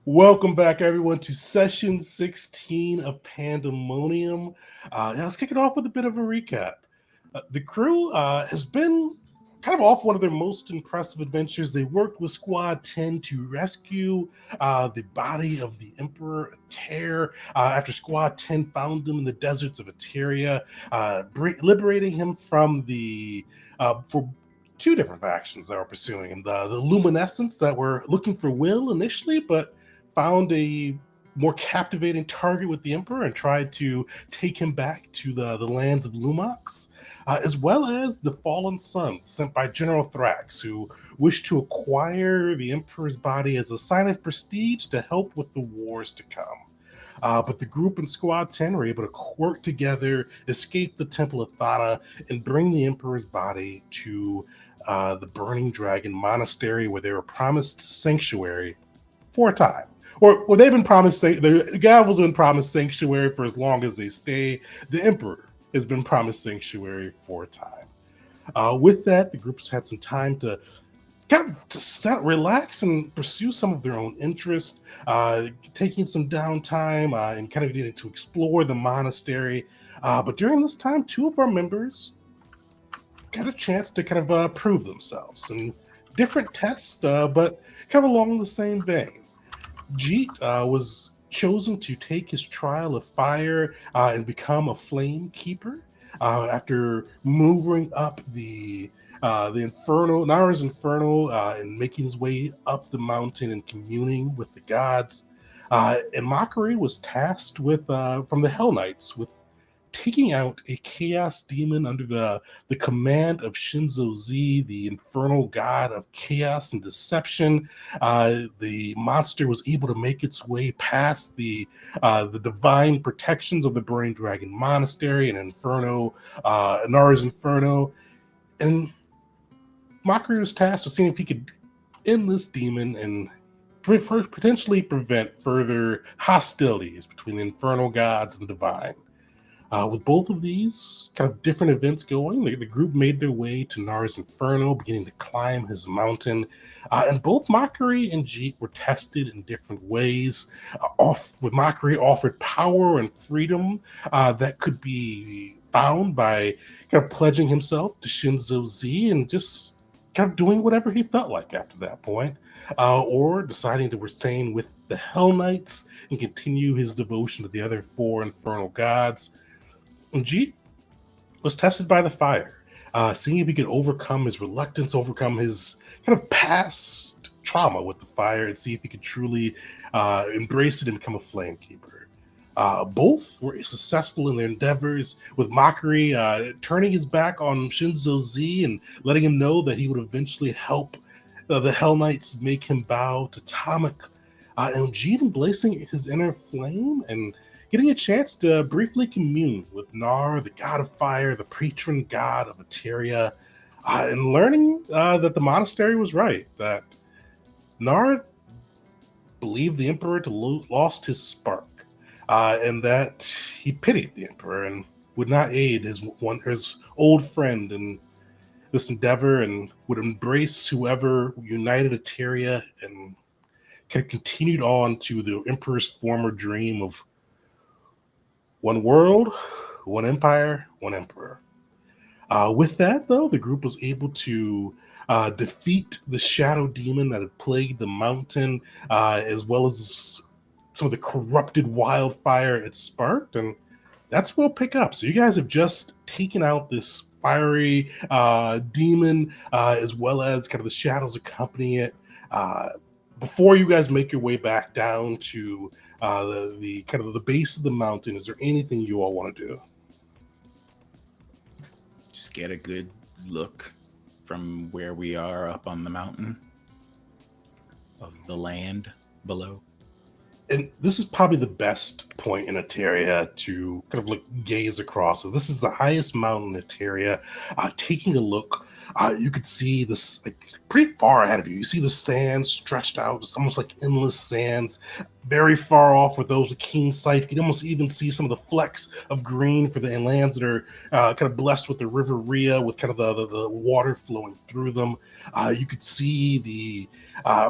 Welcome back, everyone, to session 16 of Pandemonium. Let's kick it off with a bit of a recap. The crew has been kind of off one of their most impressive adventures. They worked with Squad 10 to rescue the body of the Emperor Tear after Squad 10 found him in the deserts of Eteria, liberating him from for two different factions that were pursuing him. The Luminescence that were looking for Will initially, but found a more captivating target with the Emperor and tried to take him back to the lands of Lumox, as well as the Fallen Sons sent by General Thrax, who wished to acquire the Emperor's body as a sign of prestige to help with the wars to come. But the group in Squad 10 were able to work together, escape the Temple of Thana, and bring the Emperor's body to the Burning Dragon Monastery, where they were promised sanctuary for a time. Or they've been promised, the Gavel's been promised sanctuary for as long as they stay. The Emperor has been promised sanctuary for a time. With that, the group's had some time to relax and pursue some of their own interests, taking some downtime and kind of getting to explore the monastery. But during this time, two of our members got a chance to kind of prove themselves in different tests, but kind of along the same vein. Jeet was chosen to take his trial of fire and become a flame keeper after moving up the Inferno, Nara's Inferno, and making his way up the mountain and communing with the gods. And Mockery was tasked with from the Hell Knights with taking out a chaos demon under the command of Shinzo Z, the infernal god of chaos and deception. The monster was able to make its way past the divine protections of the Burning Dragon Monastery and Inferno, Nara's Inferno. And Mockery was tasked with seeing if he could end this demon and potentially prevent further hostilities between the infernal gods and the divine. With both of these kind of different events going, the group made their way to Nara's Inferno, beginning to climb his mountain. And both Mockery and Jeet were tested in different ways. With Mockery offered power and freedom that could be found by kind of pledging himself to Shinzo Z and just kind of doing whatever he felt like after that point. Or deciding to retain with the Hell Knights and continue his devotion to the other four infernal gods. And Jeet was tested by the fire, seeing if he could overcome his reluctance, overcome his kind of past trauma with the fire, and see if he could truly embrace it and become a flame keeper. Both were successful in their endeavors, with Mockery turning his back on Shinzo Z and letting him know that he would eventually help the Hell Knights make him bow to Tomic, and Jeet embracing his inner flame and getting a chance to briefly commune with Nar, the god of fire, the patron god of Eteria, and learning that the monastery was right, that Nar believed the Emperor lost his spark, and that he pitied the Emperor and would not aid his old friend in this endeavor and would embrace whoever united Eteria and kind of continued on to the Emperor's former dream of one world, one empire, one emperor. With that, though, the group was able to defeat the shadow demon that had plagued the mountain, as well as some of the corrupted wildfire it sparked. And that's where we'll pick up. So you guys have just taken out this fiery demon, as well as kind of the shadows accompanying it. Before you guys make your way back down to the kind of the base of the mountain, is there anything you all want to do? Just get a good look from where we are up on the mountain of the land below. And this is probably the best point in Eteria to kind of like gaze across. So this is the highest mountain in Eteria. Taking a look, you could see this like pretty far ahead of you. You see the sand stretched out, it's almost like endless sands, very far off with those with keen sight. You can almost even see some of the flecks of green for the lands that are kind of blessed with the River Rhea, with kind of the water flowing through them. You could see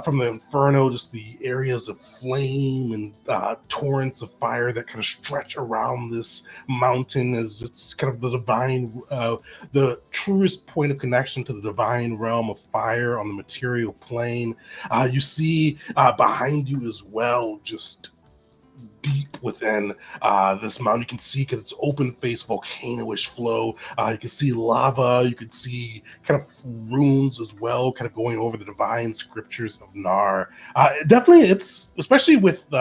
from the Inferno, just the areas of flame and torrents of fire that kind of stretch around this mountain, as it's kind of the divine, the truest point of connection to the divine realm of fire on the material plane. You see behind you as well, just deep within this mountain. You can see, because it's open face volcano-ish flow. You can see lava. You can see kind of runes as well, kind of going over the divine scriptures of Nar. Definitely, it's especially with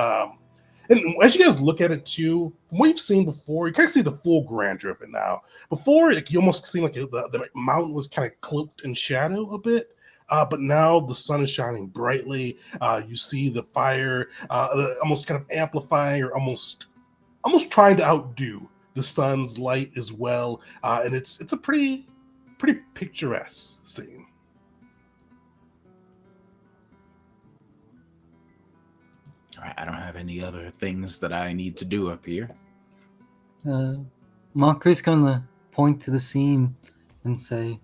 and as you guys look at it too, from what you've seen before, you kind of see the full grandeur of it now. Before, you almost seemed like the mountain was kind of cloaked in shadow a bit. But now the sun is shining brightly. You see the fire almost kind of amplifying, or almost trying to outdo the sun's light as well. And it's a pretty picturesque scene. All right, I don't have any other things that I need to do up here. Marker's gonna point to the scene and say,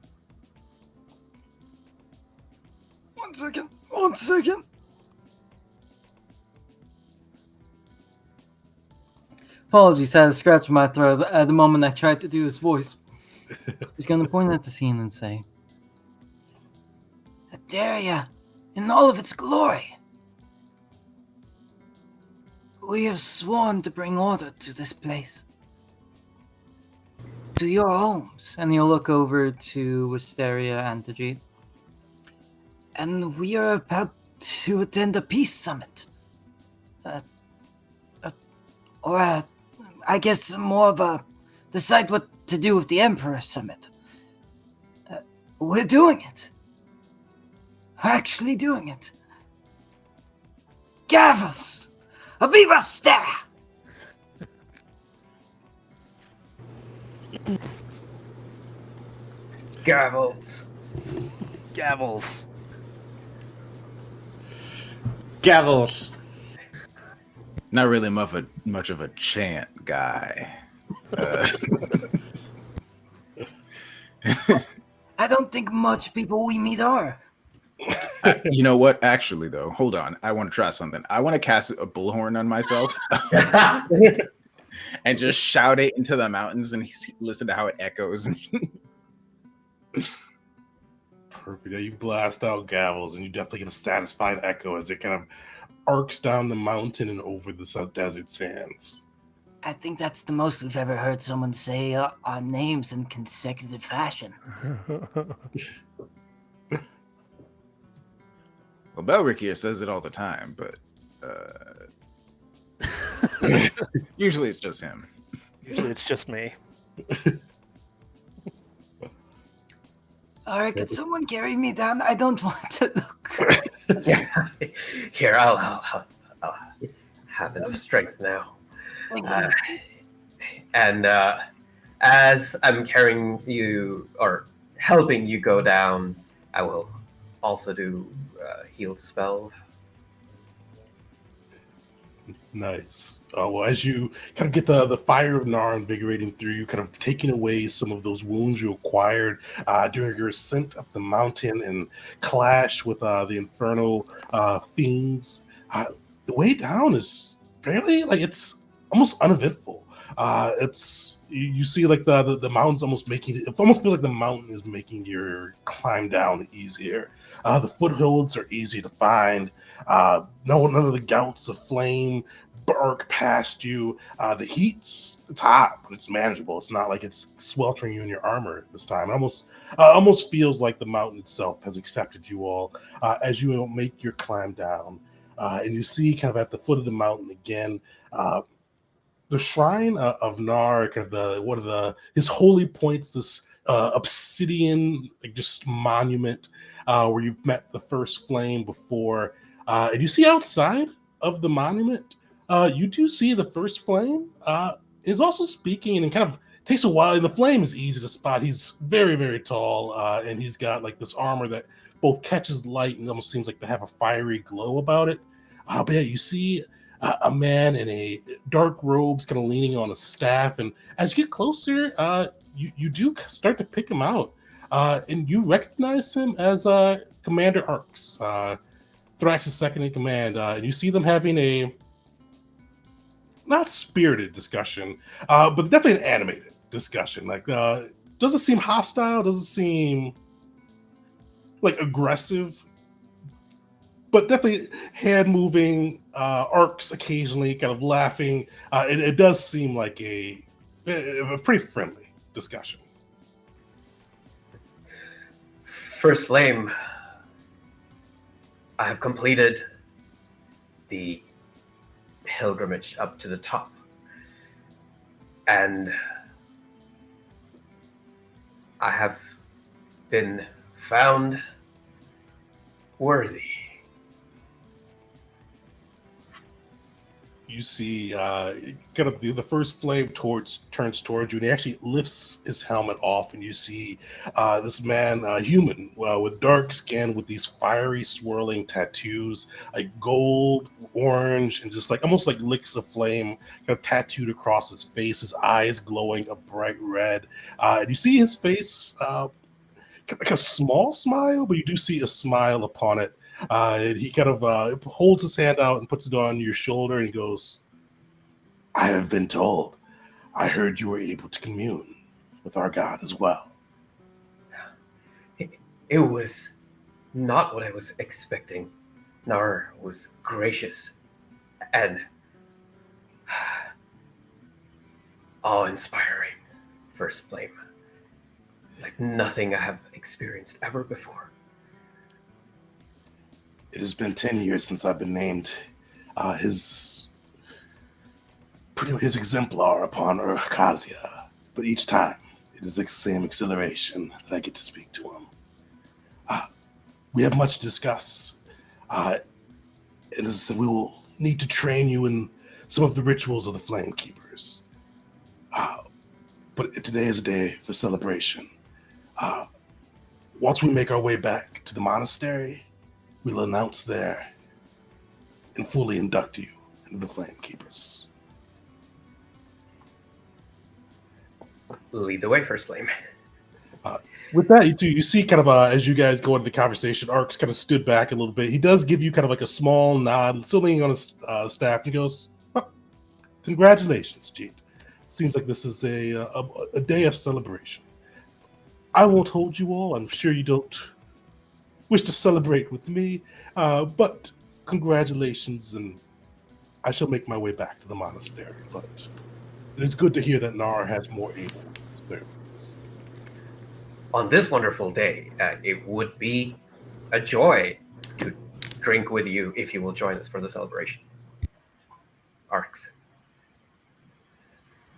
One second. Apologies, I had a scratch in my throat at the moment I tried to do his voice. He's going to point at the scene and say, Adaria, in all of its glory, we have sworn to bring order to this place. To your homes. And he'll look over to Wisteria and Tajit. And we are about to attend a peace summit. I guess more of a decide what to do with the Emperor summit. We're doing it. We're actually doing it. Gavels! Aviva Stare! Gavels. Not really much of a chant guy. I don't think much people we meet are. You know what? Actually, though, hold on. I want to try something. I want to cast a bullhorn on myself and just shout it into the mountains and listen to how it echoes. Perfect. Yeah, you blast out Gavels, and you definitely get a satisfied echo as it kind of arcs down the mountain and over the desert sands. I think that's the most we've ever heard someone say our names in consecutive fashion. Well, Belric here says it all the time, but usually it's just him. Usually it's just me. All right, could someone carry me down? I don't want to look. Yeah. Here, I'll have enough strength now. And as I'm carrying you, or helping you go down, I will also do heal spell. Nice. Well, as you kind of get the fire of Nar invigorating through you, kind of taking away some of those wounds you acquired during your ascent up the mountain and clash with the infernal fiends, the way down is fairly, it's almost uneventful. You see the mountain's almost making it almost feels like the mountain is making your climb down easier. The footholds are easy to find. None of the gouts of flame bark past you. The it's hot, but it's manageable. It's not like it's sweltering you in your armor this time. It almost feels like the mountain itself has accepted you all as you make your climb down. And you see kind of at the foot of the mountain again, the shrine of Nar, kind of his holy points, this obsidian just monument where you've met the first flame before. And you see outside of the monument, you do see the first flame is also speaking, and it kind of takes a while. And the flame is easy to spot. He's very, very tall, and he's got this armor that both catches light and almost seems like to have a fiery glow about it. But yeah, you see a man in a dark robes, kind of leaning on a staff. And as you get closer, you do start to pick him out, and you recognize him as Commander Arx, Thrax's second in command. And you see them having a not spirited discussion, but definitely an animated discussion. Like, doesn't seem hostile, doesn't seem like aggressive, but definitely hand moving, arcs occasionally, kind of laughing. It does seem like a pretty friendly discussion. First Flame, I have completed the pilgrimage up to the top, and I have been found worthy. You see, kind of the first flame turns towards you, and he actually lifts his helmet off, and you see this man, human, with dark skin, with these fiery, swirling tattoos, like gold, orange, and just like almost like licks of flame, kind of tattooed across his face. His eyes glowing a bright red, and you see his face, like a small smile, but you do see a smile upon it. And he kind of holds his hand out and puts it on your shoulder and he goes, I have been told. I heard you were able to commune with our God as well. It was not what I was expecting. Nar was gracious and awe-inspiring. First Flame. Like nothing I have experienced ever before. It has been 10 years since I've been named his exemplar upon Urkasia, but each time it is the same exhilaration that I get to speak to him. We have much to discuss, and as I said, we will need to train you in some of the rituals of the Flame Keepers. But today is a day for celebration. Once we make our way back to the monastery, we'll announce there and fully induct you into the Flame Keepers. Lead the way, First Flame. With that, you see kind of as you guys go into the conversation, Arx kind of stood back a little bit. He does give you kind of like a small nod, still leaning on his staff, and he goes, congratulations, Jeet. Seems like this is a day of celebration. I won't hold you all. I'm sure you don't wish to celebrate with me, but congratulations, and I shall make my way back to the monastery. But it is good to hear that Nar has more able servants. On this wonderful day, it would be a joy to drink with you if you will join us for the celebration. Arx.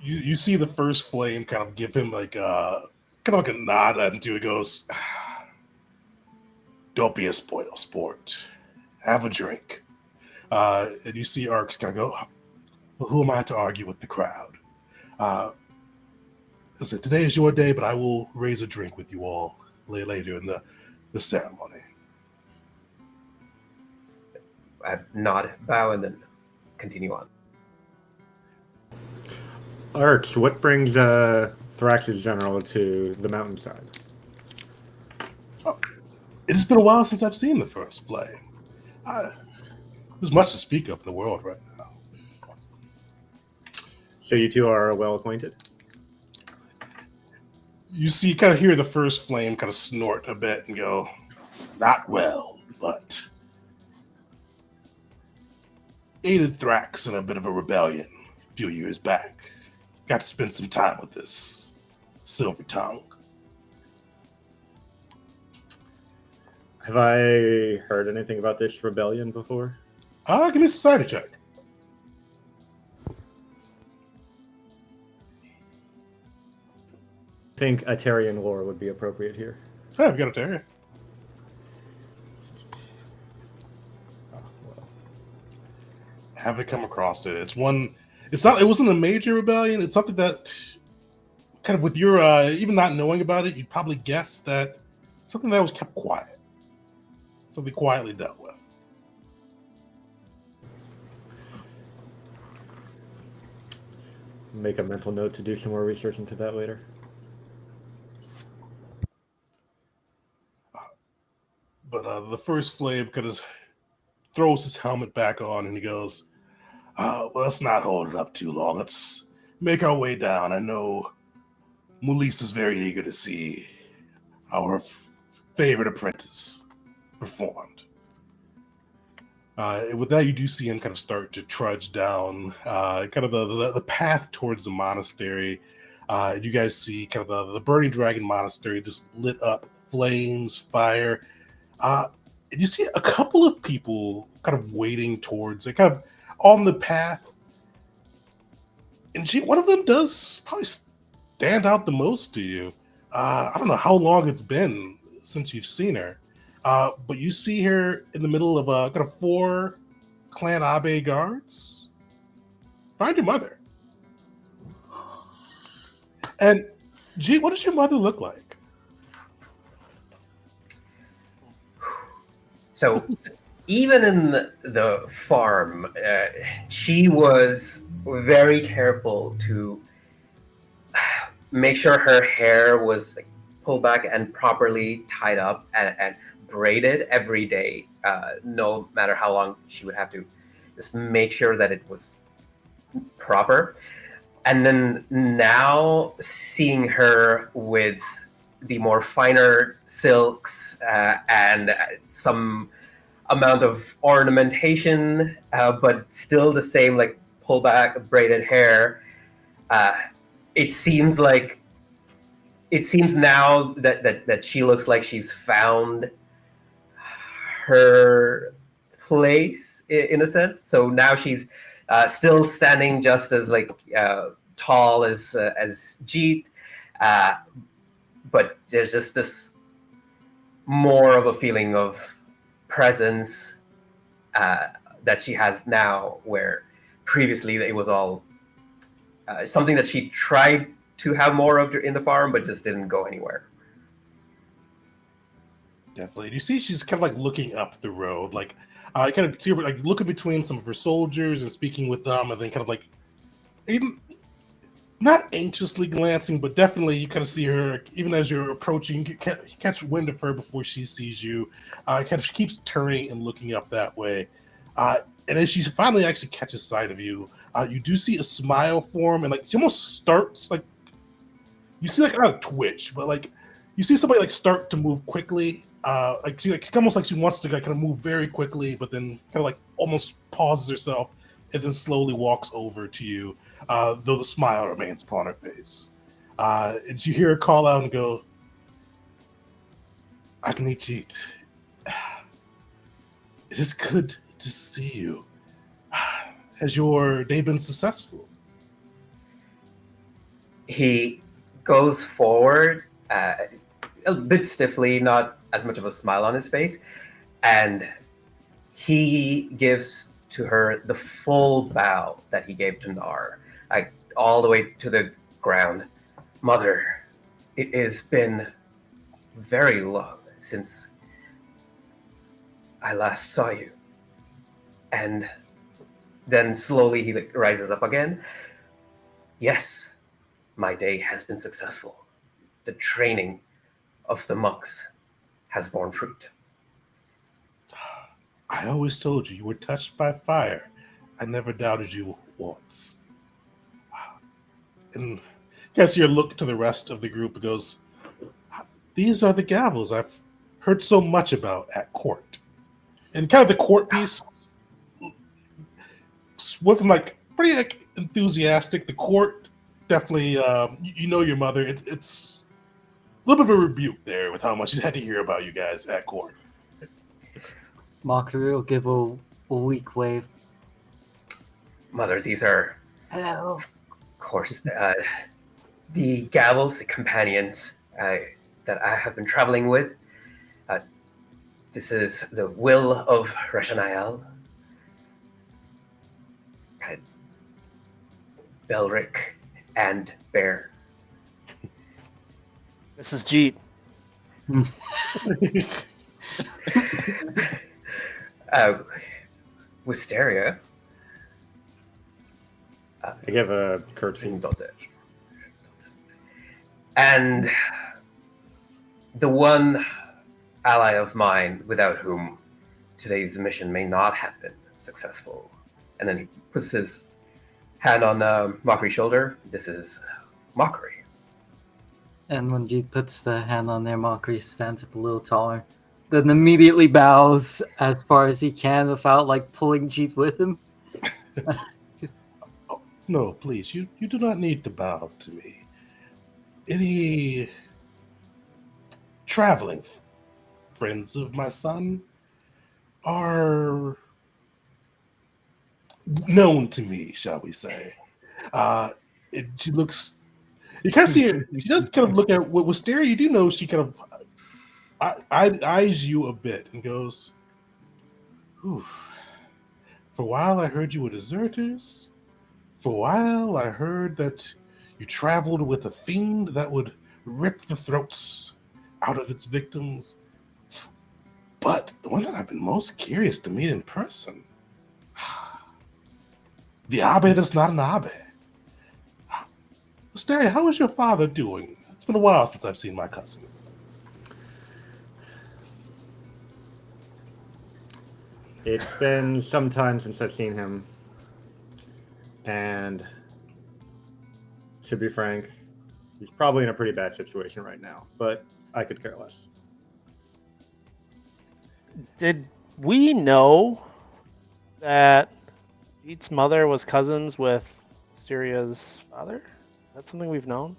You see the first flame kind of give him like a nod and he goes, don't be a spoil sport. Have a drink. And you see Arx kind of go, well, who am I to argue with the crowd? Listen, today is your day, but I will raise a drink with you all later in the ceremony. I nod, bow, and then continue on. Arx, what brings Thrax's general to the mountainside? It has been a while since I've seen the first flame. There's much to speak of in the world right now. So you two are well acquainted? You see, kind of hear the first flame kind of snort a bit and go, not well, but aided Thrax in a bit of a rebellion a few years back. Got to spend some time with this silver tongue. Have I heard anything about this rebellion before? Give me a society check. I think Atarian lore would be appropriate here. Oh, I've got a terrier. Oh, well. Haven't come across it. It wasn't a major rebellion. It's something that kind of with your even not knowing about it, you'd probably guess that something that was kept quiet. Something quietly dealt with. make a mental note to do some more research into that later. But the first flame kind of throws his helmet back on and he goes, well, let's not hold it up too long. Let's make our way down. I know Mulise is very eager to see our favorite apprentice performed. With that, you do see him kind of start to trudge down kind of the path towards the monastery. You guys see kind of the Burning Dragon Monastery just lit up, flames, fire. And you see a couple of people kind of waiting towards it, kind of on the path. And one of them does probably stand out the most to you. I don't know how long it's been since you've seen her. But you see her in the middle of kind of 4 Clan Abe guards. Find your mother. And gee, what does your mother look like? So, even in the farm, she was very careful to make sure her hair was pulled back and properly tied up and braided every day, no matter how long she would have to just make sure that it was proper. And then now seeing her with the more finer silks and some amount of ornamentation, but still the same like pullback braided hair, it seems now that she looks like she's found her place in a sense. So now she's still standing just as tall as Jeet, but there's just this more of a feeling of presence that she has now, where previously it was all something that she tried to have more of in the farm, but just didn't go anywhere. Definitely. You see she's kind of like looking up the road, like I kind of see her like looking between some of her soldiers and speaking with them, and then kind of like even not anxiously glancing, but definitely you kind of see her even as you're approaching, you catch wind of her before she sees you. Kind of she keeps turning and looking up that way. And as she finally actually catches sight of you, you do see a smile form, and like she almost starts like you see like not a twitch, but like you see somebody like start to move quickly. Like she like almost like she wants to like kind of move very quickly, but then kind of like almost pauses herself and then slowly walks over to you, though the smile remains upon her face. And you hear her call out and go, Agnichit, it is good to see you. Has your day been successful? He goes forward a bit stiffly, not as much of a smile on his face, and he gives to her the full bow that he gave to Nar, like all the way to the ground. Mother, it has been very long since I last saw you. And then slowly he rises up again. Yes, my day has been successful. The training of the monks has borne fruit. I always told you were touched by fire. I never doubted you once. And Cassier looked to the rest of the group and goes, these are the gavels I've heard so much about at court. And kind of the court piece went from like pretty like enthusiastic. The court definitely, you know your mother. It's a little bit of a rebuke there with how much she had to hear about you guys at court. Markery will give a weak wave. Mother, these are, Hello. of course, the gavels, the companions that I have been traveling with. This is the will of Rashanael, Belric, and Bear. This is Jeet. Wisteria. I give a curtsy. And the one ally of mine without whom today's mission may not have been successful. And then he puts his hand on Mockery's shoulder. This is Mockery. And when Jeet puts the hand on there, Mockery stands up a little taller. Then immediately bows as far as he can without pulling Jeet with him. No, please, you do not need to bow to me. Any traveling friends of my son are known to me, shall we say. She looks, you kind of see her, she does kind of look at what Wisteria, you do know she kind of eyes you a bit and goes, "Ooh, for a while I heard you were deserters. For a while I heard that you traveled with a fiend that would rip the throats out of its victims. But the one that I've been most curious to meet in person, the Abe that's not an Abe. Wisteria, how is your father doing? It's been a while since I've seen my cousin." It's been some time since I've seen him. And to be frank, he's probably in a pretty bad situation right now, but I could care less. Did we know that Jeet's mother was cousins with Wisteria's father? That's something we've known?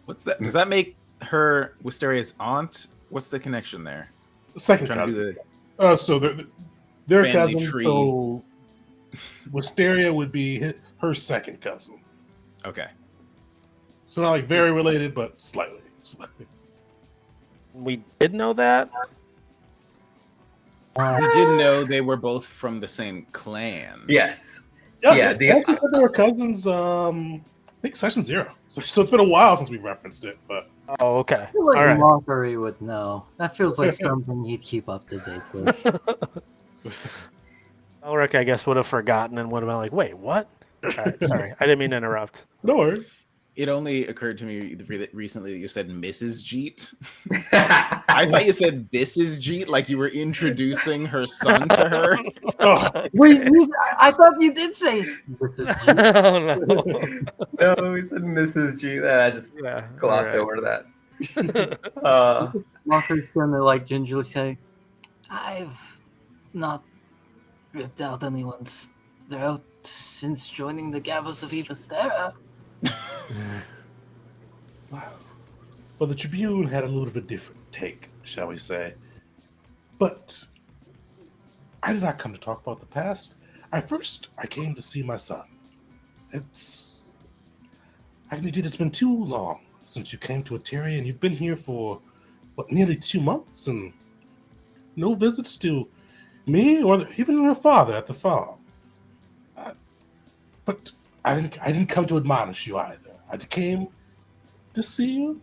What's that? Does that make her Wisteria's aunt? What's the connection there? Second Trying to do cousin. the So they're family cousins, tree. so Wisteria would be her second cousin. Okay. So not very related, but slightly. We did know that? We did know they were both from the same clan. Yes. Yeah, Yeah, I think they were cousins. I think session 0. So it's been a while since we referenced it, but Oh, okay. I feel like All right. Mockery would know. That feels like something he'd keep up to date with. Elric, I guess, would have forgotten and would have been like, wait, what? All right, sorry. I didn't mean to interrupt. no worries. It only occurred to me recently that you said Mrs. Jeet. I thought you said this is Jeet, like you were introducing her son to her. Oh, Wait, I thought you did say this is Jeet. Oh, no. No, he said Mrs. G. I just Yeah. glossed all over that. Mockery's gonna gingerly say, I've not ripped out anyone's throat since joining the Gavos of Evastera. wow. Well, the Tribune had a little bit of a different take, shall we say. But I did not come to talk about the past. I came to see my son. It's been too long since you came to Eteria, and you've been here for nearly 2 months, and no visits to me or even your father at the farm. But I didn't come to admonish you either. I came to see you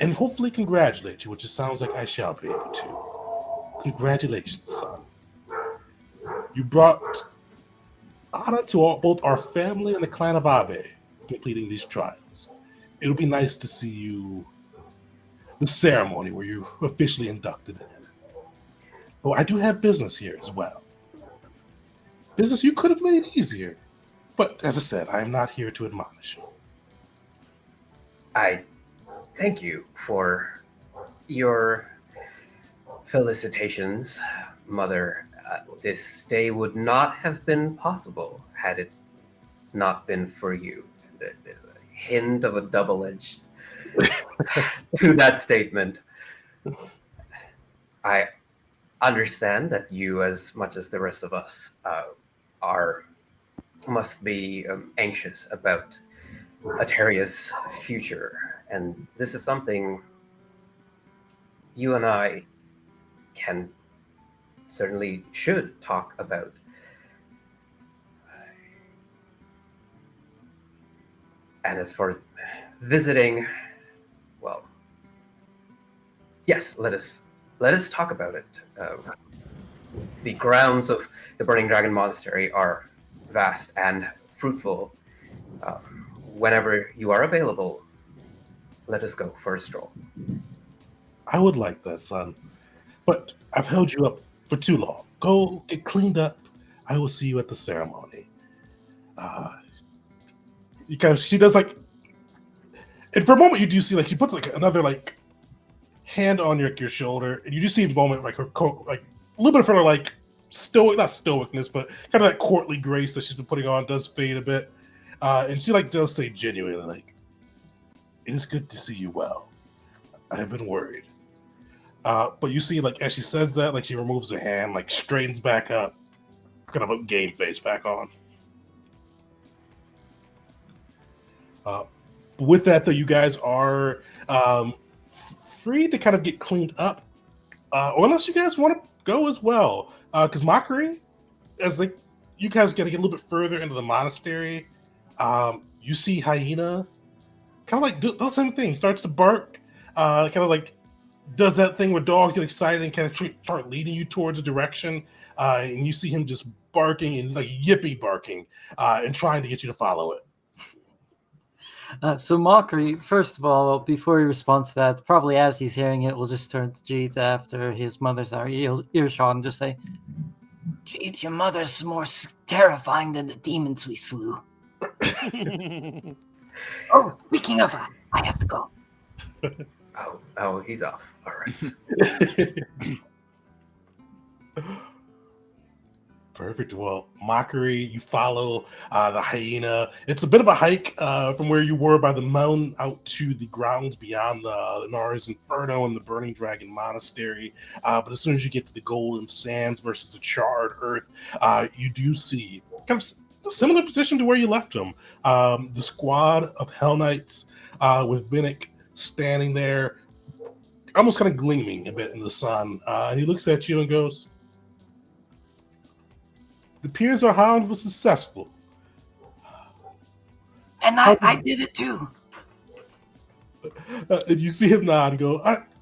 and hopefully congratulate you, which it sounds like I shall be able to. Congratulations, son. You brought honor to both our family and the clan of Abe completing these trials. It'll be nice to see you, the ceremony where you officially inducted in. But I do have business here as well. Business you could have made easier. But as I said, I am not here to admonish you. I thank you for your felicitations, Mother. This day would not have been possible had it not been for you. The hint of a double-edged to that statement. I understand that you, as much as the rest of us, must be anxious about Eteria's future, and this is something you and I should talk about. And as for visiting, well, yes, let us talk about it. The grounds of the Burning Dragon Monastery are vast and fruitful. Whenever you are available, let us go for a stroll. I would like that, son. But I've held you up for too long. Go get cleaned up. I will see you at the ceremony. Because she does like, and for a moment you do see like she puts like another like hand on your shoulder, and you do see a moment like her like a little bit of her like stoic, not stoicness, but kind of that courtly grace that she's been putting on does fade a bit, and she like does say genuinely like, "It is good to see you well. I have been worried." But you see like as she says that, like she removes her hand, like straightens back up, kind of a game face back on. But with that, though, you guys are free to kind of get cleaned up, or unless you guys want to go as well. Because Mockery, as like you guys get a little bit further into the monastery, you see Hyena kind of like does the same thing, starts to bark, kind of like does that thing where dogs get excited and kind of start leading you towards a direction, and you see him just barking and like yippee barking, and trying to get you to follow it. So Mockery, first of all, before he responds to that, probably as he's hearing it, will just turn to Jeet after his mother's our earshot and just say, Jeet, your mother's more terrifying than the demons we slew. Oh, speaking of her, I have to go. Oh, he's off. All right. Perfect. Well, Mockery, you follow the Hyena. It's a bit of a hike from where you were by the mountain out to the grounds beyond the Nara's Inferno and the Burning Dragon Monastery. But as soon as you get to the Golden Sands versus the Charred Earth, you do see kind of a similar position to where you left them. The squad of Hell Knights with Binnick standing there, almost kind of gleaming a bit in the sun. And he looks at you and goes, "It appears our hound was successful." And I did it too. And you see him nod and go,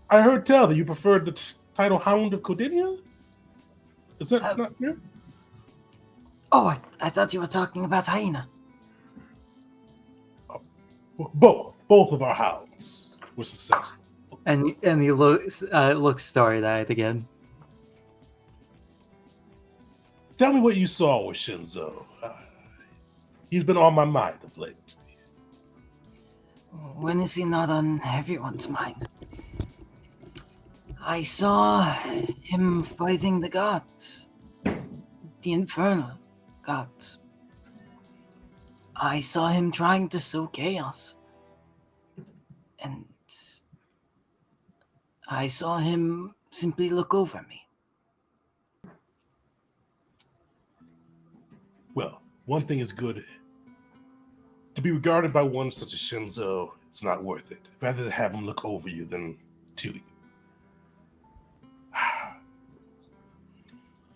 I heard tell that you preferred the title Hound of Codinia? Is that not true? Oh, I thought you were talking about Hyena. Both of our hounds were successful. and he looks starry-eyed again. Tell me what you saw with Shinzo. He's been on my mind of late. When is he not on everyone's mind? I saw him fighting the gods. The infernal gods. I saw him trying to sow chaos. And I saw him simply look over me. Well, one thing is good. To be regarded by one such as Shinzo, it's not worth it. Rather to have him look over you than to you.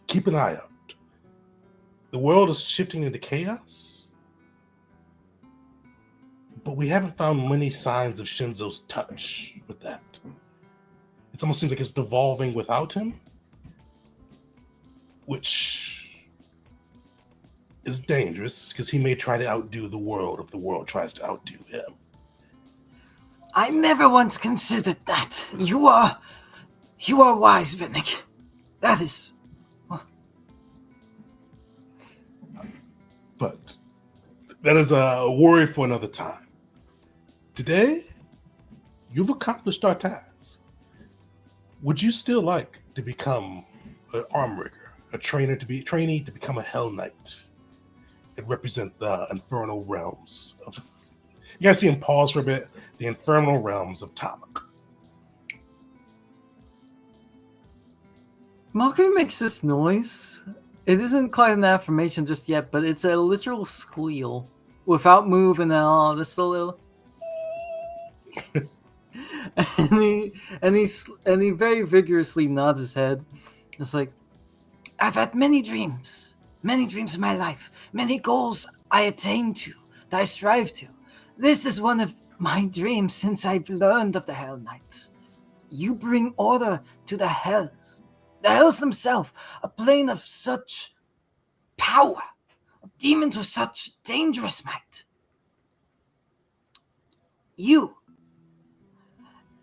Keep an eye out. The world is shifting into chaos, but we haven't found many signs of Shinzo's touch with that. It almost seems like it's devolving without him, which is dangerous because he may try to outdo the world if the world tries to outdo him. I never once considered that. You are wise, Vinnick. That is. But that is a worry for another time. Today, you've accomplished our task. Would you still like to become an arm rigger, a trainee to become a Hell Knight and represent the infernal realms of? You guys see him pause for a bit. The infernal realms of Tamuk. Mockery makes this noise. It isn't quite an affirmation just yet, but it's a literal squeal without moving at all. Just a little. and he very vigorously nods his head. It's like, I've had many dreams in my life, many goals I attain to, that I strive to. This is one of my dreams since I've learned of the Hell Knights. You bring order to the Hells themselves, a plane of such power, of demons with such dangerous might. You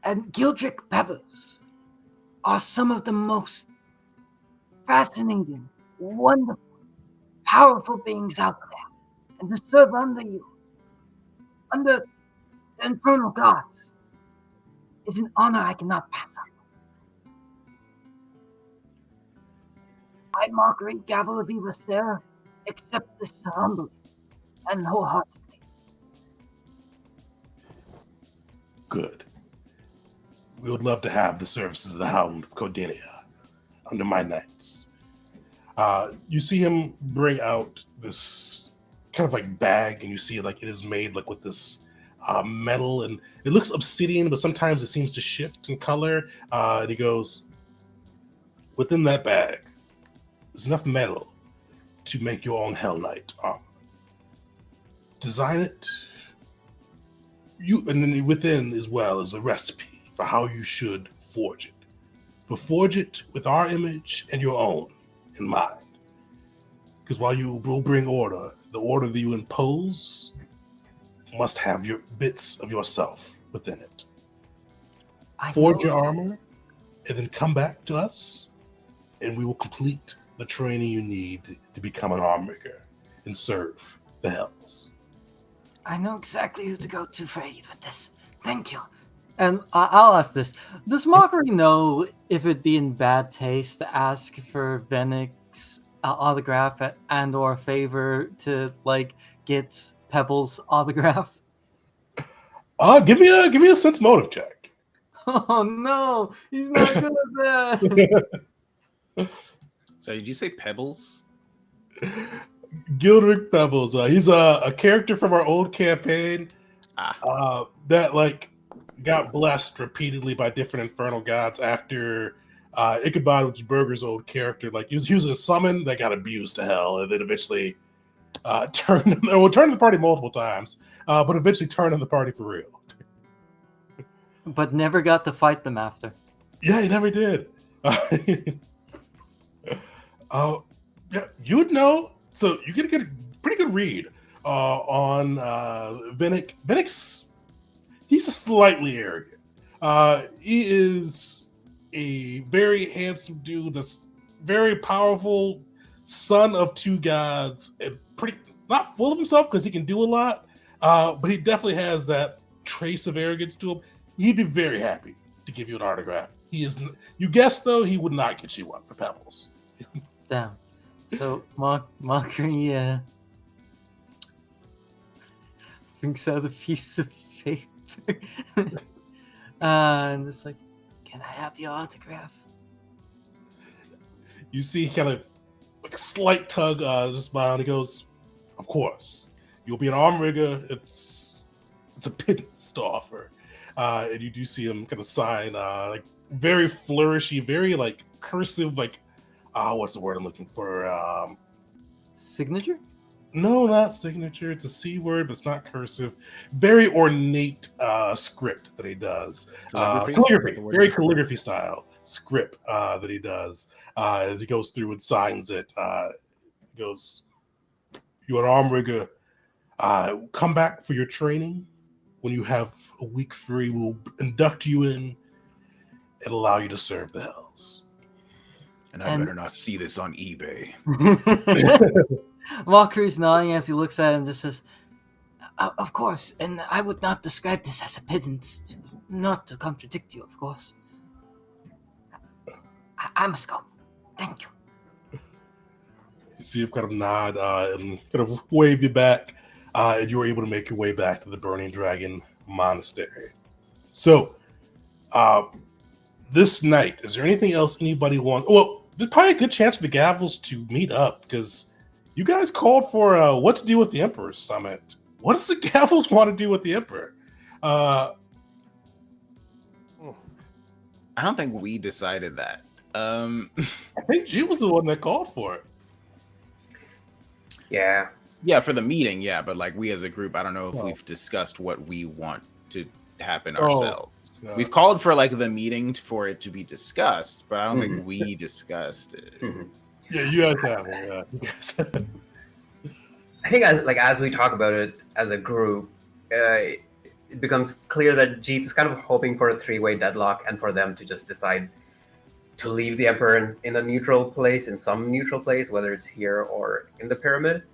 and Gildrick Pebbles are some of the most fascinating, wonderful, powerful beings out there. And to serve under you, under the infernal gods, is an honor I cannot pass up. I, Marguerite Gavel of Evastera, accept this humbly and wholeheartedly. Good. We would love to have the services of the Hound of Codinia under my knights. You see him bring out this kind of like bag, and you see like it is made like with this metal, and it looks obsidian, but sometimes it seems to shift in color. And he goes, within that bag, there's enough metal to make your own Hell Knight armor. Design it. And then within as well is a recipe for how you should forge it. But forge it with our image and your own in mind. Because while you will bring order, the order that you impose must have your bits of yourself within it. Forge your armor, and then come back to us, and we will complete the training you need to become an armmaker and serve the Hells. I know exactly who to go to for aid with this. Thank you. And I'll ask this: does Mockery know if it'd be in bad taste to ask for Vennick's autograph and/or favor to like get Pebble's autograph? Give me a sense motive check. Oh no, he's not good at that. So did you say Pebbles? Gildrick Pebbles. He's a character from our old campaign that like got blessed repeatedly by different infernal gods after Ichabod, which is Burger's old character. Like he was a summon that got abused to hell, and then eventually turned the party multiple times, but eventually turned on the party for real. But never got to fight them after. Yeah, he never did. Yeah, you'd know. So you get a pretty good read on Vennick. Vennick's he's slightly arrogant. He is a very handsome dude that's very powerful, son of two gods, and pretty not full of himself because he can do a lot. But he definitely has that trace of arrogance to him. He'd be very happy to give you an autograph. He is. You guess though, he would not get you one for Pebbles. Damn. So Mockery brings out a piece of paper and just like, Can I have your autograph? You see kind of like a slight tug, just smile, and he goes, "Of course, you'll be an arm rigger. It's a pittance to offer." And you do see him kind of sign, like very flourishy, very like cursive, like what's the word I'm looking for? signature? No, not signature. It's a C word, but it's not cursive. Very ornate script that he does. Calligraphy, very calligraphy style script that he does as he goes through and signs it. He goes, "You're an arm rigger. Come back for your training. When you have a week free, we'll induct you in and allow you to serve the Hells." And I better not see this on eBay. Mockery's nodding as he looks at it and just says, Of course, and I would not describe this as a pittance, not to contradict you, of course. I must go. Thank you. You see him kind of nod and kind of wave you back, and you're able to make your way back to the Burning Dragon Monastery. So, this night, is there anything else anybody wants? Well, there's probably a good chance for the Gavels to meet up because you guys called for what to do with the Emperor Summit. What does the Gavels want to do with the Emperor? I don't think we decided that. I think G was the one that called for it. Yeah. Yeah, for the meeting, yeah, but like we as a group, I don't know if we've discussed what we want to happen ourselves. Yeah. We've called for like the meeting for it to be discussed, but I don't think we discussed it. Yeah, you guys have it. Yeah. You guys have it. I think as we talk about it as a group, it becomes clear that Jeet is kind of hoping for a three-way deadlock and for them to just decide to leave the Emperor in a neutral place, in some neutral place, whether it's here or in the pyramid.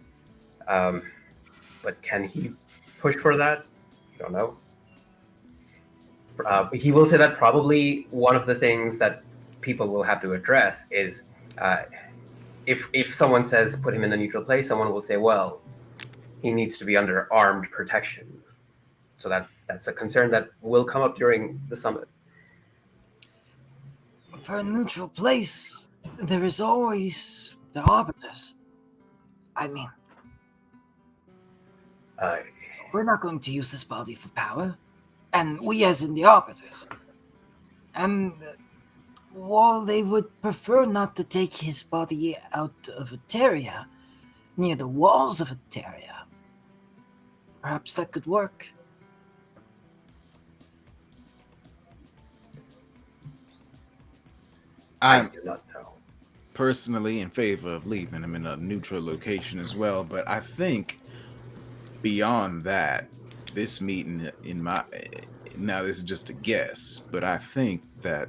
But can he push for that? I don't know. He will say that probably one of the things that people will have to address is if someone says put him in a neutral place, someone will say, well, he needs to be under armed protection. So that's a concern that will come up during the summit. For a neutral place, there is always the arbiters. I mean, we're not going to use this body for power, and we as in the arbiters. And while they would prefer not to take his body out of Eteria, near the walls of Eteria, perhaps that could work. I I'm do not know. personally in favor of leaving him in a neutral location as well, but I think beyond that, this meeting now this is just a guess, but I think that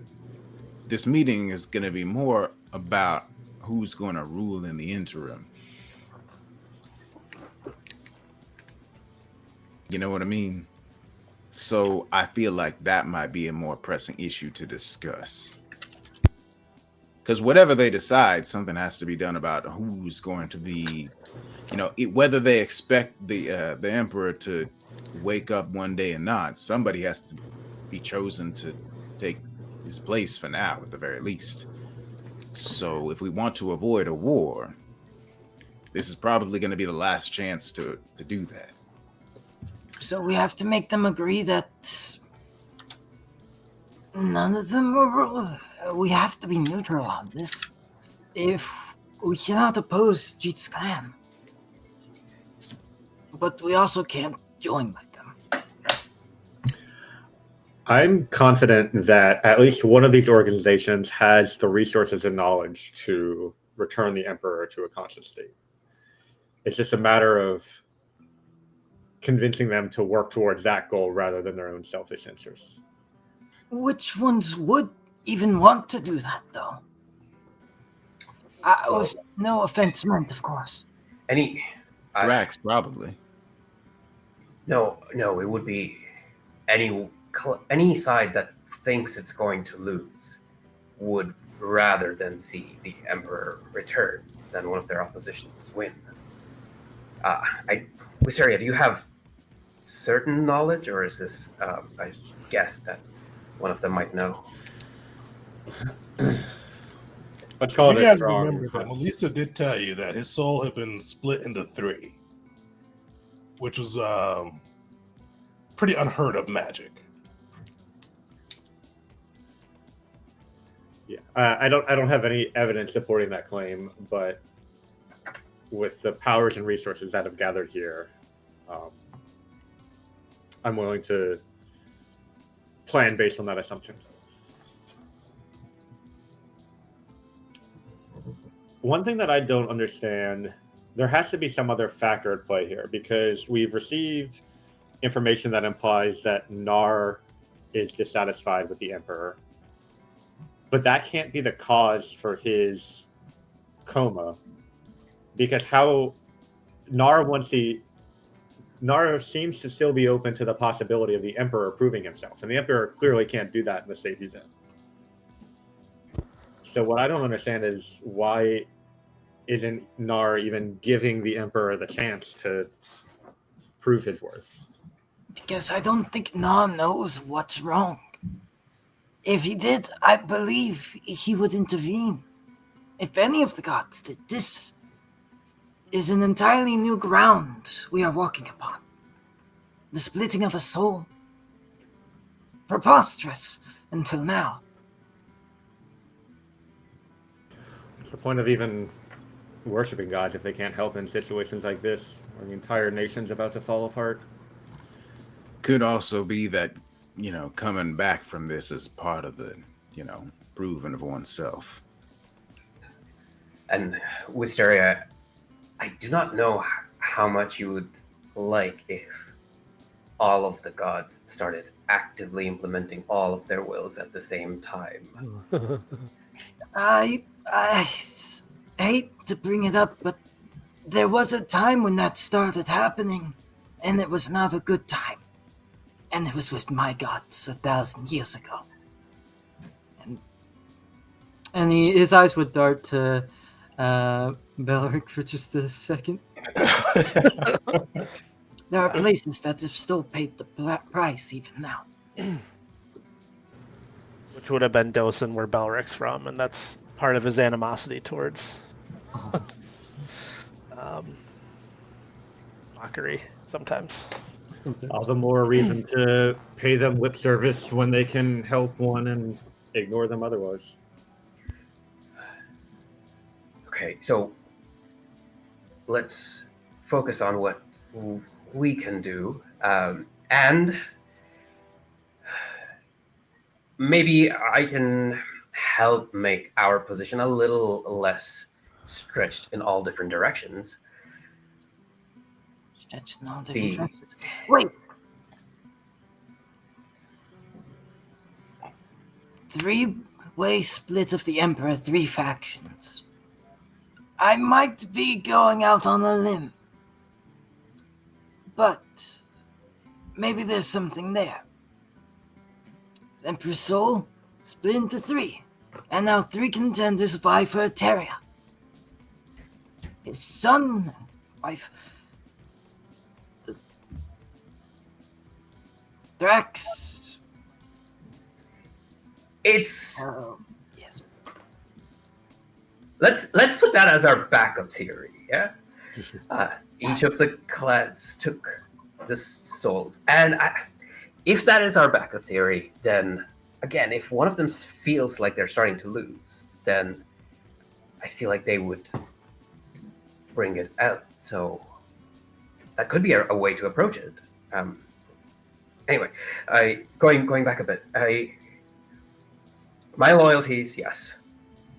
this meeting is going to be more about who's going to rule in the interim. You know what I mean? So I feel like that might be a more pressing issue to discuss. Because whatever they decide, something has to be done about who's going to be, whether they expect the emperor to wake up one day or not. Somebody has to be chosen to take his place for now, at the very least. So if we want to avoid a war, this is probably going to be the last chance to do that. So we have to make them agree that none of them are. We have to be neutral on this. If we cannot oppose Jeet's clan, but we also can't join with them. I'm confident that at least one of these organizations has the resources and knowledge to return the Emperor to a conscious state. It's just a matter of convincing them to work towards that goal rather than their own selfish interests. Which ones would even want to do that, though? With no offense meant, of course. Drax, probably. No, it would be any side that thinks it's going to lose would rather than see the Emperor return than one of their oppositions win. Wisteria, do you have certain knowledge, or is this a guess that one of them might know? Let's call You it a guys strong. remember that Melissa did tell you that his soul had been split into three, which was pretty unheard of magic. Yeah, I don't have any evidence supporting that claim, but with the powers and resources that have gathered here, I'm willing to plan based on that assumption. One thing that I don't understand, there has to be some other factor at play here, because we've received information that implies that Nar is dissatisfied with the Emperor. But that can't be the cause for his coma, because how Nar seems to still be open to the possibility of the Emperor proving himself, and the Emperor clearly can't do that in the state he's in. So what I don't understand is why isn't Nar even giving the Emperor the chance to prove his worth? Because I don't think Nar knows what's wrong. If he did, I believe he would intervene. If any of the gods did, this is an entirely new ground we are walking upon. The splitting of a soul. Preposterous until now. What's the point of even worshiping gods if they can't help in situations like this, where the entire nation's about to fall apart? Could also be that, coming back from this is part of the, proving of oneself. And Wisteria, I do not know how much you would like if all of the gods started actively implementing all of their wills at the same time. I hate to bring it up, but there was a time when that started happening, and it was not a good time. And it was with my gods 1,000 years ago. And his eyes would dart to Belric for just a second. There are places that have still paid the price even now. Which would have been Dosen, where Belric's from, and that's part of his animosity towards mockery sometimes. All the more reason to pay them lip service when they can help one and ignore them otherwise. Okay, so let's focus on what we can do, and maybe I can help make our position a little less stretched in all different directions. Stretched in all different directions. Wait! 3-way split of the Emperor, 3 factions. I might be going out on a limb, but maybe there's something there. The Emperor's soul split into 3, and now 3 contenders vie for Eteria. His son and wife, the Thrax. It's Yes. let's put that as our backup theory. Yeah, each of the clans took the souls, and if that is our backup theory, then again, if one of them feels like they're starting to lose, then I feel like they would bring it out. So that could be a way to approach it. Anyway, going back a bit, my loyalties, yes,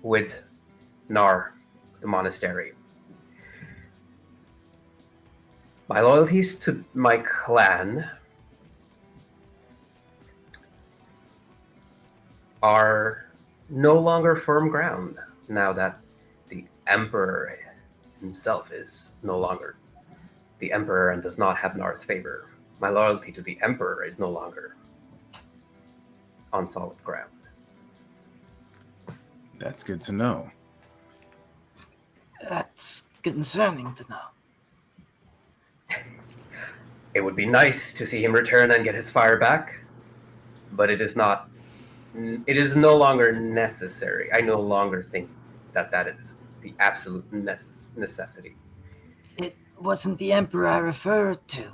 with Nar, the monastery. My loyalties to my clan are no longer firm ground now that the Emperor himself is no longer the Emperor and does not have Nar's favor. My loyalty to the Emperor is no longer on solid ground. That's good to know. That's concerning to know. It would be nice to see him return and get his fire back, but it is not. It is no longer necessary. I no longer think that is the absolute necessity. It wasn't the Emperor I referred to.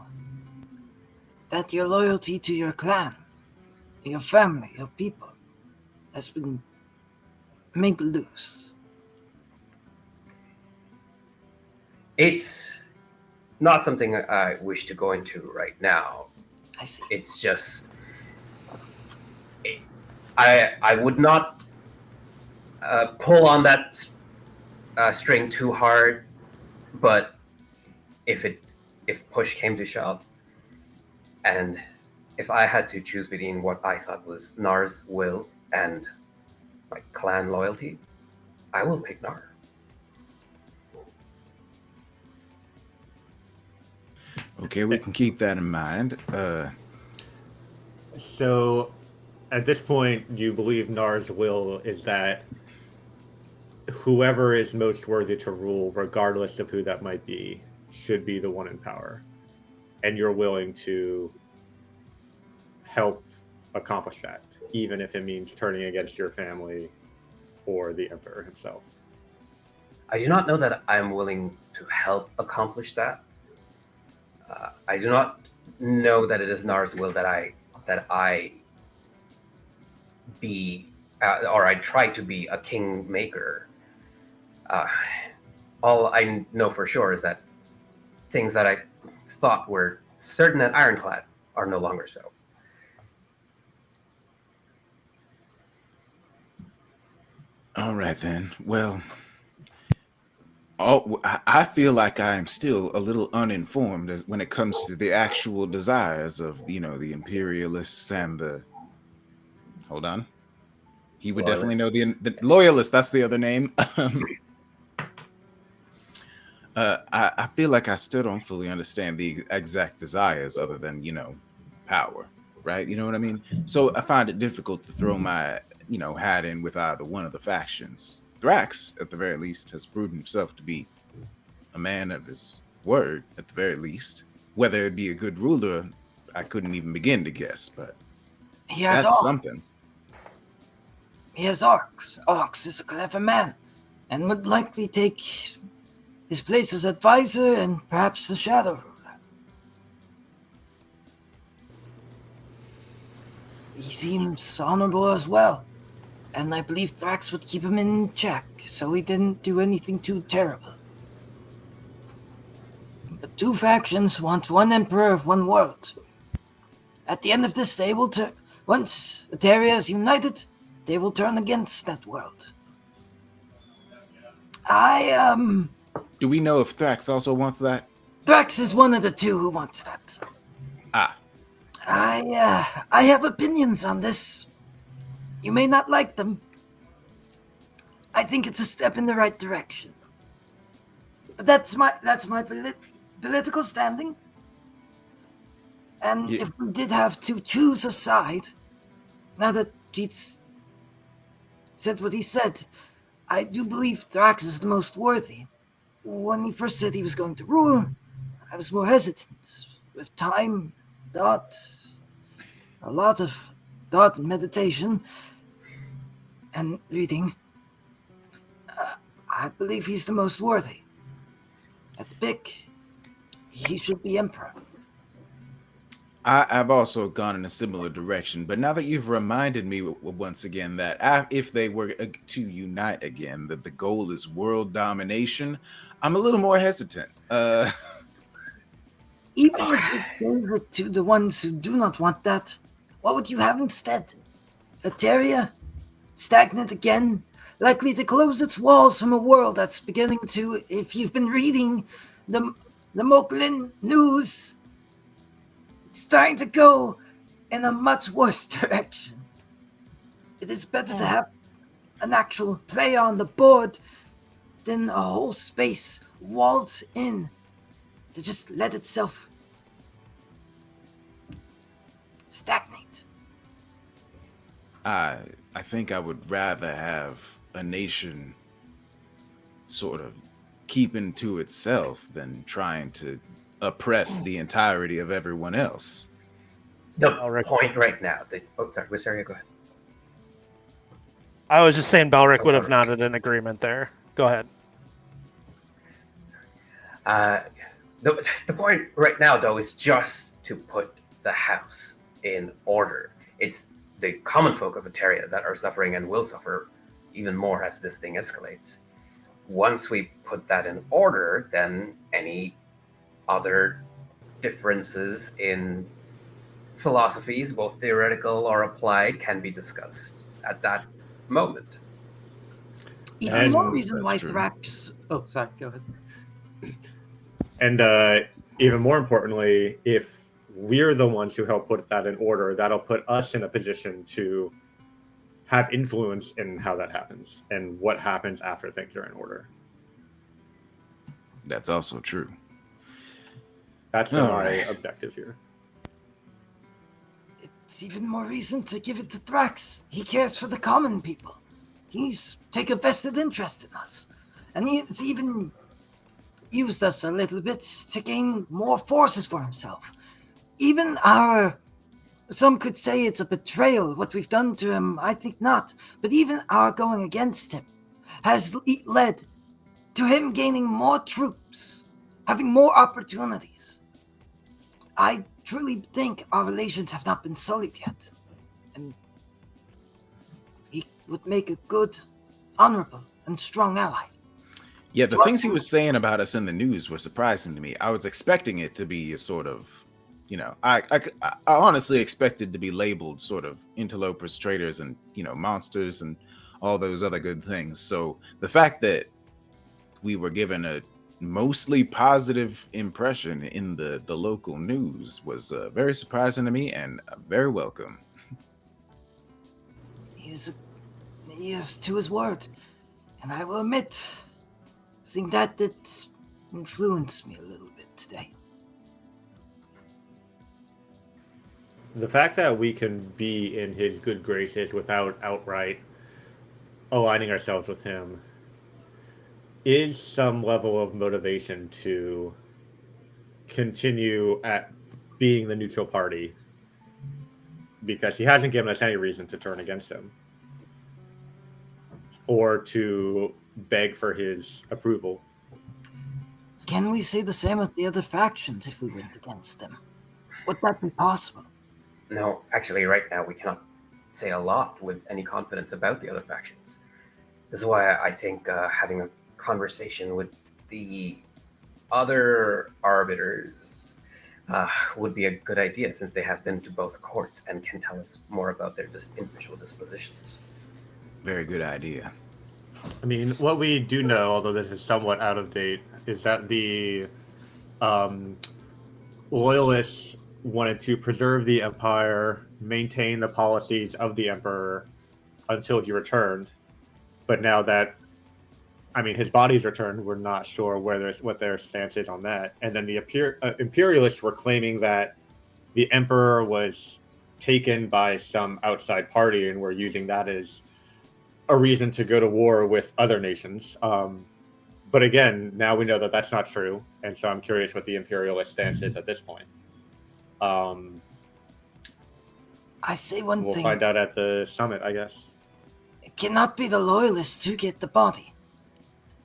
That your loyalty to your clan, your family, your people, has been made loose. It's not something I wish to go into right now. I see. It's just I would not pull on that string too hard, but if push came to shove, and if I had to choose between what I thought was Nar's will and my clan loyalty, I will pick Nar. Okay, we can keep that in mind. So, at this point, you believe Nar's will is that whoever is most worthy to rule, regardless of who that might be, should be the one in power. And you're willing to help accomplish that, even if it means turning against your family or the Emperor himself. I do not know that I am willing to help accomplish that. I do not know that it is Nar's will that I be, or I try to be a kingmaker. All I know for sure is that things that I thought were certain and ironclad are no longer so. All right then. Well, Oh, I feel like I am still a little uninformed when it comes to the actual desires of, the imperialists and the. Hold on. He would definitely know the loyalists. That's the other name. I feel like I still don't fully understand the exact desires other than, power, right? You know what I mean? So I find it difficult to throw my, hat in with either one of the factions. Thrax, at the very least, has proven himself to be a man of his word, at the very least. Whether it'd be a good ruler, I couldn't even begin to guess, but He has that's all. something. He has Orcs. Orcs is a clever man, and would likely take his place as advisor and perhaps the Shadow Ruler. He seems honorable as well, and I believe Thrax would keep him in check, so he didn't do anything too terrible. The two factions want one emperor, one world. At the end of this, they will turn. Once Eteria is united, they will turn against that world. Do we know if Thrax also wants that? Thrax is one of the two who wants that. Ah, I have opinions on this. You may not like them. I think it's a step in the right direction. But that's my political standing. And Yeah. if we did have to choose a side, now that Jeets said what he said, I do believe Thrax is the most worthy. When he first said he was going to rule, I was more hesitant. With time, thought, a lot of thought and meditation, and reading, I believe he's the most worthy. At the pick, he should be emperor. I've also gone in a similar direction, but now that you've reminded me once again that if they were to unite again, that the goal is world domination, I'm a little more hesitant. Even if you gave it to the ones who do not want that, what would you have instead? Eteria? Stagnant again? Likely to close its walls from a world that's beginning to, if you've been reading the Moklin news, it's starting to go in a much worse direction. It is better to have an actual player on the board than a whole space walled in to just let itself stagnate. I think I would rather have a nation sort of keeping to itself than trying to oppress the entirety of everyone else. The Alright. point right now. Sorry, Wisteria, go ahead. I was just saying Belric would have nodded in agreement there. Go ahead. The point right now, though, is just to put the house in order. It's the common folk of Eteria that are suffering and will suffer even more as this thing escalates. Once we put that in order, then any other differences in philosophies, both theoretical or applied, can be discussed at that moment. Even And more reason that's why true. Thrax. Oh, sorry, go ahead. And even more importantly, if we're the ones who help put that in order, that'll put us in a position to have influence in how that happens and what happens after things are in order. That's also true. That's All my right. objective here. It's even more reason to give it to Thrax. He cares for the common people. He's take a vested interest in us. And he's even used us a little bit to gain more forces for himself. Even some could say it's a betrayal, what we've done to him. I think not. But even our going against him has led to him gaining more troops, having more opportunities. I truly think our relations have not been sullied yet. And he would make a good, honorable, and strong ally. Yeah, the things he was saying about us in the news were surprising to me. I was expecting it to be a sort of, I honestly expected to be labeled sort of interlopers, traitors, and, monsters and all those other good things. So the fact that we were given a mostly positive impression in the local news was very surprising to me and very welcome. He is to his word, and I will admit, I think that did influence me a little bit today. The fact that we can be in his good graces without outright aligning ourselves with him is some level of motivation to continue at being the neutral party, because he hasn't given us any reason to turn against him or to beg for his approval. Can we say the same of the other factions if we went against them? Would that be possible? No, actually, right now we cannot say a lot with any confidence about the other factions. This is why I think having a conversation with the other arbiters would be a good idea, since they have been to both courts and can tell us more about their individual dispositions. Very good idea. I mean, what we do know, although this is somewhat out of date, is that the loyalists wanted to preserve the empire, maintain the policies of the emperor until he returned. But now that, I mean, his body's returned, we're not sure what their stance is on that. And then the imperialists were claiming that the emperor was taken by some outside party and were using that as a reason to go to war with other nations. But again, now we know that that's not true. And so I'm curious what the imperialist stance is at this point. I say one We'll thing. find out at the summit, I guess. It cannot be the loyalists who get the body.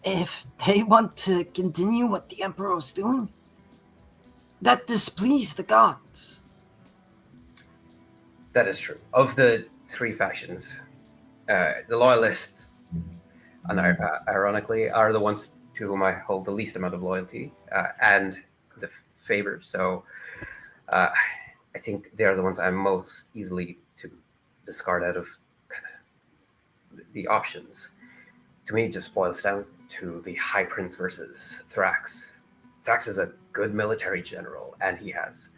If they want to continue what the Emperor was doing, that displeased the gods. That is true. Of the three factions, the loyalists, ironically, are the ones to whom I hold the least amount of loyalty and the favor. So I think they are the ones I'm most easily to discard out of the options. To me, it just boils down to the High Prince versus Thrax. Thrax is a good military general, and he has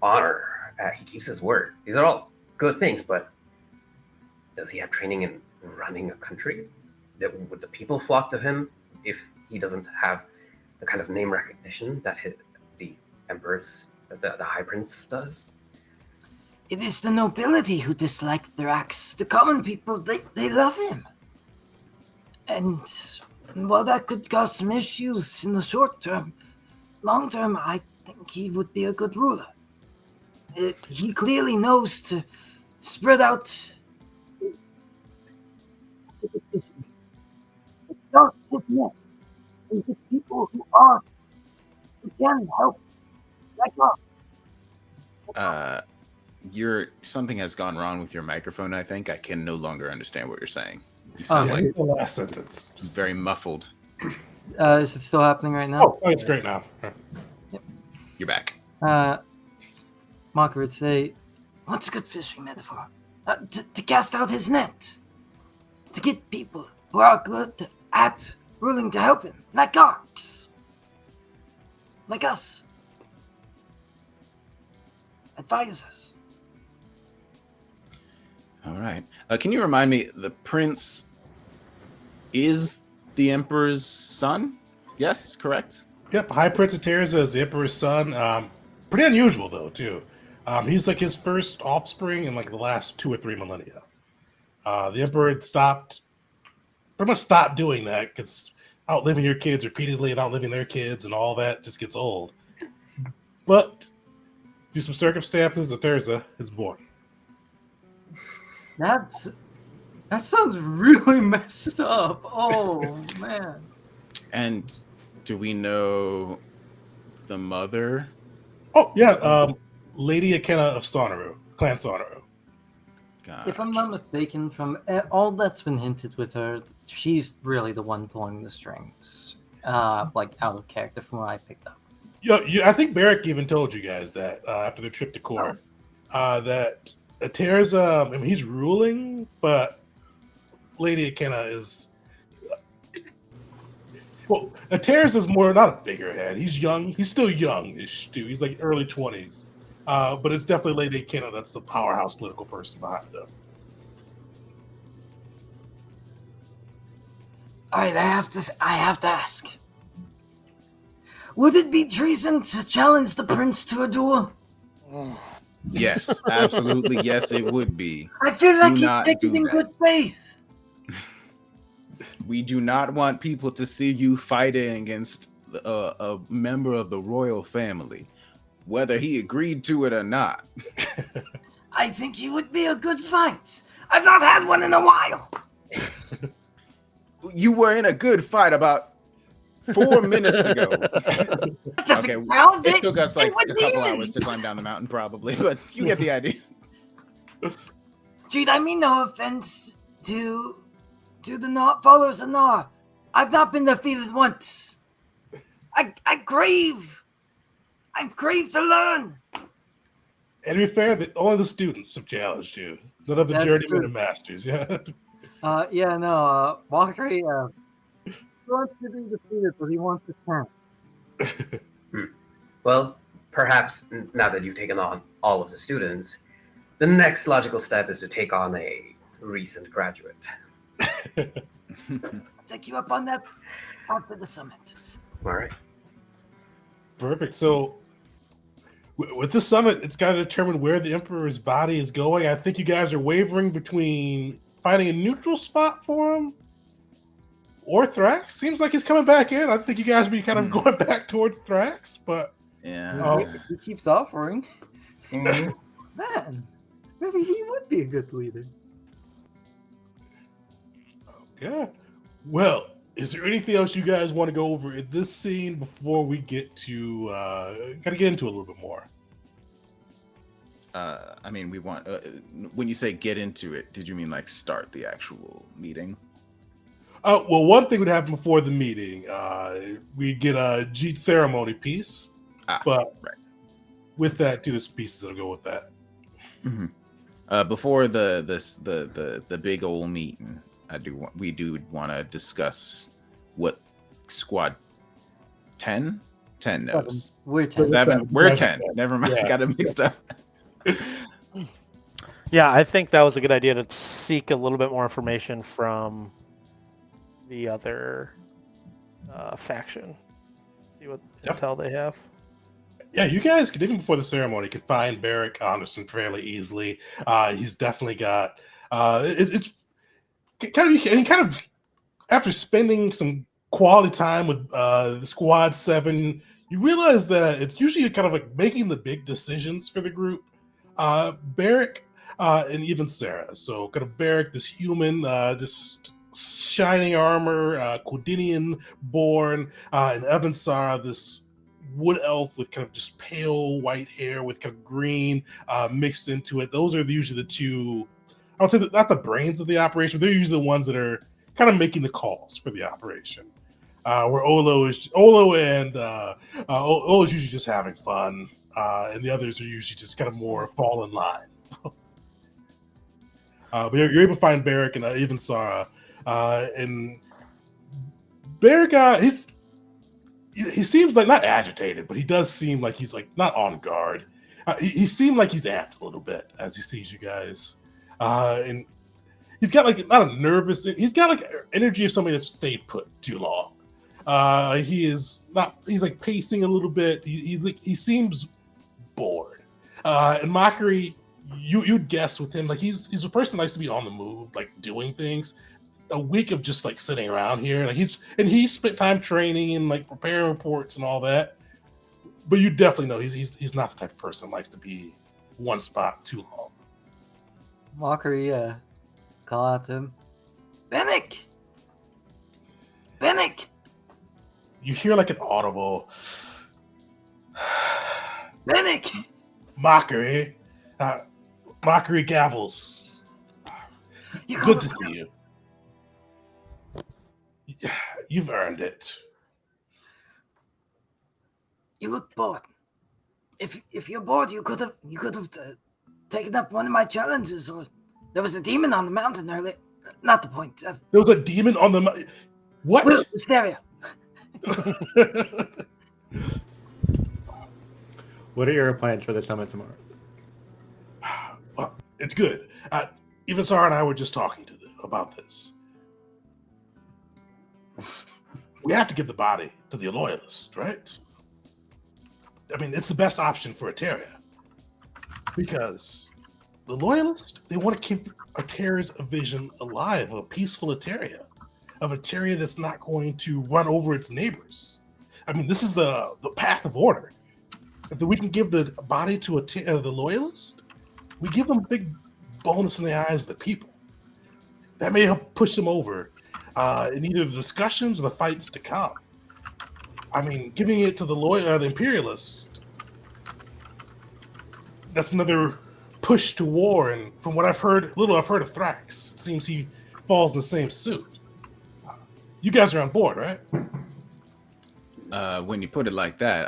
honor. He keeps his word. These are all good things, but does he have training in running a country? Would the people flock to him if he doesn't have the kind of name recognition that the Emperor's, the High Prince does? It is the nobility who dislike Thrax. The common people, they love him. And while that could cause some issues in the short term, long term, I think he would be a good ruler. He clearly knows to spread out. Does his net and the people who ask, who can help, like us. Something has gone wrong with your microphone. I think I can no longer understand what you're saying. You Yeah, sound like the last sentence. very muffled. Is it still happening right now? Oh, it's great now. You're back. Mocker would say, What's a good fishing metaphor? To cast out his net. To get people who are good at ruling to help him, like orcs. Like us. Advisors. All right. Can you remind me, the prince is the emperor's son? Yes, correct? Yep, High Prince of Terza is the Emperor's son. Pretty unusual, though, too. He's like his first offspring in like the last 2 or 3 millennia. The Emperor had pretty much stopped doing that because outliving your kids repeatedly and outliving their kids and all that just gets old. But due to some circumstances, Terza is born. that sounds really messed up. Oh, man. And do we know the mother? Oh, yeah, Lady Akenna of Sonoru, Clan Sonoru. If I'm not mistaken, from all that's been hinted with her, she's really the one pulling the strings. Like out of character from what I picked up. I think Barrick even told you guys that after their trip to court, that Terza, I mean, he's ruling, but Lady Akenna Well, Ateris is more not a figurehead. He's young. He's still young-ish too. He's like early 20s. But it's definitely Lady Kenna that's the powerhouse political person behind them. All right, I have to ask. Would it be treason to challenge the prince to a duel? Yes, absolutely. Yes, it would be. I feel like Do he's not taking do in that. good faith. We do not want people to see you fighting against a member of the royal family, whether he agreed to it or not. I think he would be a good fight. I've not had one in a while. You were in a good fight about 4 minutes ago. That doesn't Okay, count. it took us like It a would couple be- hours to climb down the mountain, probably, but you get the idea. Dude, I mean no offense to the followers of Nar. I've not been defeated once. I crave to learn. And to be fair, only the students have challenged you. None of the That's journeymen true. and masters. Yeah. Mockery wants to be defeated, but he wants to count. Well, perhaps now that you've taken on all of the students, the next logical step is to take on a recent graduate. I'll take you up on that after the summit. All right. Perfect. So, with the summit, it's got to determine where the Emperor's body is going. I think you guys are wavering between finding a neutral spot for him or Thrax. Seems like he's coming back in. I think you guys would be kind of going back towards Thrax, but Yeah. He keeps offering. Mhm. Man, maybe he would be a good leader. yeah. Well, is there anything else you guys want to go over in this scene before we get to kind of get into a little bit more? I mean, we want. When you say get into it, did you mean like start the actual meeting? Well, one thing would happen before the meeting. We get a Jeet ceremony piece, but right. with that, too, there's pieces that'll go with that. Mm-hmm. Before the big old meeting, we do want to discuss what squad 10 knows. We're 10. 7. We're 10. Never mind. Yeah. Got it mixed up. Yeah, I think that was a good idea to seek a little bit more information from the other faction. See what intel they have. Yeah, you guys can, even before the ceremony, can find Barrick Anderson fairly easily. He's definitely got it's kind of after spending some quality time with the Squad 7, you realize that it's usually kind of like making the big decisions for the group. Barrick and even Sarah. So kind of Barrick, this human, just shining armor, Quidinian born, and Evansara, this wood elf with kind of just pale white hair with kind of green mixed into it. Those are usually the two, I would say, not the brains of the operation, but they're usually the ones that are kind of making the calls for the operation. Where Olo is usually just having fun, and the others are usually just kind of more fall in line. But you're able to find Barrick and even Sarah, and Barrick, he seems like not agitated, but he does seem like he's like not on guard. He seemed like he's amped a little bit as he sees you guys, and he's got like not a nervous. He's got like energy of somebody that's stayed put too long. He's like pacing a little bit. He seems bored. And Mockery, you'd guess with him, like he's a person that likes to be on the move, like doing things. A week of just like sitting around here, like he spent time training and like preparing reports and all that. But you definitely know he's not the type of person that likes to be one spot too long. Mockery, call out to him. Bennick! You hear like an audible Bennick! Mockery gavels. You Good to see you. You've earned it. You look bored. If you're bored, you could have taken up one of my challenges. Or there was a demon on the mountain earlier. Not the point. There was a demon on the what? Hysteria. What are your plans for the summit tomorrow? Well, it's good. Even Sarah and I were just talking about this. We have to give the body to the loyalist, right? I mean, it's the best option for Eteria. Because the loyalists, they want to keep Eteria's vision alive, of a peaceful Eteria, of Eteria that's not going to run over its neighbors. I mean, this is the path of order. If we can give the body to the loyalist, we give them a big bonus in the eyes of the people. That may help push them over in either the discussions or the fights to come. I mean, giving it to the imperialist, that's another push to war. And from what I've heard, I've heard of Thrax. It seems he falls in the same suit. You guys are on board, right? When you put it like that,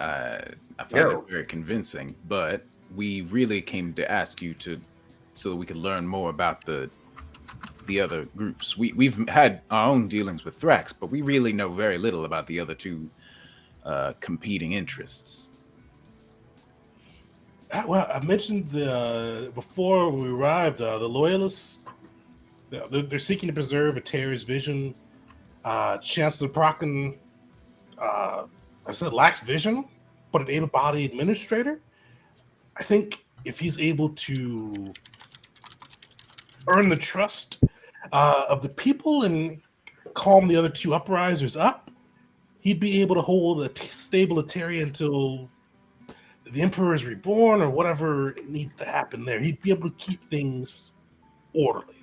I found it very convincing. But we really came to ask you so that we could learn more about the other groups. We've had our own dealings with Thrax, but we really know very little about the other two competing interests. Well, I mentioned before when we arrived, the loyalists, they're seeking to preserve Eteria's vision. Chancellor Procken, I said, lacks vision, but an able-bodied administrator. I think if he's able to earn the trust of the people and calm the other two uprisers up, he'd be able to hold a stable Eteria until the Emperor is reborn or whatever needs to happen there. He'd be able to keep things orderly.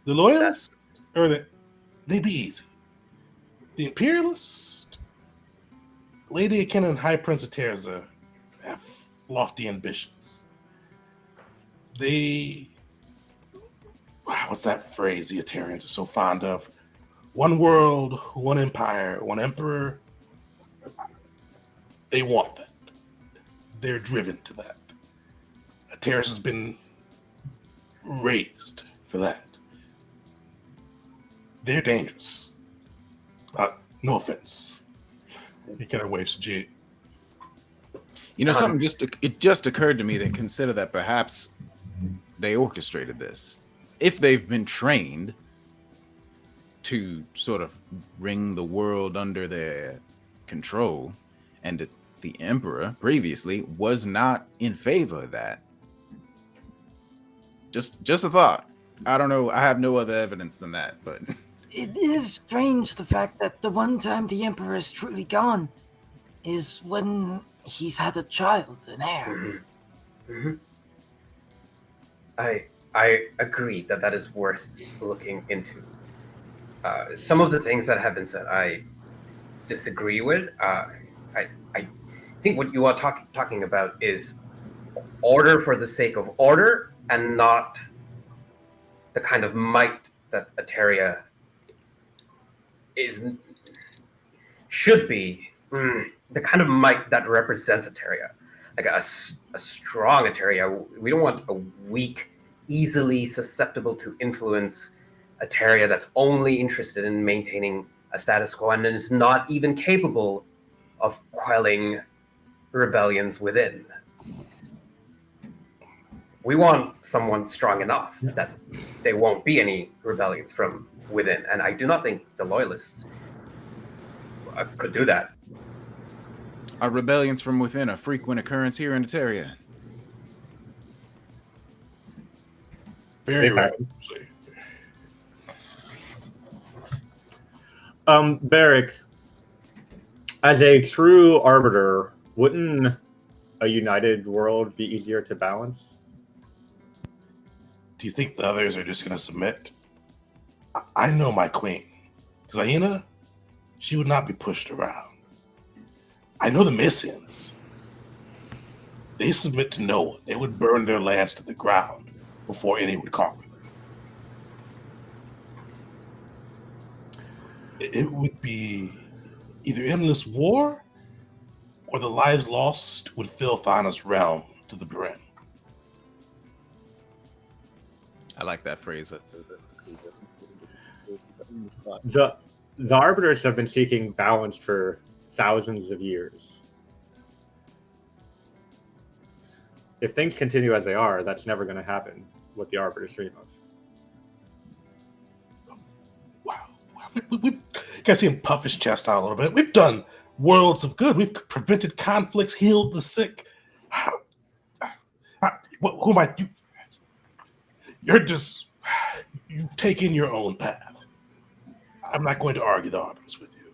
The loyalists, they'd be easy. The imperialists, Lady Akenna and High Prince Terza have lofty ambitions. What's that phrase the Etarians are so fond of? One world, one empire, one emperor. They want that. They're driven to that. Terrace has been raised for that. They're dangerous. No offense. He kind of waves to G. You know, something just occurred to me to consider that perhaps they orchestrated this. If they've been trained to sort of bring the world under their control, and the Emperor previously was not in favor of that. Just a thought. I don't know. I have no other evidence than that, but It is strange the fact that the one time the Emperor is truly gone is when he's had a child, an heir. Mm-hmm. Mm-hmm. I agree that is worth looking into. Some of the things that have been said, I disagree with. I think what you are talking about is order for the sake of order, and not the kind of might that Eteria should be. The kind of might that represents Eteria, like a strong Eteria. We don't want a weak, easily susceptible to influence Eteria that's only interested in maintaining a status quo and is not even capable of quelling rebellions within. We want someone strong enough that there won't be any rebellions from within, and I do not think the loyalists could do that. Are rebellions from within a frequent occurrence here in Eteria? Very rare. Barrick, as a true arbiter, wouldn't a united world be easier to balance? Do you think the others are just going to submit? I know my queen. Zaina, she would not be pushed around. I know the Messians. They submit to no one. They would burn their lands to the ground before any would conquer them. It would be either endless war or the lives lost would fill Thana's realm to the brim. I like that phrase. The Arbiters have been seeking balance for thousands of years. If things continue as they are, that's never going to happen, what the Arbiters dream of. Wow. We've got to see him puff his chest out a little bit. We've done worlds of good. We've prevented conflicts, healed the sick. Who am I? You've taken your own path. I'm not going to argue the Arbiters with you.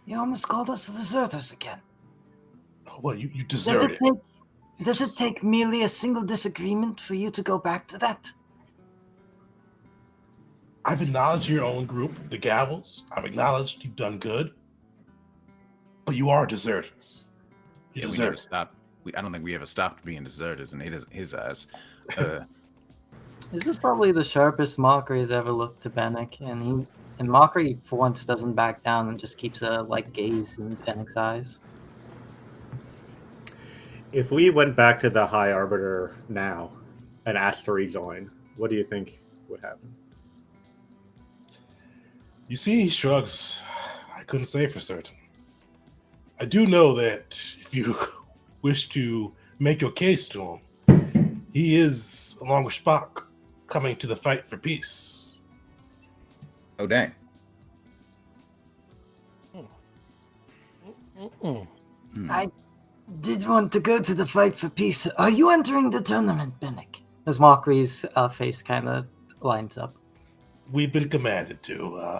You almost called us the deserters again. Oh, well, you deserted it. Does it take merely a single disagreement for you to go back to that? I've acknowledged your own group, the Gavels. I've acknowledged you've done good. But you are deserters. We never stopped. I don't think we ever stopped being deserters in his eyes. This is probably the sharpest Mockery has ever looked to Bennick, and Mockery for once doesn't back down and just keeps a gaze in Bennick's eyes. If we went back to the High Arbiter now and asked to rejoin, what do you think would happen? You see, he shrugs. I couldn't say for certain. I do know that if you wish to make your case to him, he is, along with Spock, coming to the fight for peace. Oh, dang. I did want to go to the fight for peace. Are you entering the tournament, Bennick? As Mockery's face kind of lines up. We've been commanded to.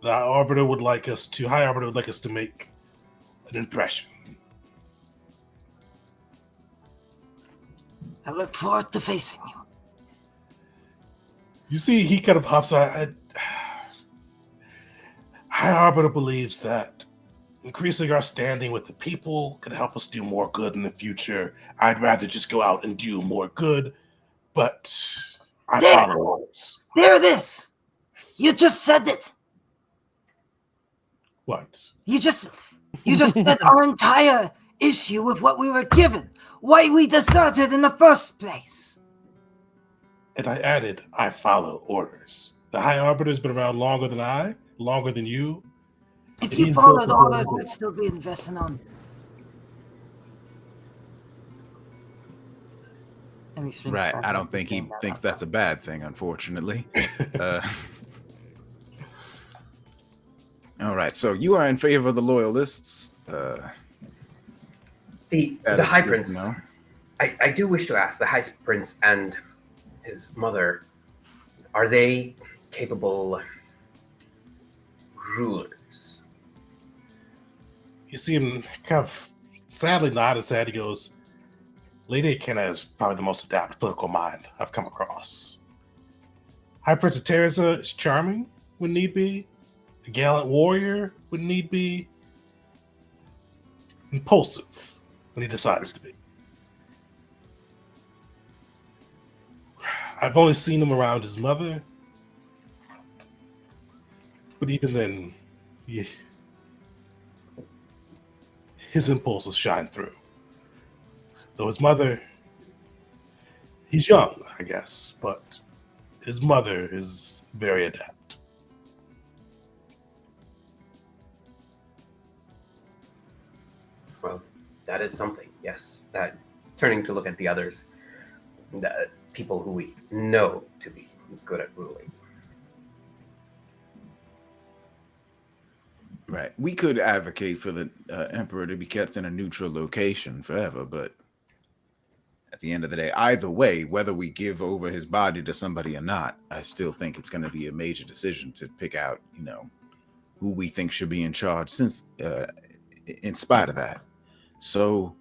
The High Arbiter would like us to make an impression. I look forward to facing you. You see, he kind of huffs. High Arbiter believes that increasing our standing with the people can help us do more good in the future. I'd rather just go out and do more good, but I follow orders. There it is. You just said it. What? You just said our entire issue with what we were given. Why we deserted in the first place. And I added, I follow orders. The High Arbiter's been around longer than you. If you followed orders, we'd still be investing on. And he Right. I don't think he thinks that's a bad thing, unfortunately. All right. So you are in favor of the loyalists. The High Prince. I do wish to ask the High Prince and his mother, are they capable rulers? You see him kind of sadly nod his head. He goes, Lady Akenna is probably the most adapted political mind I've come across. High Prince of Terza is charming when need be, a gallant warrior when need be, impulsive when he decides to be. I've only seen him around his mother, but even then, his impulses shine through. Though his mother, he's young, I guess, but his mother is very adept. Well, that is something, yes. That turning to look at the others, the people who we know to be good at ruling. Right. We could advocate for the Emperor to be kept in a neutral location forever, but at the end of the day, either way, whether we give over his body to somebody or not, I still think it's going to be a major decision to pick out, who we think should be in charge since, in spite of that. So,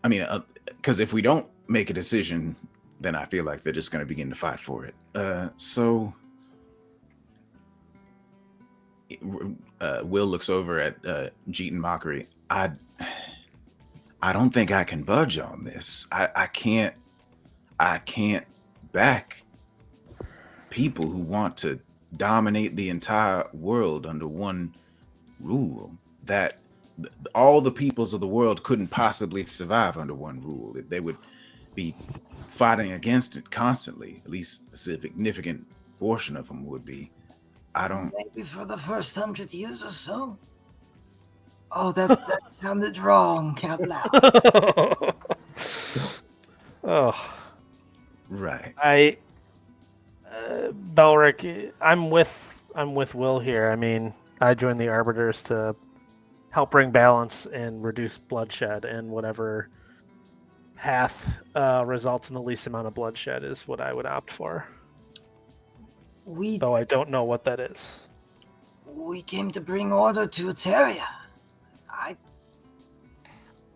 I mean, because if we don't make a decision, then I feel like they're just going to begin to fight for it. Will looks over at Jeet and Mockery. I don't think I can budge on this. I can't back people who want to dominate the entire world under one rule that all the peoples of the world couldn't possibly survive under one rule. They would be fighting against it constantly, at least a significant portion of them would be. I don't. Maybe for the first 100 years or so. Oh, that sounded wrong out loud. Oh, Right. Belric, I'm with Will here. I mean, I joined the Arbiters to help bring balance and reduce bloodshed, and whatever path results in the least amount of bloodshed is what I would opt for. Though I don't know what that is. We came to bring order to Eteria.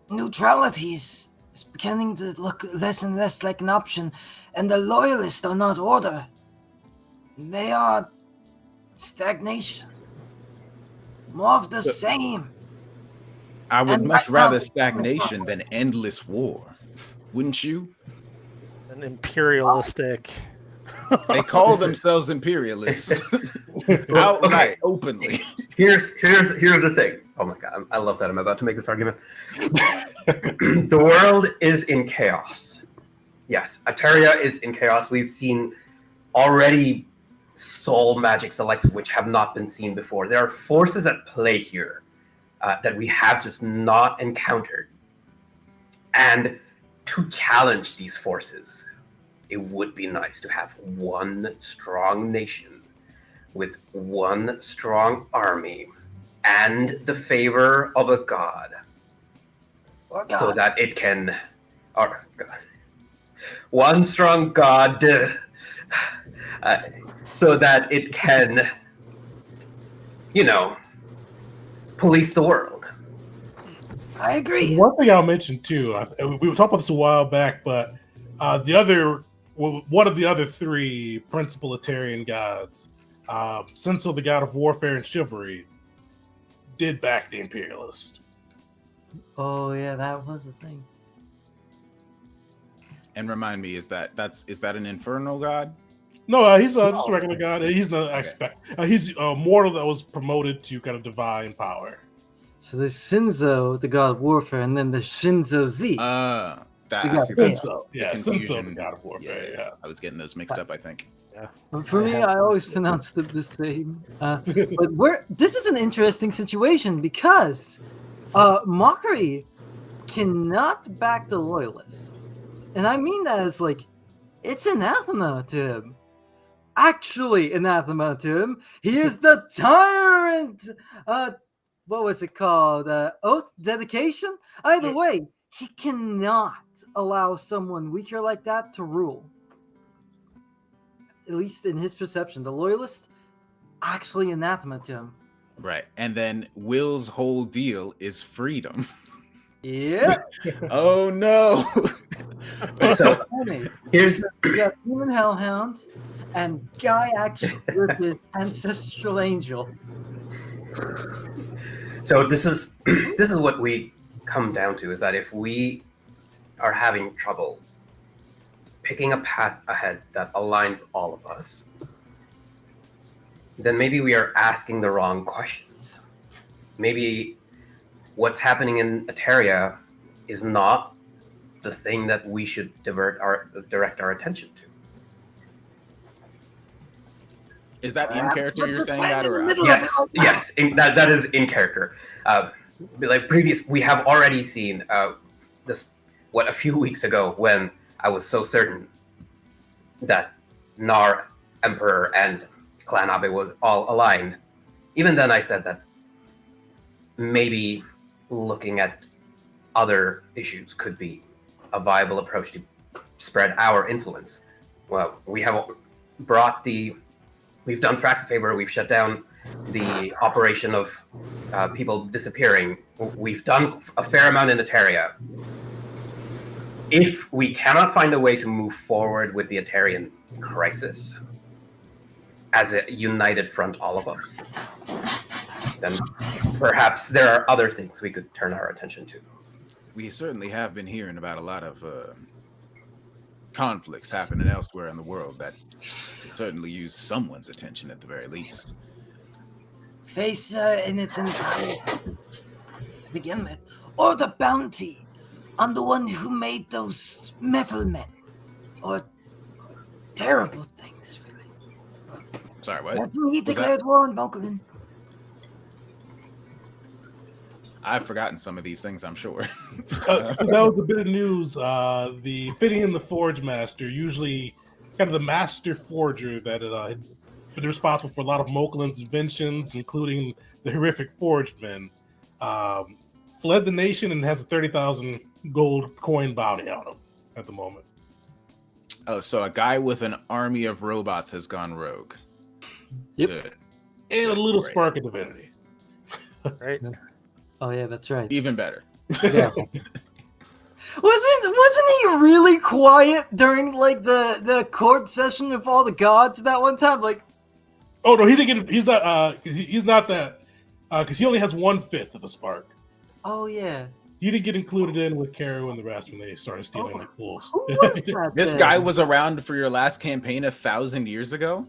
Neutrality is beginning to look less and less like an option, and the loyalists are not order. They are stagnation. More of the same. I would And much right now- rather stagnation than endless war. Wouldn't you? An imperialistic. They call themselves imperialists outright, openly. Here's the thing. Oh my god, I love that I'm about to make this argument. The world is in chaos. Yes, Eteria is in chaos. We've seen already soul magics, the likes of which have not been seen before. There are forces at play here that we have just not encountered. And to challenge these forces, it would be nice to have one strong nation with one strong army and the favor of a god, so that it can, or one strong god, so that it can, police the world. I agree. One thing I'll mention too, we were talking about this a while back, but one of the other three principal Etarian gods, Senso, the god of warfare and chivalry, did back the Imperialists. Oh yeah, that was the thing. And remind me, is that an infernal god? No, he's just a regular god. He's he's a mortal that was promoted to kind of divine power. So there's Shinzo, the god of warfare, and then there's Shinzo Z. Senso, yeah, confusion. Senso, the god of warfare. Yeah. I was getting those mixed up, I think. For me, I always pronounce them the same. But this is an interesting situation because Mockery cannot back the loyalists. And I mean that as like, it's anathema to him. Actually anathema to him. He is the tyrant! What was it called? Oath? Dedication? Either way, he cannot allow someone weaker like that to rule. At least in his perception. The loyalist, actually anathema to him. Right. And then Will's whole deal is freedom. Yeah. Oh no. So here's you got Human Hellhound and Guy actually with his ancestral angel. So this is what we come down to, is that if we are having trouble picking a path ahead that aligns all of us, then maybe we are asking the wrong questions. Maybe what's happening in Eteria is not the thing that we should direct our attention to. Is that in character you're saying that, or yes, that is in character. We have already seen this a few weeks ago when I was so certain that Nar, Emperor, and Clan Abe was all aligned. Even then, I said that maybe looking at other issues could be a viable approach to spread our influence. Well, we have we've done Thrax a favor. We've shut down the operation of people disappearing. We've done a fair amount in Eteria. If we cannot find a way to move forward with the Eterian crisis as a united front, all of us, then perhaps there are other things we could turn our attention to. We certainly have been hearing about a lot of conflicts happening elsewhere in the world that could certainly use someone's attention at the very least. Face in its entirety to begin with, or the bounty on the one who made those metal men, or terrible things, really. Sorry, what? That's when he Was declared war on Mokulin. I've forgotten some of these things, I'm sure. So that was a bit of news. The Finian the Forge Master, usually kind of the master forger that had been responsible for a lot of Mokulin's inventions, including the horrific Forged Men, fled the nation and has a 30,000 gold coin bounty on him at the moment. Oh, so a guy with an army of robots has gone rogue. Yep. Good. And a little spark of divinity. Right? Oh yeah, that's right. Even better. Yeah. Wasn't he really quiet during like the court session of all the gods that one time? Like, Oh no, he didn't get. He's not. He's not that. Because he only has 1/5 of a spark. oh yeah, He didn't get included in with Caru and the rest when they started stealing like fools. who was that? This then? guy was around for your last campaign 1,000 years ago?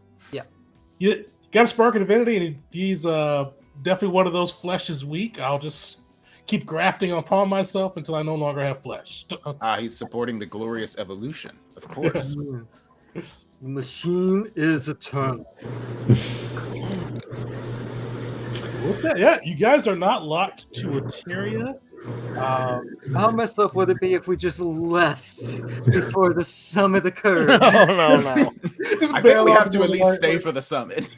You got a spark of divinity, and he's definitely one of those flesh is weak. I'll just keep grafting upon myself until I no longer have flesh. He's supporting the glorious evolution, of course. Yes. The machine is eternal. What's that? Yeah, you guys are not locked to Eteria. How messed up would it be if we just left before the summit occurred? No. Just I think bail we off have to the at least right stay way. for the summit.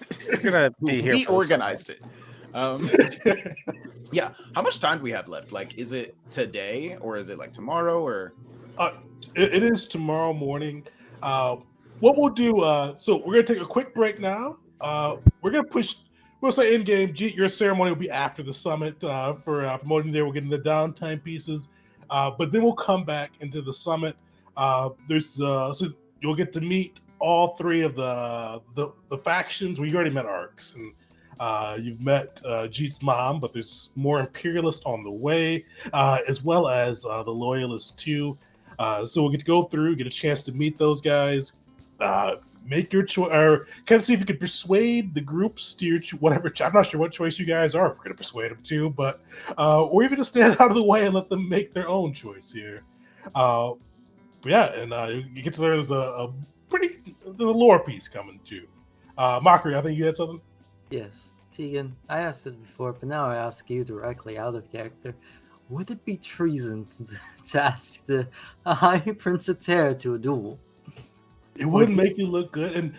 We're gonna be here. We for the organized it. Yeah. How much time do we have left? Like, is it today or is it like tomorrow or? It is tomorrow morning. What we'll do, so we're going to take a quick break now. We're going to push, we'll say in game, your ceremony will be after the summit for promoting there. We're getting the downtime pieces. But then we'll come back into the summit. So you'll get to meet all three of the factions. Well, you already met Arcs, and you've met Jeet's mom, but there's more Imperialists on the way, as well as the Loyalists too. So we'll get to go through, get a chance to meet those guys, make your choice, or kind of see if you can persuade the groups to your whatever. I'm not sure what choice you guys are. We're going to persuade them to, but or even just stand out of the way and let them make their own choice here. But yeah, and you get to learn there's a lore piece coming too. Mockery, I think you had something. Yes, Tegan, I asked it before, but now I ask you directly out of character. Would it be treason to ask the High Prince of Terror to a duel? It wouldn't make you look good. And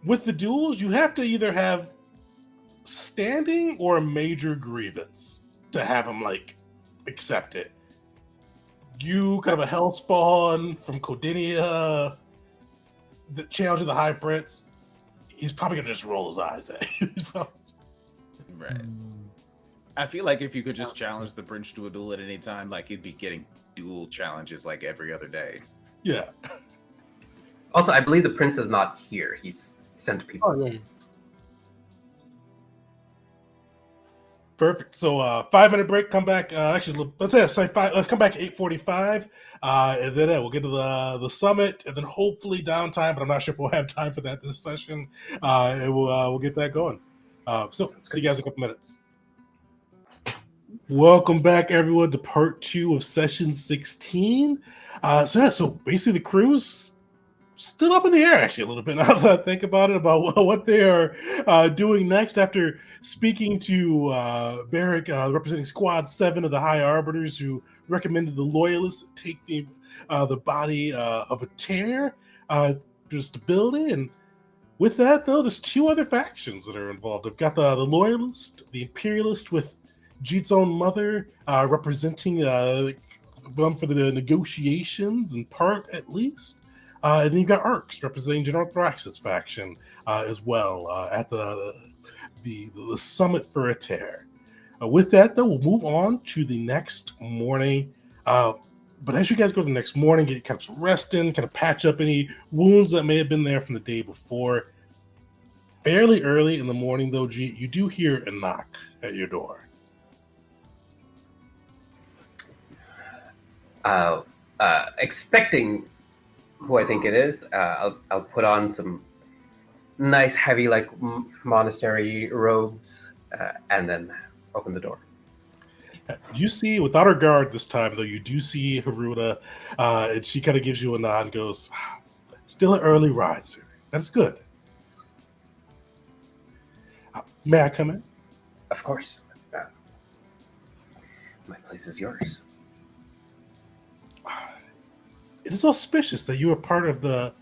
with the duels, you have to either have standing or a major grievance to have him like accept it. You kind of a hellspawn from Codinia, the challenge of the High Prince. He's probably gonna just roll his eyes at you. Right. I feel like if you could just challenge the Prince to a duel at any time, like you'd be getting duel challenges like every other day. Yeah. Also, I believe the prince is not here. He's sent people. Oh, yeah. Perfect. So 5-minute break. Come back. Actually, let's come back at 8:45, and then we'll get to the summit, and then hopefully downtime. But I'm not sure if we'll have time for that this session. And we'll get that going. So see you guys in a couple minutes. Welcome back, everyone, to part 2 of session 16. So basically the crew's still up in the air, actually, a little bit, now that I think about it, about what they are doing next after speaking to Barrick, representing Squad 7 of the High Arbiters, who recommended the Loyalists take the body of a tear to stability. And with that, though, there's 2 other factions that are involved. I've got the Loyalist, the Imperialist with Jeet's own mother representing them for the negotiations, in part at least. And then you've got Arcs representing General Thrax's faction as well at the summit for Eter. With that, though, we'll move on to the next morning. But as you guys go to the next morning, get kind of some rest in, kind of patch up any wounds that may have been there from the day before. Fairly early in the morning, though, Jeet, you do hear a knock at your door. Expecting who I think it is, I'll put on some nice heavy like monastery robes and then open the door. You see, without her guard this time, though, you do see Haruta, and she kind of gives you a nod and goes, "Still an early riser. That's good." May I come in? Of course. My place is yours. It is auspicious that you are part of the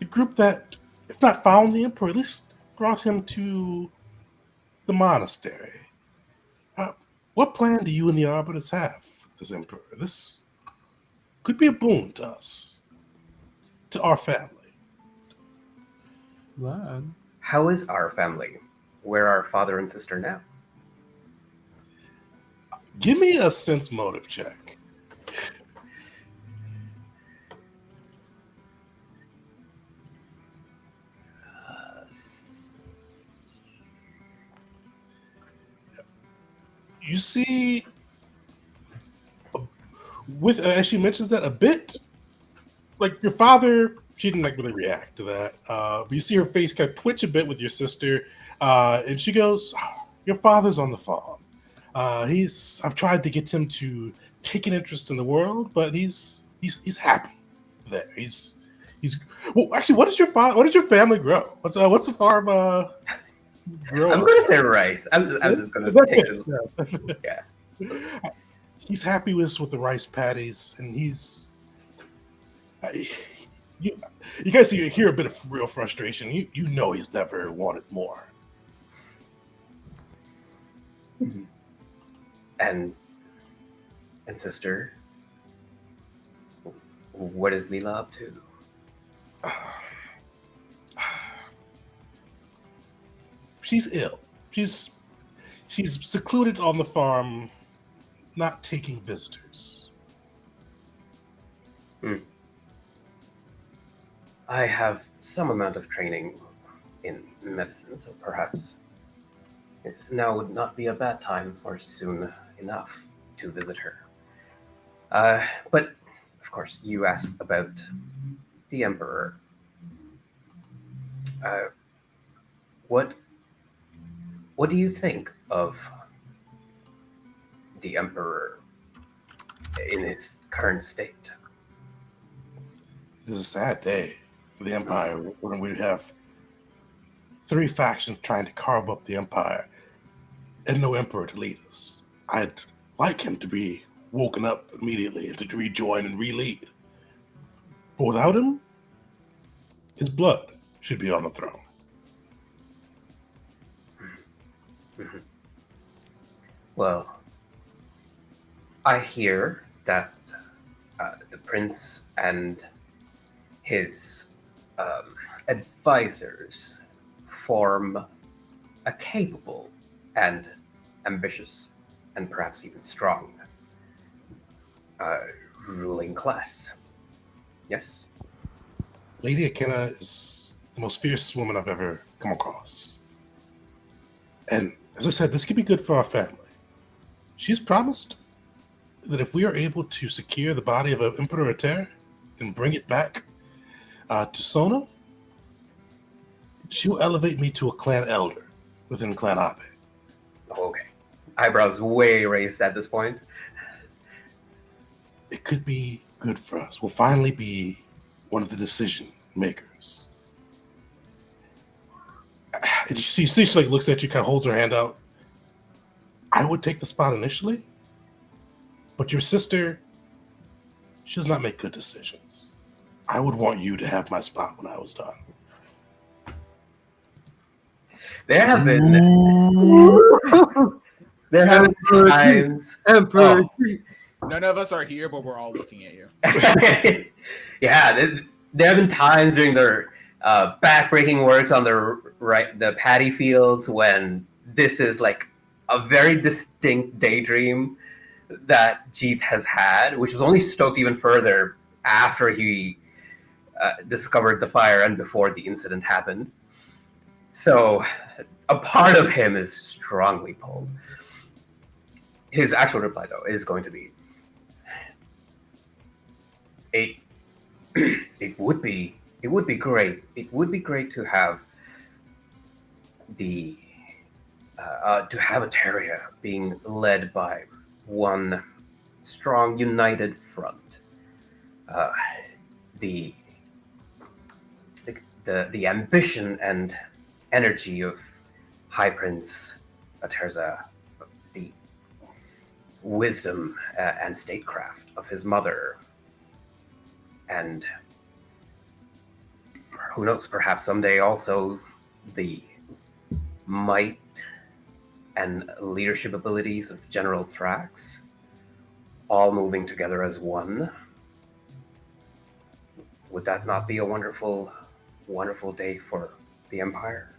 group that, if not found the Emperor, at least brought him to the monastery. What plan do you and the Arbiters have with this Emperor? This could be a boon to us, to our family. Learn. How is our family? Where are father and sister now? Give me a sense motive check. You see, with as she mentions that a bit, like your father, she didn't like really react to that. But you see her face kind of twitch a bit with your sister, and she goes, "Your father's on the farm. I've tried to get him to take an interest in the world, but he's happy there. He's well. Actually, what did your family grow? What's the farm grow? I'm gonna say rice. I'm just gonna take this. Yeah. He's happy with the rice paddies, and you guys hear a bit of real frustration. You know he's never wanted more. And sister, what is Leela up to? She's ill. She's secluded on the farm, not taking visitors. I have some amount of training in medicine, so perhaps now would not be a bad time or soon enough to visit her. But of course, you asked about the Emperor. What do you think of the Emperor in his current state? This is a sad day for the Empire when we have 3 factions trying to carve up the Empire and no Emperor to lead us. I'd like him to be woken up immediately and to rejoin and re-lead. But without him, his blood should be on the throne. Well, I hear that the prince and his advisors form a capable and ambitious and perhaps even strong ruling class. Yes? Lady Akenna is the most fierce woman I've ever come across. And as I said, this could be good for our family. She's promised that if we are able to secure the body of Emperor Ater and bring it back to Sona, she'll elevate me to a clan elder within Clan Abe. Okay. Eyebrows way raised at this point. It could be good for us. We'll finally be one of the decision makers. And you see she looks at you, kind of holds her hand out. I would take the spot initially, but your sister, she does not make good decisions. I would want you to have my spot when I was done. There have been times. Emperor. None of us are here, but we're all looking at you. Yeah, there have been times during their backbreaking works on the paddy fields when this is like a very distinct daydream that Jeet has had, which was only stoked even further after he discovered the fire and before the incident happened. So a part of him is strongly pulled. His actual reply, though, is going to be, it would be great. It would be great to have Ateria being led by one strong, united front. The ambition and energy of High Prince Aterza, the wisdom and statecraft of his mother, and who knows, perhaps someday also the might and leadership abilities of General Thrax, all moving together as one. Would that not be a wonderful, wonderful day for the Empire?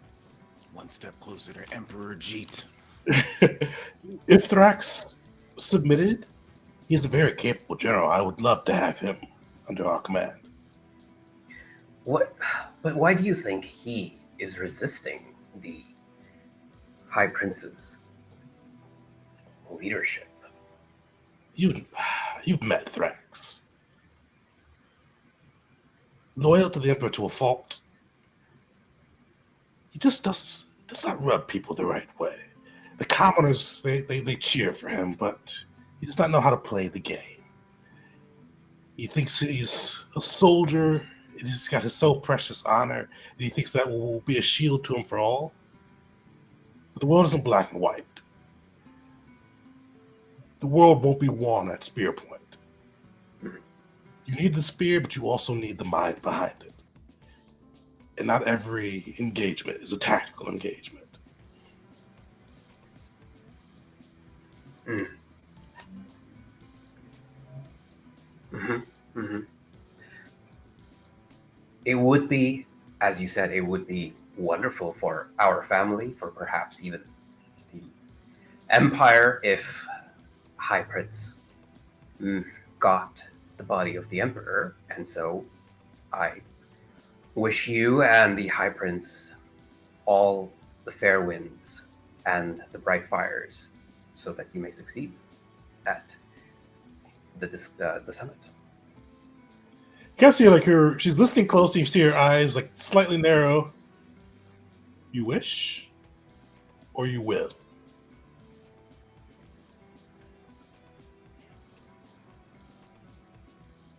One step closer to Emperor Jeet. If Thrax submitted, he's a very capable general. I would love to have him under our command. What? But why do you think he is resisting the High Prince's leadership? You've met Thrax. Loyal to the Emperor to a fault. He just does not rub people the right way. The commoners, they cheer for him, but he does not know how to play the game. He thinks he's a soldier, and he's got his so precious honor, and he thinks that will be a shield to him for all. But the world isn't black and white. The world won't be won at spear point. You need the spear, but you also need the mind behind it. And not every engagement is a tactical engagement. Mm. Mm-hmm. Mm-hmm. It would be, as you said, it would be wonderful for our family, for perhaps even the Empire, if High Prince got the body of the Emperor. And so I wish you and the High Prince all the fair winds and the bright fires, so that you may succeed at the summit. Cassie, like she's listening closely. You see her eyes like slightly narrow. You wish, or you will.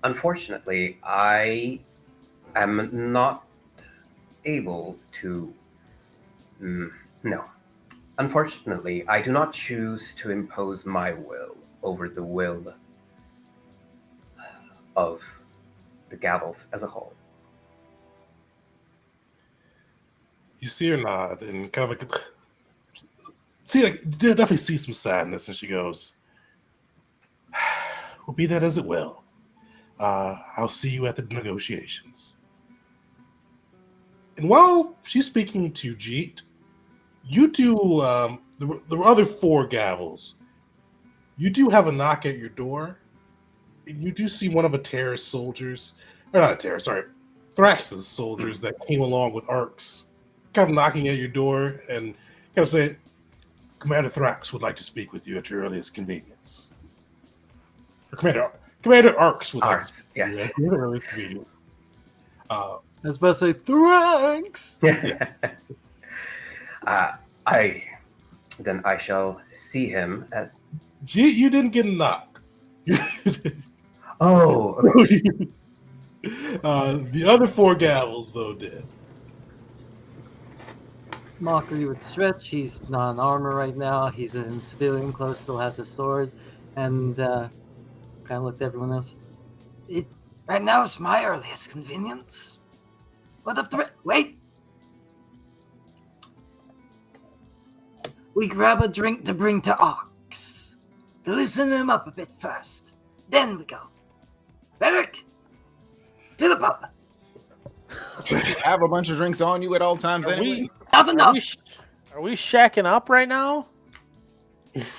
Unfortunately, I am not able to. No. Unfortunately, I do not choose to impose my will over the will of the Gavels as a whole. You see her nod and kind of like definitely see some sadness, and she goes, "Well, be that as it will. I'll see you at the negotiations." And while she's speaking to Jeet, you do the other four Gavels. You do have a knock at your door, and you do see one of Thrax's soldiers that came along with Arcs, kind of knocking at your door and kind of saying, "Commander Thrax would like to speak with you at your earliest convenience." Or Commander Arcs would like to speak with you at your earliest convenience. I was about to say Thrax. I shall see him at. Gee, you didn't get a knock. Oh. The other four Gavels though did. Mockery with Stretch. He's not in armor right now. He's in civilian clothes, still has his sword, and kind of looked at everyone else. Right now is my earliest convenience. What if wait? We grab a drink to bring to Ox, to loosen him up a bit first. Then we go. Beric, to the pub. You have a bunch of drinks on you at all times Are anyway. Not enough. Are we shacking up right now?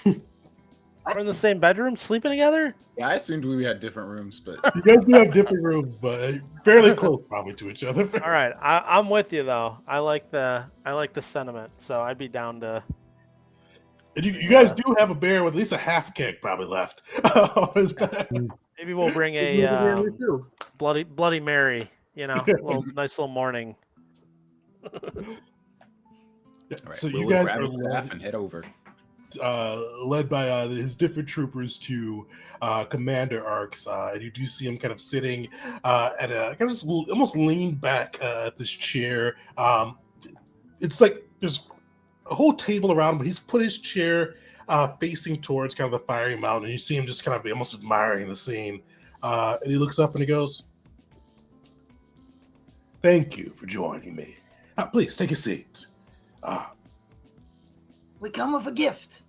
We're in the same bedroom, sleeping together? Yeah, I assumed we had different rooms, but You guys do have different rooms, but fairly close probably to each other. All right, I'm with you though. I like the sentiment, so I'd be down to. And you guys do have a bear with at least a half keg probably left on his back. Maybe we'll bring a Bloody Mary. You know, nice little morning. Yeah, all right, so we'll you guys grab are his staff and head over. led by his different troopers to Commander Arcs, and you do see him kind of sitting at a kind of just almost leaned back at this chair. It's like there's a whole table around him, but he's put his chair facing towards kind of the fiery mountain. You see him just kind of almost admiring the scene. And he looks up and he goes, "Thank you for joining me. Please take a seat." We come with a gift.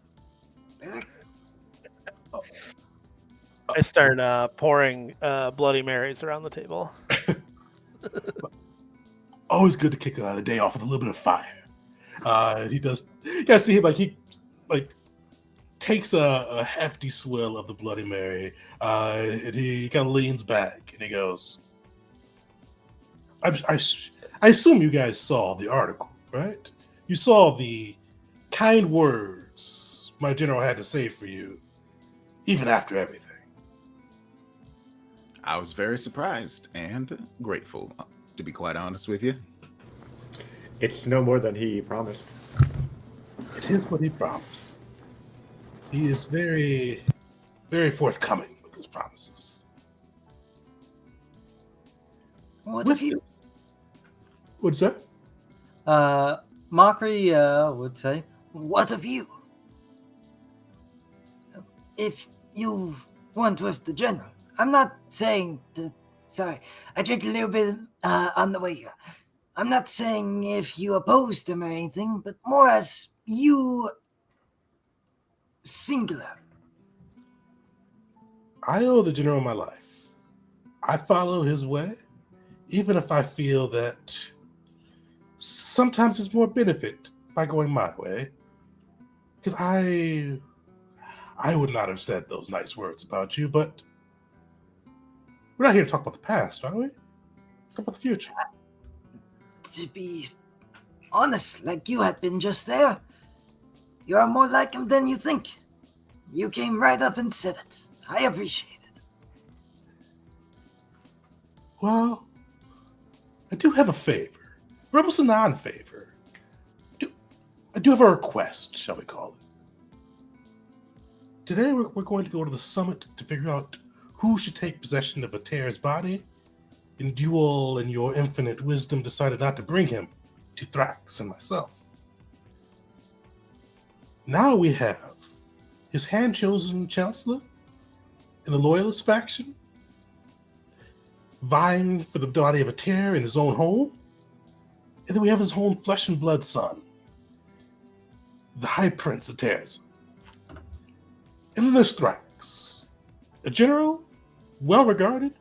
I start pouring Bloody Marys around the table. Always good to kick the day off with a little bit of fire. He does. You guys see him he takes a hefty swill of the Bloody Mary, and he kind of leans back and he goes, I assume you guys saw the article, right? You saw the kind words my general had to say for you, even after everything." I was very surprised and grateful, to be quite honest with you. It's no more than he promised. It is what he promised. He is very, very forthcoming with his promises. What have you? What's that? Mockery would say, What of you? If you weren't with the general, I'm not saying that. Sorry, I drank a little bit on the way here. I'm not saying if you opposed him or anything, but more as you singular. I owe the general my life. I follow his way, even if I feel that sometimes there's more benefit by going my way. Because I would not have said those nice words about you, but we're not here to talk about the past, are we? Talk about the future. To be honest, like you had been just there, you're more like him than you think. You came right up and said it. I appreciate it. Well, I do have a favor, or almost a non-favor. I do have a request, shall we call it. Today we're going to go to the summit to figure out who should take possession of Ater's body, and you all, in your infinite wisdom, decided not to bring him to Thrax and myself. Now we have his hand-chosen chancellor in the Loyalist faction, vying for the body of Ater in his own home, and then we have his own flesh and blood son, the High Prince Ater's. And then there's Thrax, a general, well-regarded,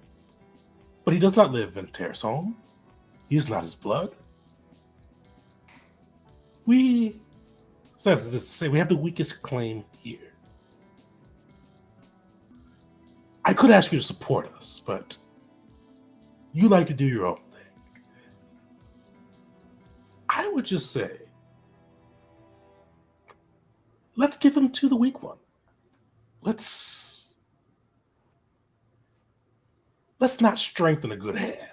but he does not live in Ater's home. He is not his blood. We, as to say, we have the weakest claim here. I could ask you to support us, but you like to do your own thing. I would just say, let's give him to the weak one. Let's not strengthen a good hand.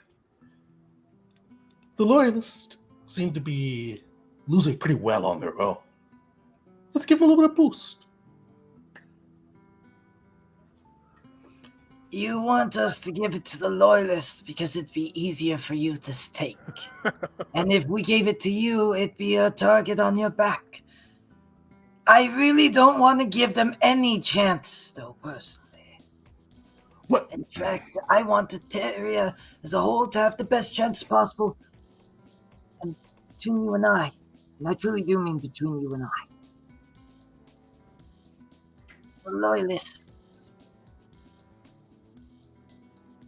The Loyalists seem to be losing pretty well on their own. Let's give them a little bit of boost. You want us to give it to the Loyalists because it'd be easier for you to take. And if we gave it to you, it'd be a target on your back. I really don't want to give them any chance, though, personally. What? In fact, I want Ateria as a whole to have the best chance possible. And between you and I truly do mean between you and I. The Loyalists.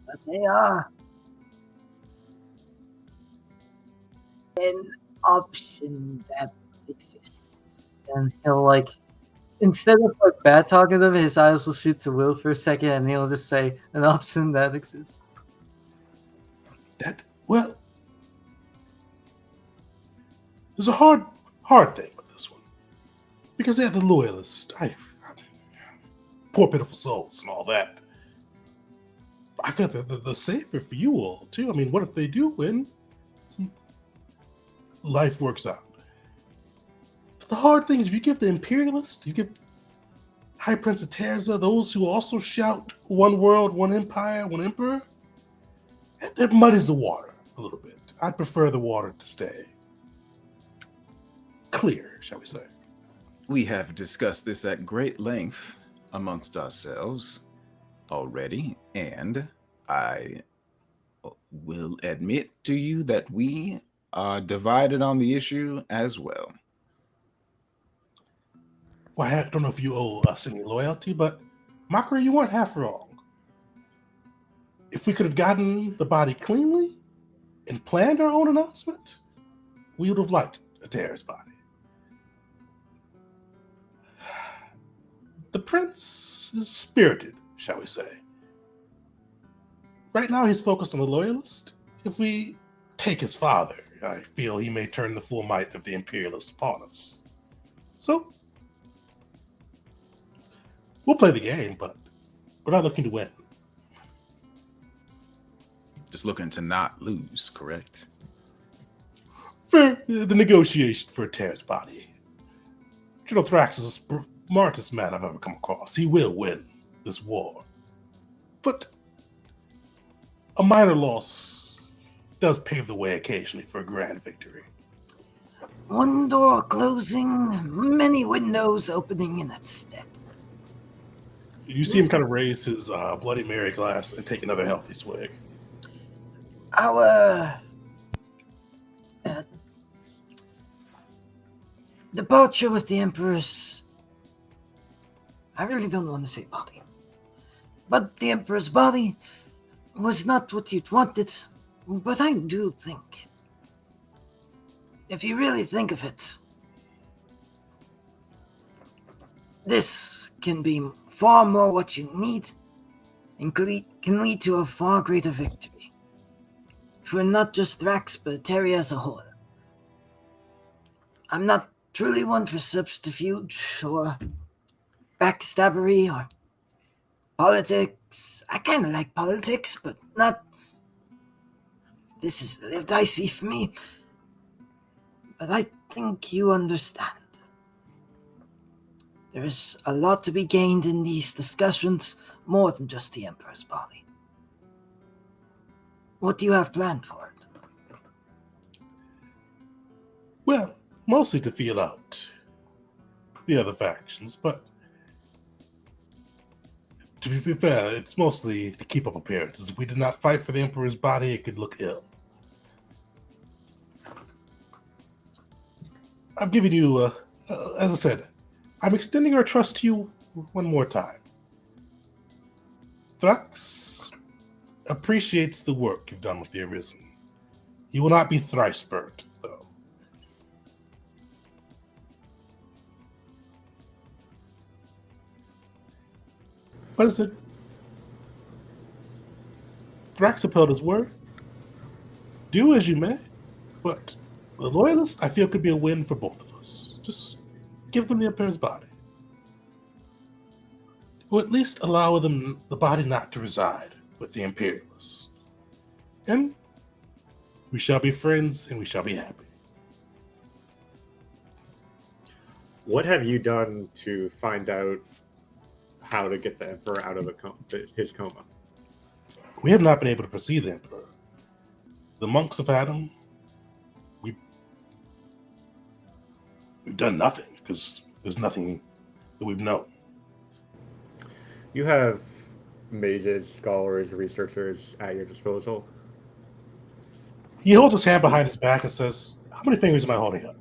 But they are an option that exists. and he'll instead of bad talking them, his eyes will shoot to Will for a second, and he'll just say an option that exists. Well, there's a hard thing with this one. Because they're the Loyalists. Poor pitiful souls and all that. I feel that they're safer for you all, too. I mean, what if they do win? Life works out. But the hard thing is if you give the Imperialists, you give High Prince of Terza, those who also shout one world, one empire, one emperor, it muddies the water a little bit. I'd prefer the water to stay clear, shall we say. We have discussed this at great length amongst ourselves already, and I will admit to you that we are divided on the issue as well. Well, I don't know if you owe us any loyalty, but Mockery, you weren't half wrong. If we could have gotten the body cleanly and planned our own announcement, we would have liked a Terra's body. The prince is spirited, shall we say. Right now he's focused on the loyalist. If we take his father, I feel he may turn the full might of the imperialist upon us. So, we'll play the game, but we're not looking to win. Just looking to not lose, correct? For the negotiation for Terra's body, General Thrax is the smartest man I've ever come across. He will win this war. But a minor loss does pave the way occasionally for a grand victory. One door closing, many windows opening in its stead. You see him kind of raise his Bloody Mary glass and take another healthy swig. Our departure with the Emperor's... I really don't want to say body. But the Emperor's body was not what you'd wanted. But I do think, if you really think of it, this can be far more what you need and can lead to a far greater victory. For not just Thrax, but Terry as a whole. I'm not truly one for subterfuge or backstabbery or politics. I kind of like politics, but not... This is a little dicey for me. But I think you understand. There's a lot to be gained in these discussions, more than just the Emperor's body. What do you have planned for it? Well, mostly to feel out the other factions, but to be fair, it's mostly to keep up appearances. If we did not fight for the Emperor's body, it could look ill. I'm giving you, as I said, I'm extending our trust to you one more time. Thrax appreciates the work you've done with the Arisen. He will not be thrice burnt, though. What is it? Thrax upheld his word. Do as you may, but the Loyalist, I feel, could be a win for both of us. Just give them the Emperor's body. Or at least allow them the body not to reside with the Imperialists. And we shall be friends and we shall be happy. What have you done to find out how to get the Emperor out of his coma? We have not been able to perceive the Emperor. The monks have had him. We've done nothing because there's nothing that we've known. You have mages, scholars, researchers at your disposal. He holds his hand behind his back and says, "How many fingers am I holding up?"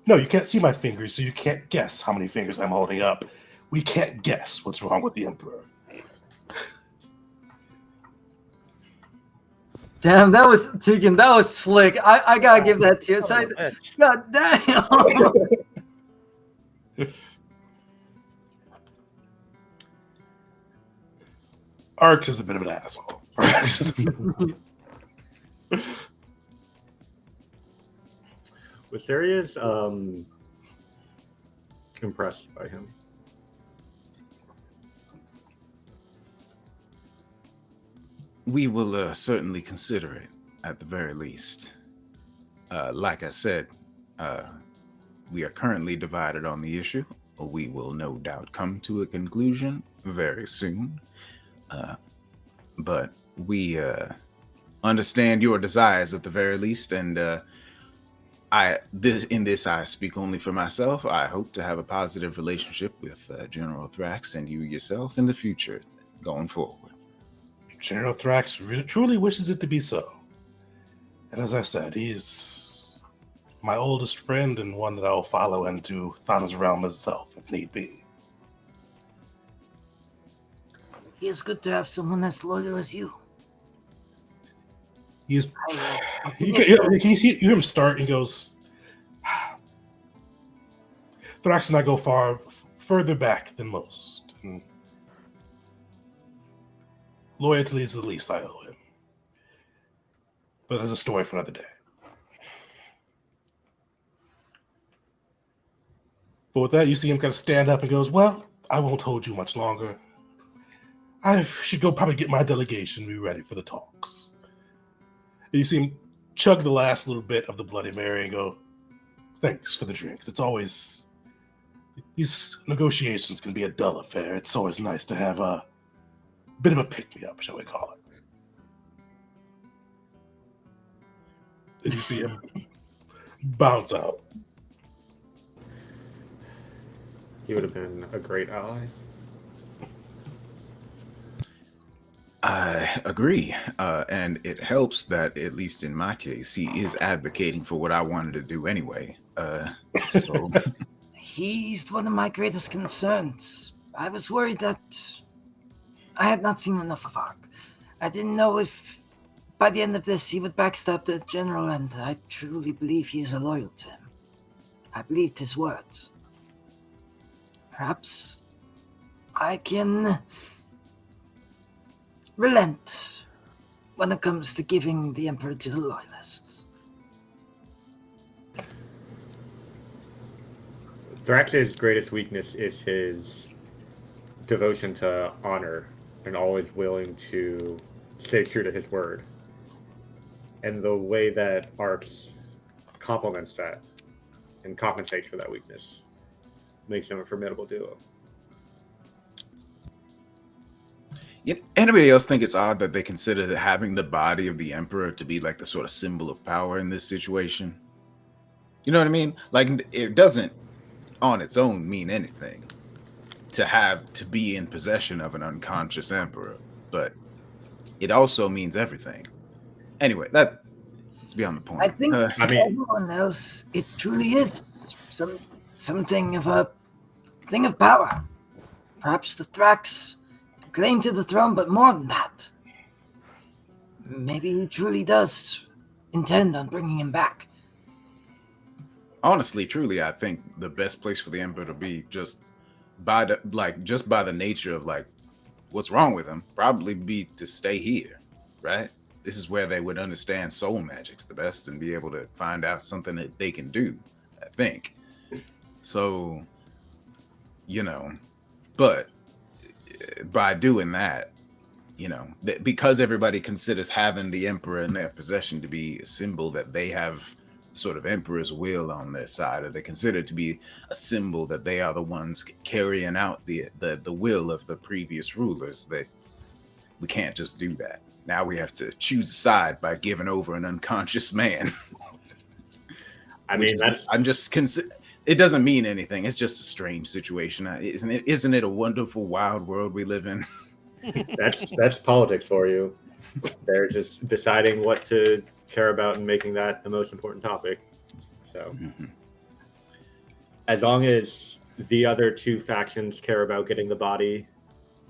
No, you can't see my fingers, so you can't guess how many fingers I'm holding up. We can't guess what's wrong with the Emperor. Damn, that was Tegan. That was slick. I gotta give that to you. It's like, God damn. Arx is a bit of an asshole. Viseria's impressed by him. We will certainly consider it, at the very least. Like I said, we are currently divided on the issue. We will no doubt come to a conclusion very soon. But we understand your desires at the very least, and I speak only for myself. I hope to have a positive relationship with General Thrax and you yourself in the future, going forward. General Thrax truly wishes it to be so. And as I said, he's my oldest friend and one that I will follow into Thana's realm itself if need be. He is good to have someone as loyal as you. He's you hear him start and goes. Thrax and I go further back than most. And loyalty is the least I owe him. But there's a story for another day. But with that, you see him kind of stand up and goes, well, I won't hold you much longer. I should go probably get my delegation and be ready for the talks. And you see him chug the last little bit of the Bloody Mary and go, thanks for the drinks. It's always... These negotiations can be a dull affair. It's always nice to have a bit of a pick-me-up, shall we call it. And you see him bounce out. He would have been a great ally. I agree. And it helps that, at least in my case, he is advocating for what I wanted to do anyway. So He's one of my greatest concerns. I was worried that I had not seen enough of Ark. I didn't know if by the end of this he would backstab the general, and I truly believe he is loyal to him. I believed his words. Perhaps I can relent when it comes to giving the Emperor to the Loyalists. Thrax's greatest weakness is his devotion to honor and always willing to stay true to his word. And the way that Arx complements that and compensates for that weakness makes him a formidable duo. Anybody else think it's odd that they consider that having the body of the Emperor to be like the sort of symbol of power in this situation? You know what I mean? Like, it doesn't on its own mean anything to be in possession of an unconscious emperor, but it also means everything. Anyway, that's beyond the point. I think for everyone else, it truly is something of a thing of power. Perhaps the Thrax claim to the throne, but more than that. Maybe he truly does intend on bringing him back. Honestly, truly, I think the best place for the Emperor to be, just by the nature of like what's wrong with him, probably be to stay here, right? This is where they would understand soul magics the best and be able to find out something that they can do, I think. So, but by doing that, because everybody considers having the Emperor in their possession to be a symbol that they have sort of Emperor's will on their side, or they consider it to be a symbol that they are the ones carrying out the will of the previous rulers, we can't just do that. Now we have to choose a side by giving over an unconscious man. It doesn't mean anything. It's just a strange situation. Isn't it a wonderful, wild world we live in? That's politics for you. They're just deciding what to care about and making that the most important topic. So, as long as the other two factions care about getting the body,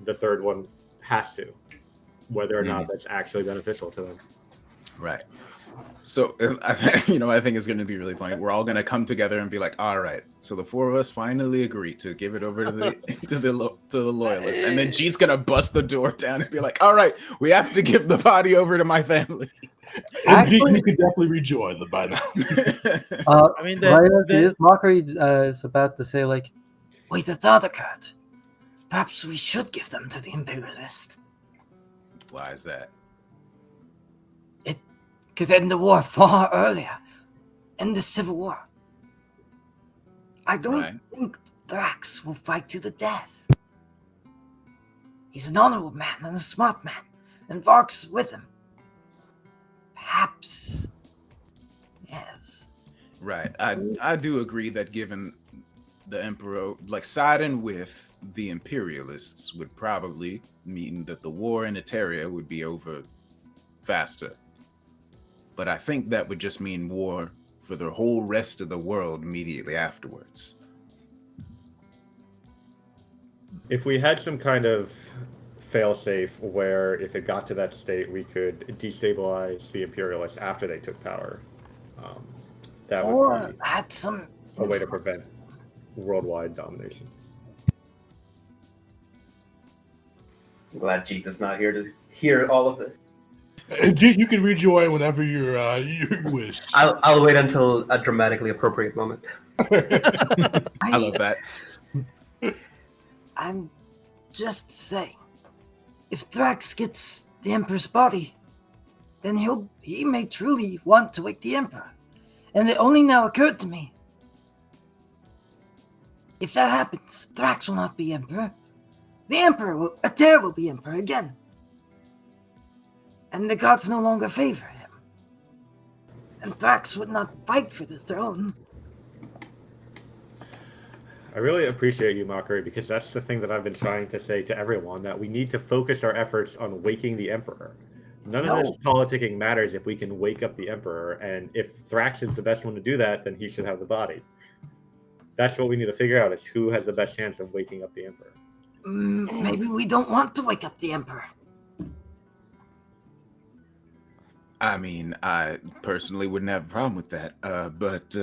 the third one has to, whether or not that's actually beneficial to them. Right. So, I think it's going to be really funny. We're all going to come together and be like, all right, so the four of us finally agree to give it over to the to the loyalists. And then G's going to bust the door down and be like, all right, we have to give the body over to my family. Actually, you could definitely rejoin them by now. Right after this, Mockery is about to say, like, wait, the thought occurred. Perhaps we should give them to the Imperialist. Why is that? It could end the war far earlier. End the Civil War. I don't think Thrax will fight to the death. He's an honorable man and a smart man, and Vark's with him. Perhaps. Yes. Right. I do agree that given the Emperor, like siding with the Imperialists would probably mean that the war in Eteria would be over faster. But I think that would just mean war for the whole rest of the world immediately afterwards. If we had some kind of failsafe where if it got to that state, we could destabilize the Imperialists after they took power, that would Or be had some a way to prevent worldwide domination. I'm glad Jeet is not here to hear all of this. You can rejoin whenever you wish. I'll wait until a dramatically appropriate moment. I love that. I'm just saying, if Thrax gets the Emperor's body, then he may truly want to wake the Emperor. And it only now occurred to me, if that happens, Thrax will not be Emperor. The Emperor, Ater will be Emperor again. And the gods no longer favor him. And Thrax would not fight for the throne. I really appreciate you, Mockery, because that's the thing that I've been trying to say to everyone, that we need to focus our efforts on waking the Emperor. None of this politicking matters if we can wake up the Emperor, and if Thrax is the best one to do that, then he should have the body. That's what we need to figure out, is who has the best chance of waking up the Emperor. Maybe we don't want to wake up the Emperor. I mean, I personally wouldn't have a problem with that, but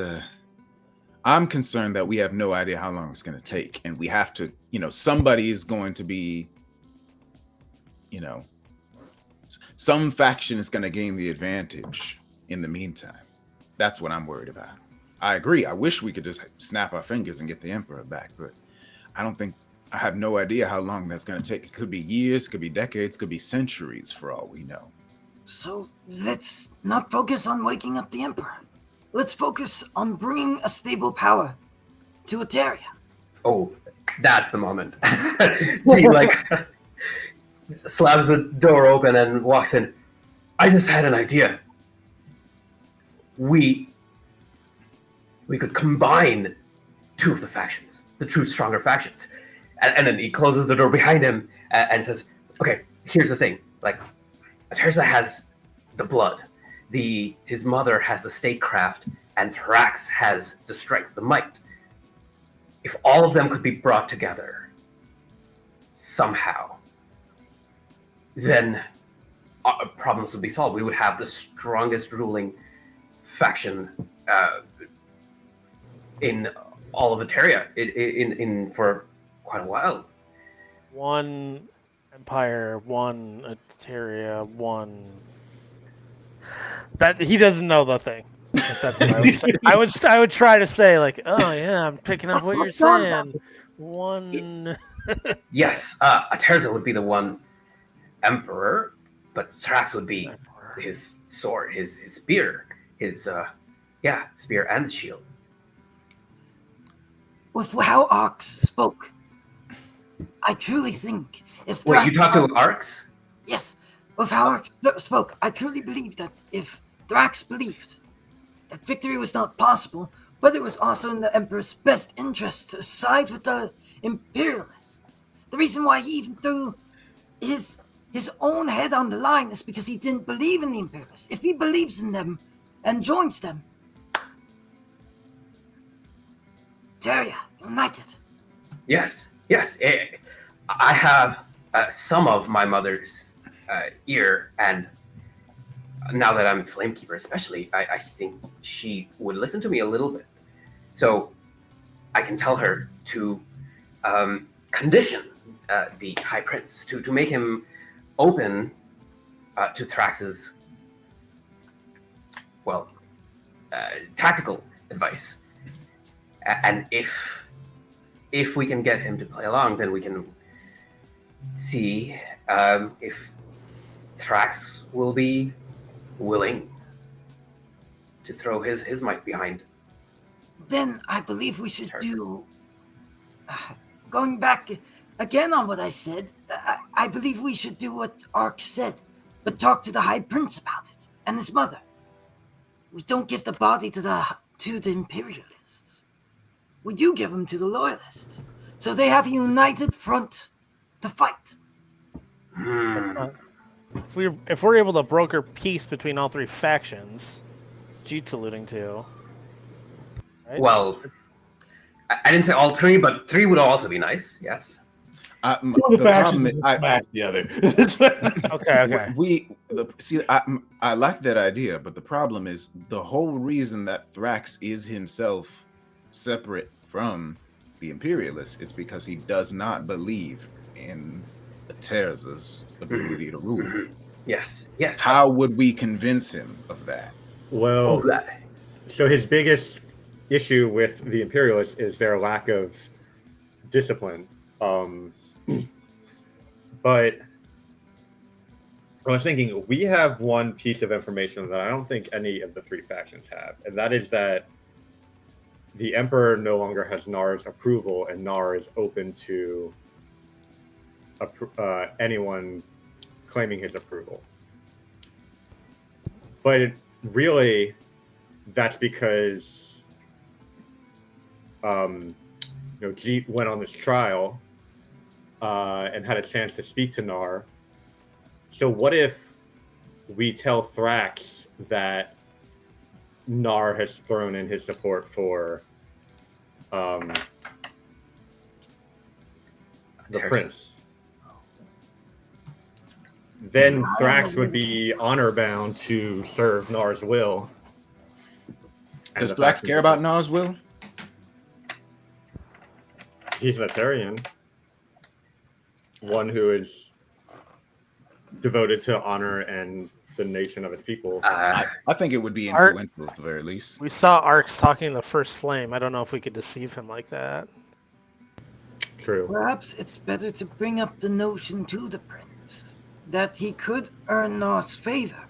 I'm concerned that we have no idea how long it's going to take, and we have to, somebody is going to be, some faction is going to gain the advantage in the meantime. That's what I'm worried about. I agree. I wish we could just snap our fingers and get the Emperor back, but I have no idea how long that's going to take. It could be years, could be decades, could be centuries for all we know. So let's not focus on waking up the Emperor. Let's focus on bringing a stable power to Eteria. Oh, that's the moment. She slams the door open and walks in. I just had an idea. We could combine two of the factions, the two stronger factions. And then he closes the door behind him and says, okay, here's the thing. Terza has the blood. His mother has the statecraft, and Thrax has the strength, the might. If all of them could be brought together somehow, then our problems would be solved. We would have the strongest ruling faction in all of Eteria in for quite a while. One empire, one Eteria, one. That he doesn't know the thing. That's what I would say. I would try to say oh yeah, I'm picking up what you're saying. One. Yes, Aterza would be the one emperor, but Thrax would be his sword, his spear, his spear and shield. With how Arx spoke, I truly think if Wait, you talked to Arx? Yes, with how Arx spoke, I truly believe that if Thrax believed that victory was not possible, but it was also in the Emperor's best interest to side with the Imperialists. The reason why he even threw his own head on the line is because he didn't believe in the Imperialists. If he believes in them and joins them, Eteria, united. Yes. I have some of my mother's ear, and now that I'm Flamekeeper especially, I think she would listen to me a little bit. So I can tell her to condition the High Prince, to make him open to Thrax's, tactical advice. And if we can get him to play along, then we can see if Thrax will be willing to throw his might behind. Then I believe we should do, going back again on what I said, I believe we should do what Ark said, but talk to the High Prince about it and his mother. We don't give the body to the imperialists. We do give them to the loyalists. So they have a united front to fight. If we're able to broker peace between all three factions, Jeet's alluding to. Right? Well, I didn't say all three, but three would also be nice. Yes. Two of the The factions problem is, smack the other. Okay. I like that idea, but the problem is the whole reason that Thrax is himself separate from the Imperialists is because he does not believe in Terz's ability to rule. Yes. How would we convince him of that? Well, so his biggest issue with the Imperialists is their lack of discipline. But I was thinking, we have one piece of information that I don't think any of the three factions have, and that is that the Emperor no longer has Nar's approval, and Nar is open to anyone claiming his approval. But really, that's because Jeet went on this trial and had a chance to speak to Nar. So what if we tell Thrax that Nar has thrown in his support for the prince? Then Thrax would be honor bound to serve Nar's will. Does Thrax care about Nar's will? He's an Etarian. One who is devoted to honor and the nation of his people. I think it would be influential at the very least. We saw Arx talking the first flame. I don't know if we could deceive him like that. True. Perhaps it's better to bring up the notion to the prince that he could earn Nar's favor,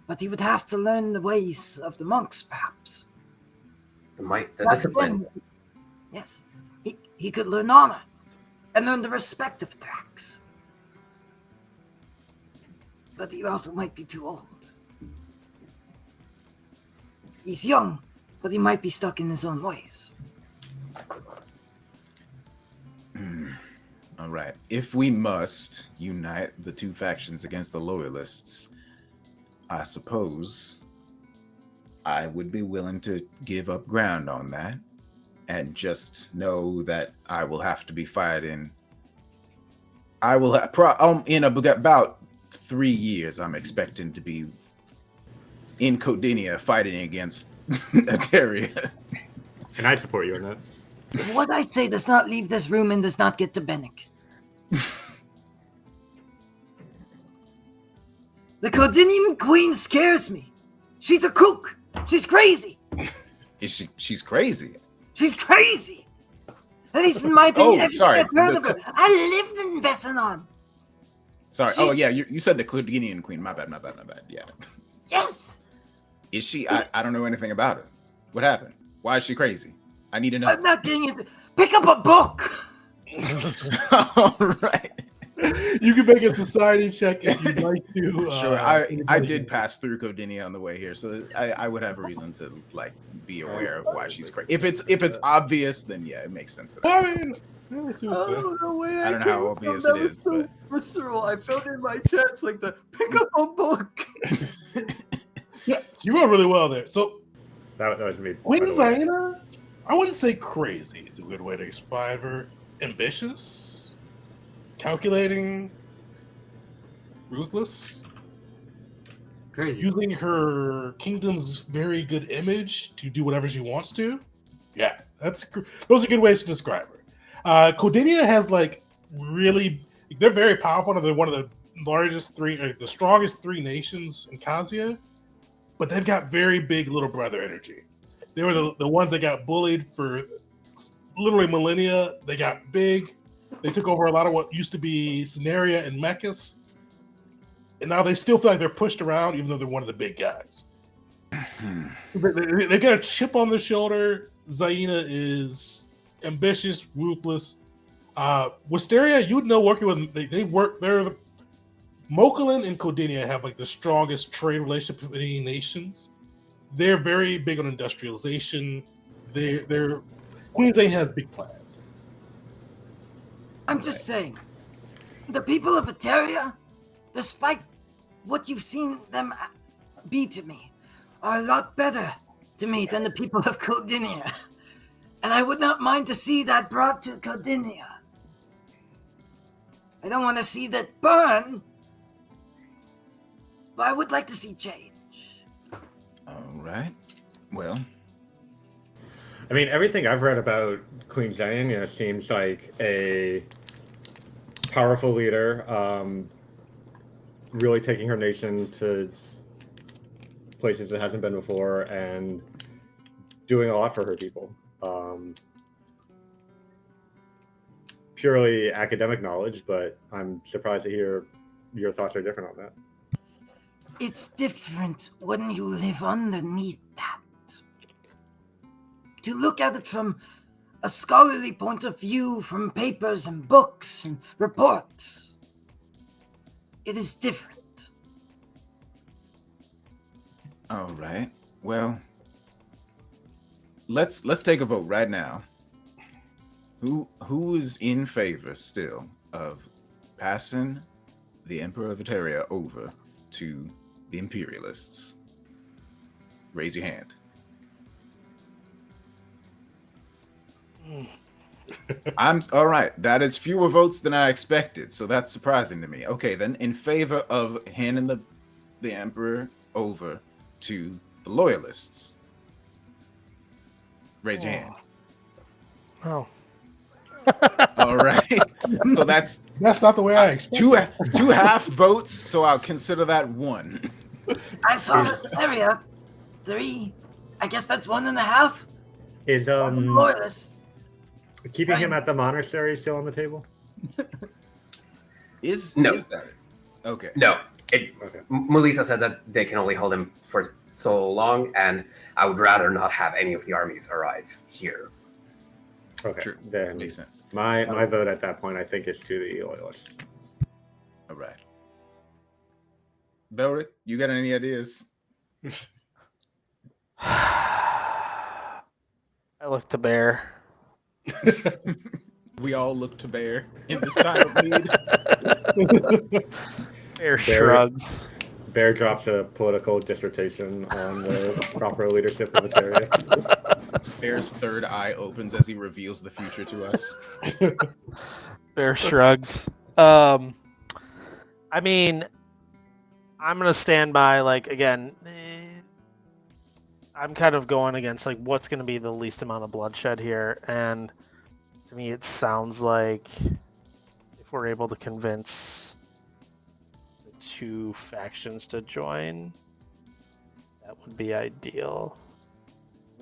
but he would have to learn the ways of the monks, perhaps. The discipline. Yes, he could learn honor and learn the respect of Thrax. But he also might be too old. He's young, but he might be stuck in his own ways. All right. If we must unite the two factions against the loyalists, I suppose I would be willing to give up ground on that and just know that I will have to be fighting. I will in about 3 years, I'm expecting to be in Codinia fighting against Ataria. And I support you in that. What I say does not leave this room and does not get to Bennick. The Codinian queen scares me. She's a kook. She's crazy. She's crazy. She's crazy. At least in my opinion, everything sorry. I've heard of her. I lived in Vessanon. Sorry. Oh, yeah. You said the Codinian queen. My bad. Yeah. Yes. Is she? I don't know anything about her. What happened? Why is she crazy? I need to know. I'm not getting it. Pick up a book. All right. You can make a society check if you'd like to. Sure. I did pass through Codinia on the way here, so I would have a reason to be aware of why she's crazy. If it's obvious, then yeah, it makes sense. I mean, I see what you're saying. I don't know how obvious it is, but visceral. I felt it in my chest like the pick up a book. Yeah, you wrote really well there. So That was me. Queen by the way. Zaina, I wouldn't say crazy is a good way to describe her. Ambitious, calculating, ruthless, Crazy. using her kingdom's very good image to do whatever she wants to. Yeah, those are good ways to describe her. Codinia has they're very powerful. They're one of the largest the strongest three nations in Khazia, but they've got very big little brother energy. They were the ones that got bullied for literally millennia. They got big. They took over a lot of what used to be Scenaria and Mechas. And now they still feel like they're pushed around, even though they're one of the big guys. They got a chip on their shoulder. Zaina is ambitious, ruthless. Wisteria, you would know working with them. Mokulin and Codinia have like the strongest trade relationship between nations. They're very big on industrialization. They're Queen Zane has big plans. I'm just saying, the people of Eteria, despite what you've seen them be to me, are a lot better to me than the people of Codinia. And I would not mind to see that brought to Codinia. I don't want to see that burn, but I would like to see change. All right. Well, I mean, everything I've read about Queen Xayana seems like a powerful leader, really taking her nation to places it hasn't been before, and doing a lot for her people. Purely academic knowledge, but I'm surprised to hear your thoughts are different on that. It's different when you live underneath that. To look at it from a scholarly point of view, from papers and books and reports, it is different. all right. Well, let's take a vote right now. Who is in favor still of passing the Emperor of Eteria over to the Imperialists? Raise your hand. I'm all right. That is fewer votes than I expected, so that's surprising to me. Okay, then in favor of handing the Emperor over to the Loyalists, raise your hand. Oh. All right. So that's not the way I expected. two half votes, so I'll consider that one. I saw this area 3. I guess that's 1.5. Is Loyalists. keeping him at the monastery still on the table? Is No. Is that okay? No, Okay. Melissa said that they can only hold him for so long, and I would rather not have any of the armies arrive here. Okay. True. Then Makes sense. my vote at that point, I think, is to the loyalists. All right. Belric, you got any ideas? I look to Bear. We all look to Bear in this time of need. Bear shrugs. Bear drops a political dissertation on the proper leadership of Eteria. Bear's third eye opens as he reveals the future to us. Bear shrugs. I mean, I'm gonna stand by. Like again, I'm kind of going against like what's gonna be the least amount of bloodshed here, and to me, it sounds like if we're able to convince the 2 factions to join, that would be ideal.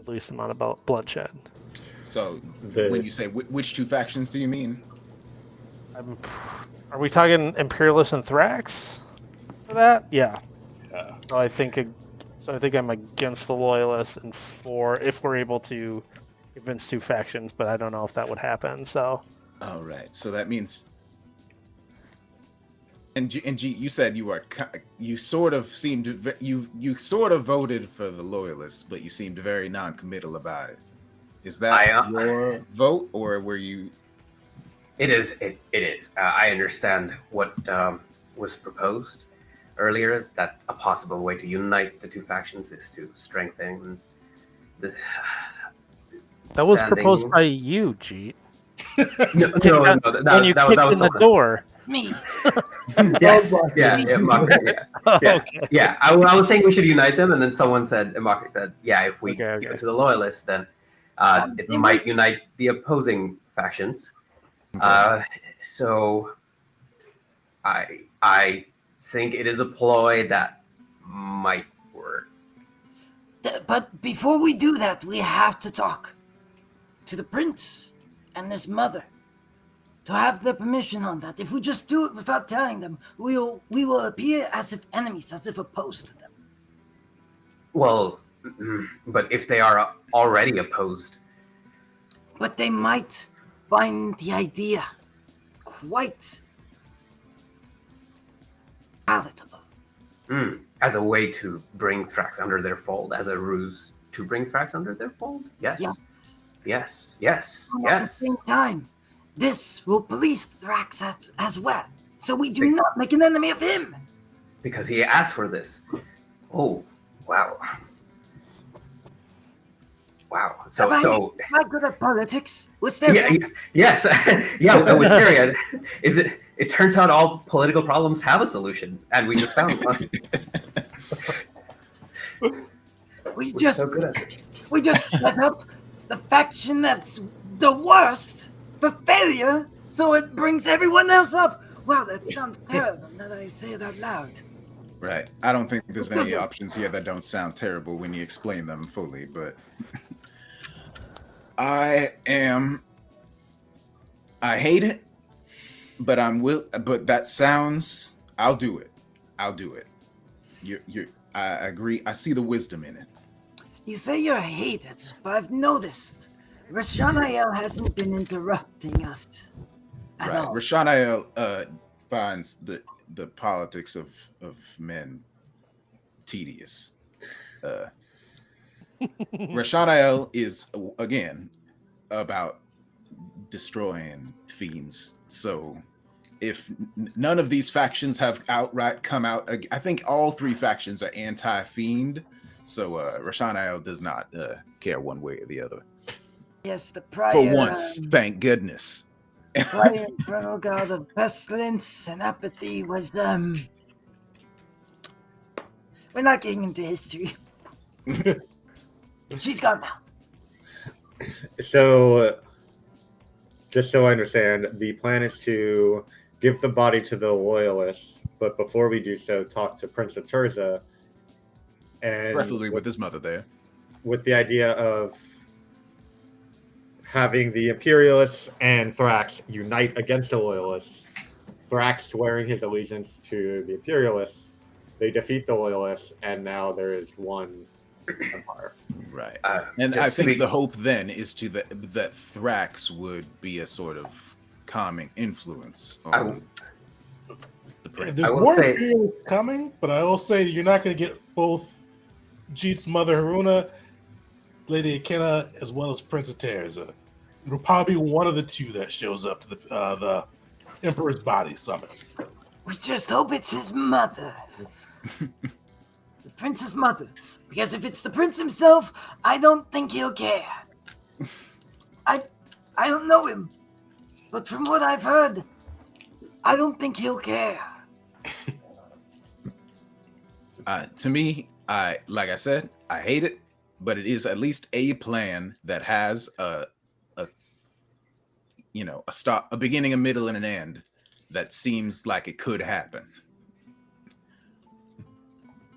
The least amount of bloodshed. So, when you say which 2 factions do you mean? Are we talking Imperialists and Thrax for that? Yeah. Yeah. So I think I'm against the Loyalists and for if we're able to convince 2 factions, but I don't know if that would happen. So. All right. So that means. And G, you said you sort of voted for the Loyalists, but you seemed very non-committal about it. Is that your vote, or were you? It is. It is. I understand what was proposed earlier. That a possible way to unite the 2 factions is to strengthen the. That was proposed by you, Jeet. No, when you kicked in the door. Me. Yes. Yeah. Okay. Yeah. I was saying we should unite them, and then someone said, and Mockery said, yeah, if we give it to the Loyalists, then it might unite the opposing factions. Okay. So I think it is a ploy that might work. But before we do that, we have to talk to the prince and his mother to have their permission on that. If we just do it without telling them, we will appear as if enemies, as if opposed to them. Well, but if they are already opposed. But they might find the idea quite palatable. As a way to bring Thrax under their fold, as a ruse to bring Thrax under their fold? Yes. Yes. And at the same time, this will police Thrax as well, so we do not make an enemy of him. Because he asked for this. Oh, wow. Wow. So Am I good at politics? Was there yes. Yeah, with Syria. It turns out all political problems have a solution, and we just found one. We're so good at this. We just set up the faction that's the worst for failure, so it brings everyone else up. Wow, that sounds terrible now that I say it out loud. Right. I don't think there's any options here that don't sound terrible when you explain them fully, but I hate it, but but that sounds, I'll do it. I agree. I see the wisdom in it. You say you're hated, but I've noticed Rashanael hasn't been interrupting us at all. Rashanael finds the politics of men tedious. Rashanael is, again, about destroying fiends. So if none of these factions have outright come out, I think all three factions are anti-fiend. So Rashanael does not care one way or the other. Yes, the prior... For once, thank goodness. Prior infernal god of pestilence and apathy was, we're not getting into history. She's gone now. So, just so I understand, the plan is to give the body to the loyalists, but before we do so, talk to Prince of Terza, and preferably with his mother there, with the idea of having the Imperialists and Thrax unite against the loyalists. Thrax swearing his allegiance to the Imperialists, they defeat the loyalists, and now there is one empire. Right. And I think the hope then is that Thrax would be a sort of calming influence on the prince. There's more Imperials coming, but I will say you're not going to get both Jeet's mother Haruna, Lady Akenna, as well as Prince of Terza. It'll probably be one of the two that shows up to the Emperor's Body Summit. We just hope it's his mother. The prince's mother. Because if it's the prince himself, I don't think he'll care. I don't know him. But from what I've heard, I don't think he'll care. To me, like I said, I hate it, but it is at least a plan that has a start, a beginning, a middle, and an end that seems like it could happen.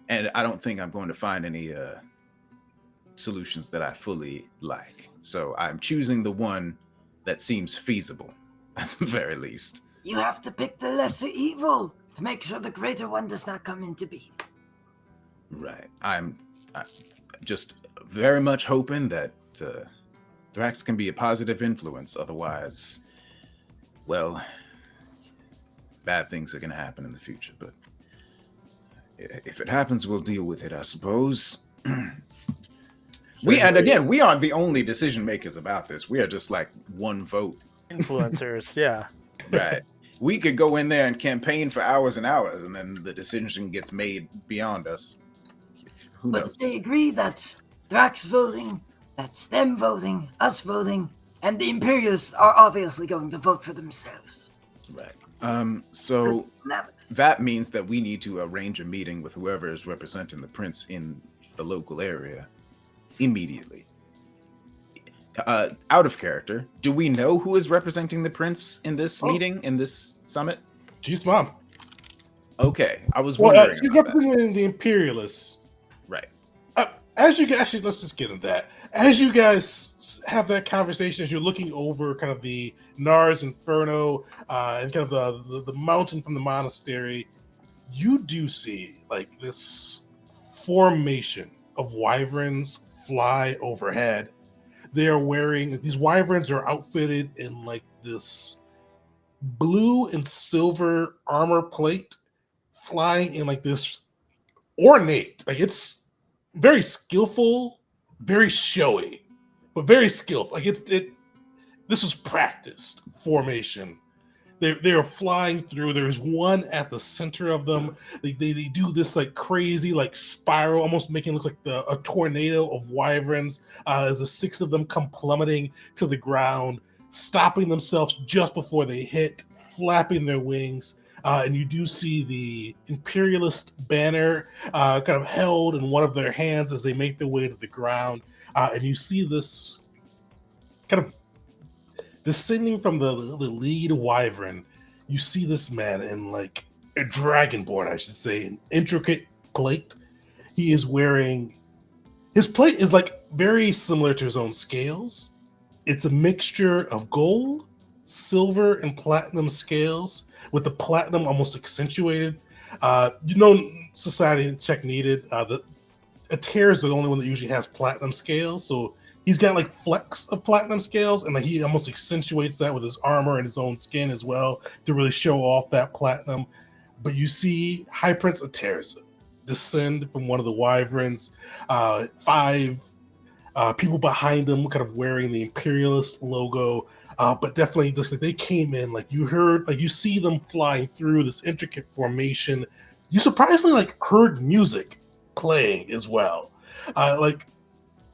And I don't think I'm going to find any solutions that I fully like. So I'm choosing the one that seems feasible, at the very least. You have to pick the lesser evil to make sure the greater one does not come into being. Right. I'm just very much hoping that Thrax can be a positive influence. Otherwise, well, bad things are going to happen in the future. But if it happens, we'll deal with it, I suppose. We aren't the only decision makers about this. We are just like one vote. Influencers, yeah. Right. We could go in there and campaign for hours and hours, and then the decision gets made beyond us. Who knows? But if they agree that's Thrax voting, that's them voting, us voting, and the Imperialists are obviously going to vote for themselves. Right. So that means that we need to arrange a meeting with whoever is representing the prince in the local area immediately. Out of character, do we know who is representing the prince in this meeting, in this summit? Jeet's mom. Okay, I was wondering. She's representing the Imperialists. Right. As you guys, actually, let's just get into that. As you guys have that conversation, as you're looking over kind of the Nars Inferno and kind of the mountain from the monastery, you do see like this formation of wyverns fly overhead. They are wearing, these wyverns are outfitted in like this blue and silver armor plate, flying in like this ornate, like it's very skillful, very showy, but very skillful. Like it this was practiced formation. They're flying through. There's one at the center of them. They do this like crazy like spiral, almost making it look like a tornado of wyverns as the 6 of them come plummeting to the ground, stopping themselves just before they hit, flapping their wings. And you do see the Imperialist banner kind of held in one of their hands as they make their way to the ground. And you see this kind of descending from the lead wyvern. You see this man in like a dragonborn, I should say, an intricate plate. He is wearing, his plate is like very similar to his own scales. It's a mixture of gold, silver, and platinum scales, with the platinum almost accentuated. Society check needed. A tear is the only one that usually has platinum scales, so he's got like flecks of platinum scales, and like he almost accentuates that with his armor and his own skin as well to really show off that platinum. But you see High Prince Aterza descend from one of the wyverns. 5 people behind him, kind of wearing the Imperialist logo. But definitely, just like they came in, like you heard, like you see them flying through this intricate formation. You surprisingly like heard music playing as well. Like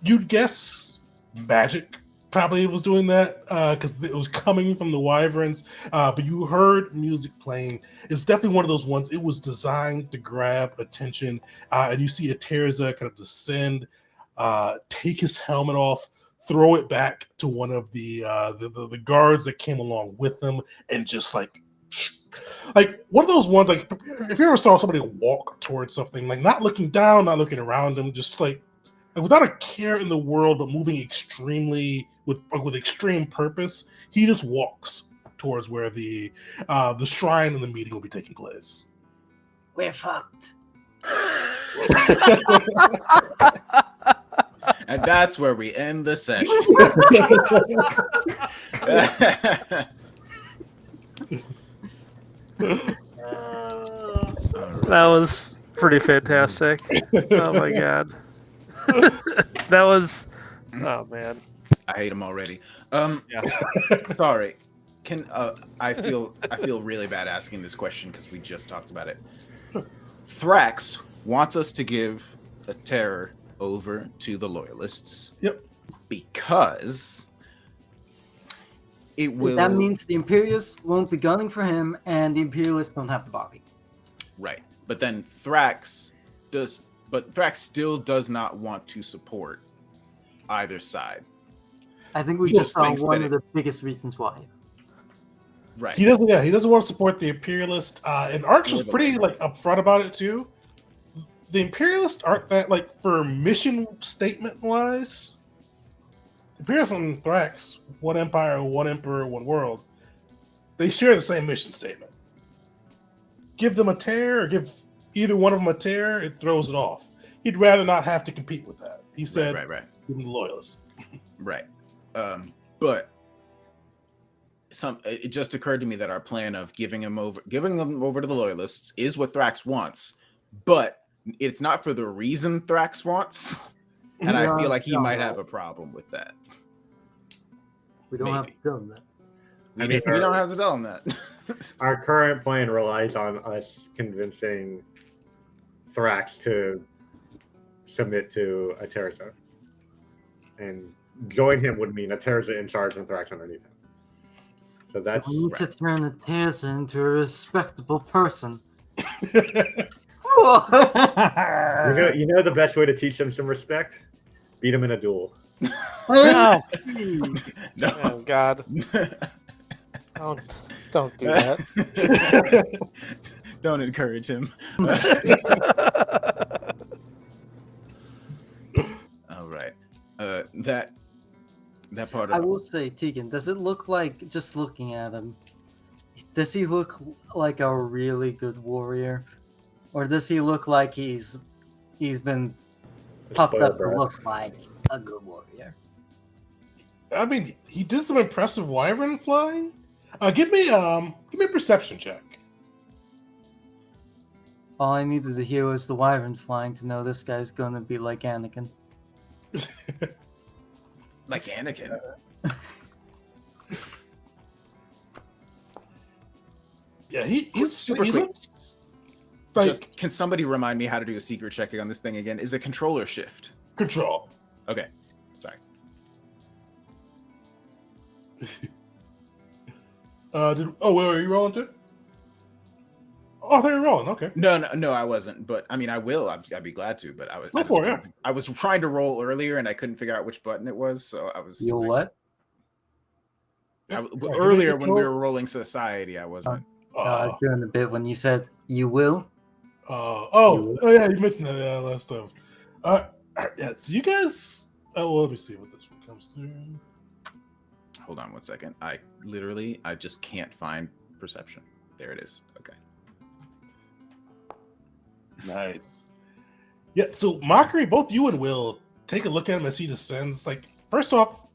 you'd guess magic probably was doing that because it was coming from the wyverns. But you heard music playing. It's definitely one of those ones. It was designed to grab attention, and you see Aterza kind of descend, take his helmet off, throw it back to one of the guards that came along with them, and just like one of those ones, like if you ever saw somebody walk towards something, like not looking down, not looking around them, just like without a care in the world, but moving extremely with extreme purpose, he just walks towards where the shrine and the meeting will be taking place. We're fucked. And that's where we end the session. That was pretty fantastic. Oh my god. That was, oh man. I hate him already. Yeah. Sorry. Can I feel really bad asking this question because we just talked about it. Thrax wants us to give a terror over to the loyalists. Yep. Because it will. That means the Imperialists won't be gunning for him, and the Imperialists don't have the body. Right. But then Thrax still does not want to support either side. I think we He just just saw thinks one that of the biggest reasons why. Right. He doesn't want to support the Imperialist. And Arx was pretty like upfront about it too. The Imperialists aren't that like for mission statement wise. Imperialists and Thrax, one empire, one emperor, one world. They share the same mission statement. Give them a tear, or give either one of them a tear, it throws it off. He'd rather not have to compete with that. He said, right. Give them the loyalists. Right. But it just occurred to me that our plan of giving them over to the loyalists is what Thrax wants, but it's not for the reason Thrax wants, and I feel like he might have a problem with that. We don't have to tell them that. We don't have to tell him that. Our current plan relies on us convincing Thrax to submit to Aterza. And join him would mean Aterza in charge and Thrax underneath him. So that's... So we need to turn Aterza into a respectable person. You know the best way to teach them some respect? Beat them in a duel. No. No. Oh God. Don't do that. Don't encourage him. All right. That part of I will say, Tegan, does it look like, just looking at him, does he look like a really good warrior? Or does he look like he's been puffed up to look like a good warrior? I mean, he did some impressive wyvern flying. Give me a perception check. All I needed to hear was the wyvern flying to know this guy's gonna be like Anakin. Like Anakin. Yeah, he's Super he quick. looks like Just can somebody remind me how to do a secret check on this thing again? Is it control or shift? control. Okay. Sorry. Wait, are you rolling too? Oh, they're rolling. Okay. No, I wasn't. But I mean, I will. I'd be glad to. But Go for it, I was trying to roll earlier and I couldn't figure out which button it was. So I was. You what? Earlier when we were rolling society, I wasn't. I was doing a bit when you said you will. Yeah, you mentioned that last time. Yeah, so you guys. Let me see what this one comes through. Hold on one second. I just can't find perception. There it is. Okay. Nice. Yeah, so Mockery, both you and Will take a look at him as he descends. Like, first off,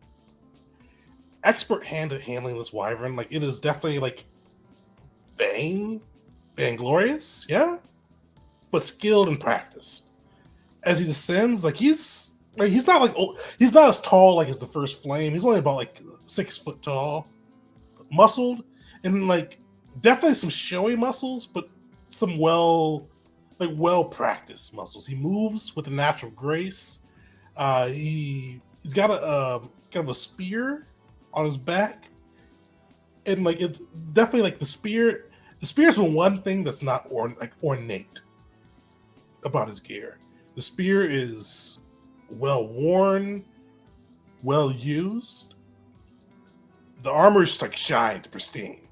expert hand at handling this wyvern. Like, it is definitely like vainglorious, yeah, but skilled and practiced. As he descends, like he's not he's not as tall like as the first flame. He's only about like 6 foot tall, muscled, and like definitely some showy muscles, but some well practiced muscles. He moves with a natural grace. He's got a kind of a spear on his back, and like it's definitely like the spear. The spear is the one thing that's not ornate about his gear. The spear is well worn, well used. The armor is just like shined, pristine.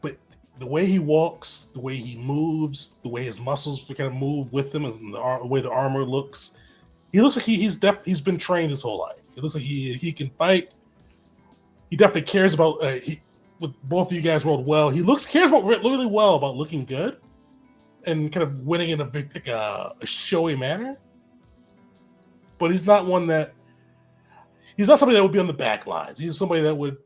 But the way he walks, the way he moves, the way his muscles kind of move with him, and the way the armor looks, he looks like he's been trained his whole life. It looks like he can fight. He definitely cares about. With both of you guys rolled well. He cares about really well about looking good and kind of winning in a showy manner. But he's not somebody that would be on the back lines. He's somebody that would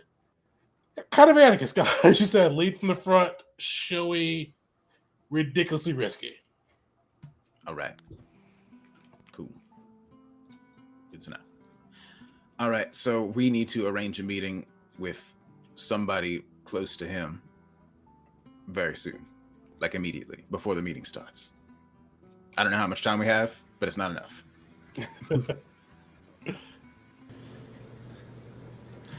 kind of Atticus guy, as you said, lead from the front, showy, ridiculously risky. All right. Cool. Good to know. All right, so we need to arrange a meeting with somebody close to him very soon, like immediately before the meeting starts. I don't know how much time we have, but it's not enough.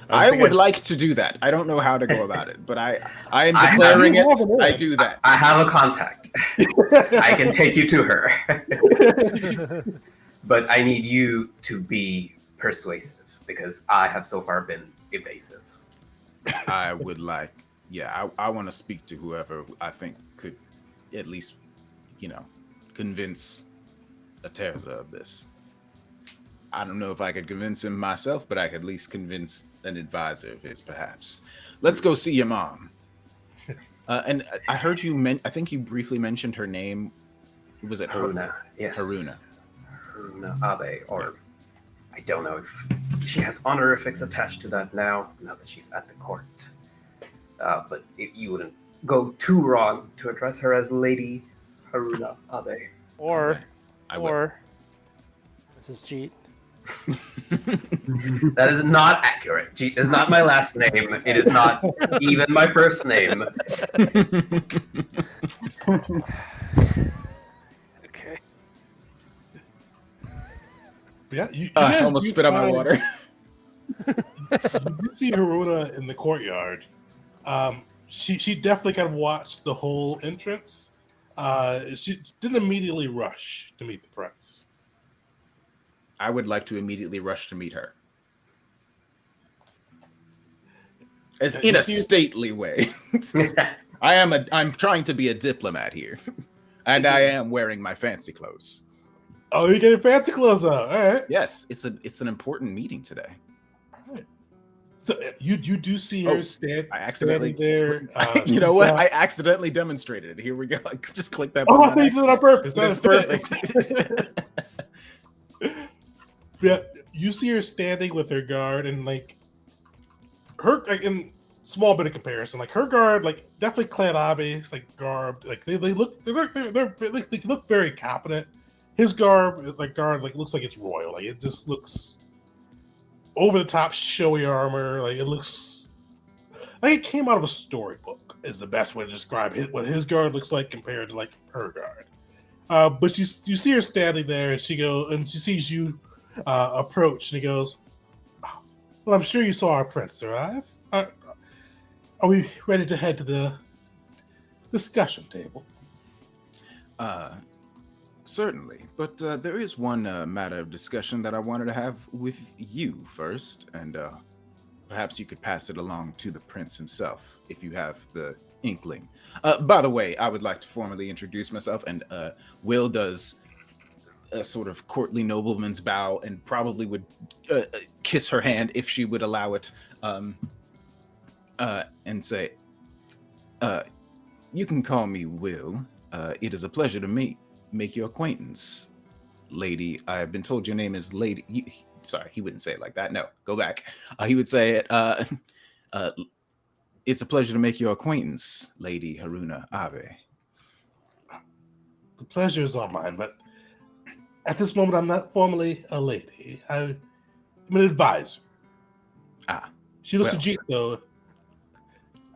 I would like to do that. I don't know how to go about it, but I am declaring it. I do that. I have a contact. I can take you to her. But I need you to be persuasive because I have so far been evasive. I would like, I want to speak to whoever I think could at least, convince Aterza of this. I don't know if I could convince him myself, but I could at least convince an advisor of his, perhaps. Let's go see your mom. And I heard I think you briefly mentioned her name. Was it Haruna? Yes. Haruna Abe, or I don't know if she has honorifics attached to that now that she's at the court. But you wouldn't go too wrong to address her as Lady Haruna Abe. Or Mrs. Jeet. That is not accurate. Jeet is not my last name. It is not even my first name. Okay. Yeah, you I guys almost do spit out my find- water. You see Haruna in the courtyard. She definitely kind of watched the whole entrance. She didn't immediately rush to meet the prince. I would like to immediately rush to meet her. As in a stately way. I'm trying to be a diplomat here. And I am wearing my fancy clothes. Oh, you getting fancy clothes on. All right. Yes, it's an important meeting today. All right. So you do see her standing there. You know what? I accidentally demonstrated it. Here we go. Just click that Oh, I button. think you did it on purpose. That's perfect. Yeah, you see her standing with her guard, and like her, and small bit of comparison. Like her guard, like definitely Clan Abe's like garb. Like they look they look very competent. His garb looks like it's royal. Like it just looks over the top, showy armor. Like it looks like it came out of a storybook. Is the best way to describe what his guard looks like compared to like her guard. But you see her standing there, and she sees you approach, and he goes, "Oh, well, I'm sure you saw our prince arrive. Are we ready to head to the discussion table?" Certainly, but there is one matter of discussion that I wanted to have with you first, and perhaps you could pass it along to the prince himself, if you have the inkling. By the way, I would like to formally introduce myself, and Will does a sort of courtly nobleman's bow and probably would kiss her hand if she would allow it, and say, "You can call me Will. It is a pleasure to make your acquaintance, lady. I have been told your name is Lady..." Sorry, he wouldn't say it like that. No, go back. He would say it, "It's a pleasure to make your acquaintance, Lady Haruna Abe." The pleasure is all mine, but at this moment, I'm not formally a lady. I'm an advisor. She looks legit, though.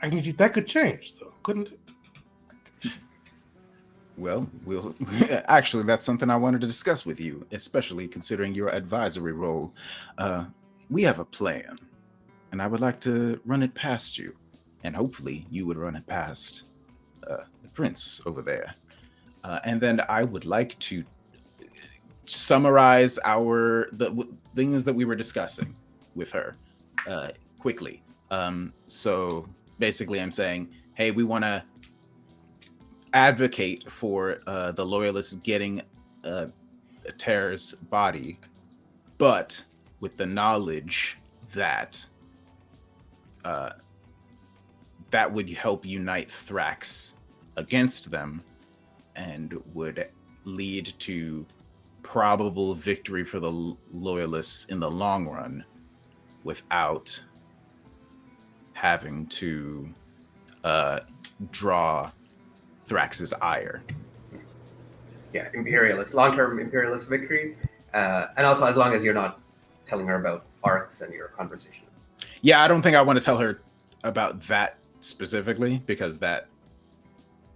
That could change, though, couldn't it? Well, actually, that's something I wanted to discuss with you, especially considering your advisory role. We have a plan, and I would like to run it past you, and hopefully you would run it past the prince over there. And then I would like to summarize the things that we were discussing with her quickly. So basically, I'm saying, hey, we want to advocate for the loyalists getting Terra's body, but with the knowledge that that would help unite Thrax against them and would lead to probable victory for the loyalists in the long run without having to draw Thrax's ire. Yeah, imperialist, long-term imperialist victory, and also as long as you're not telling her about arcs and your conversation. Yeah, I don't think I want to tell her about that specifically, because that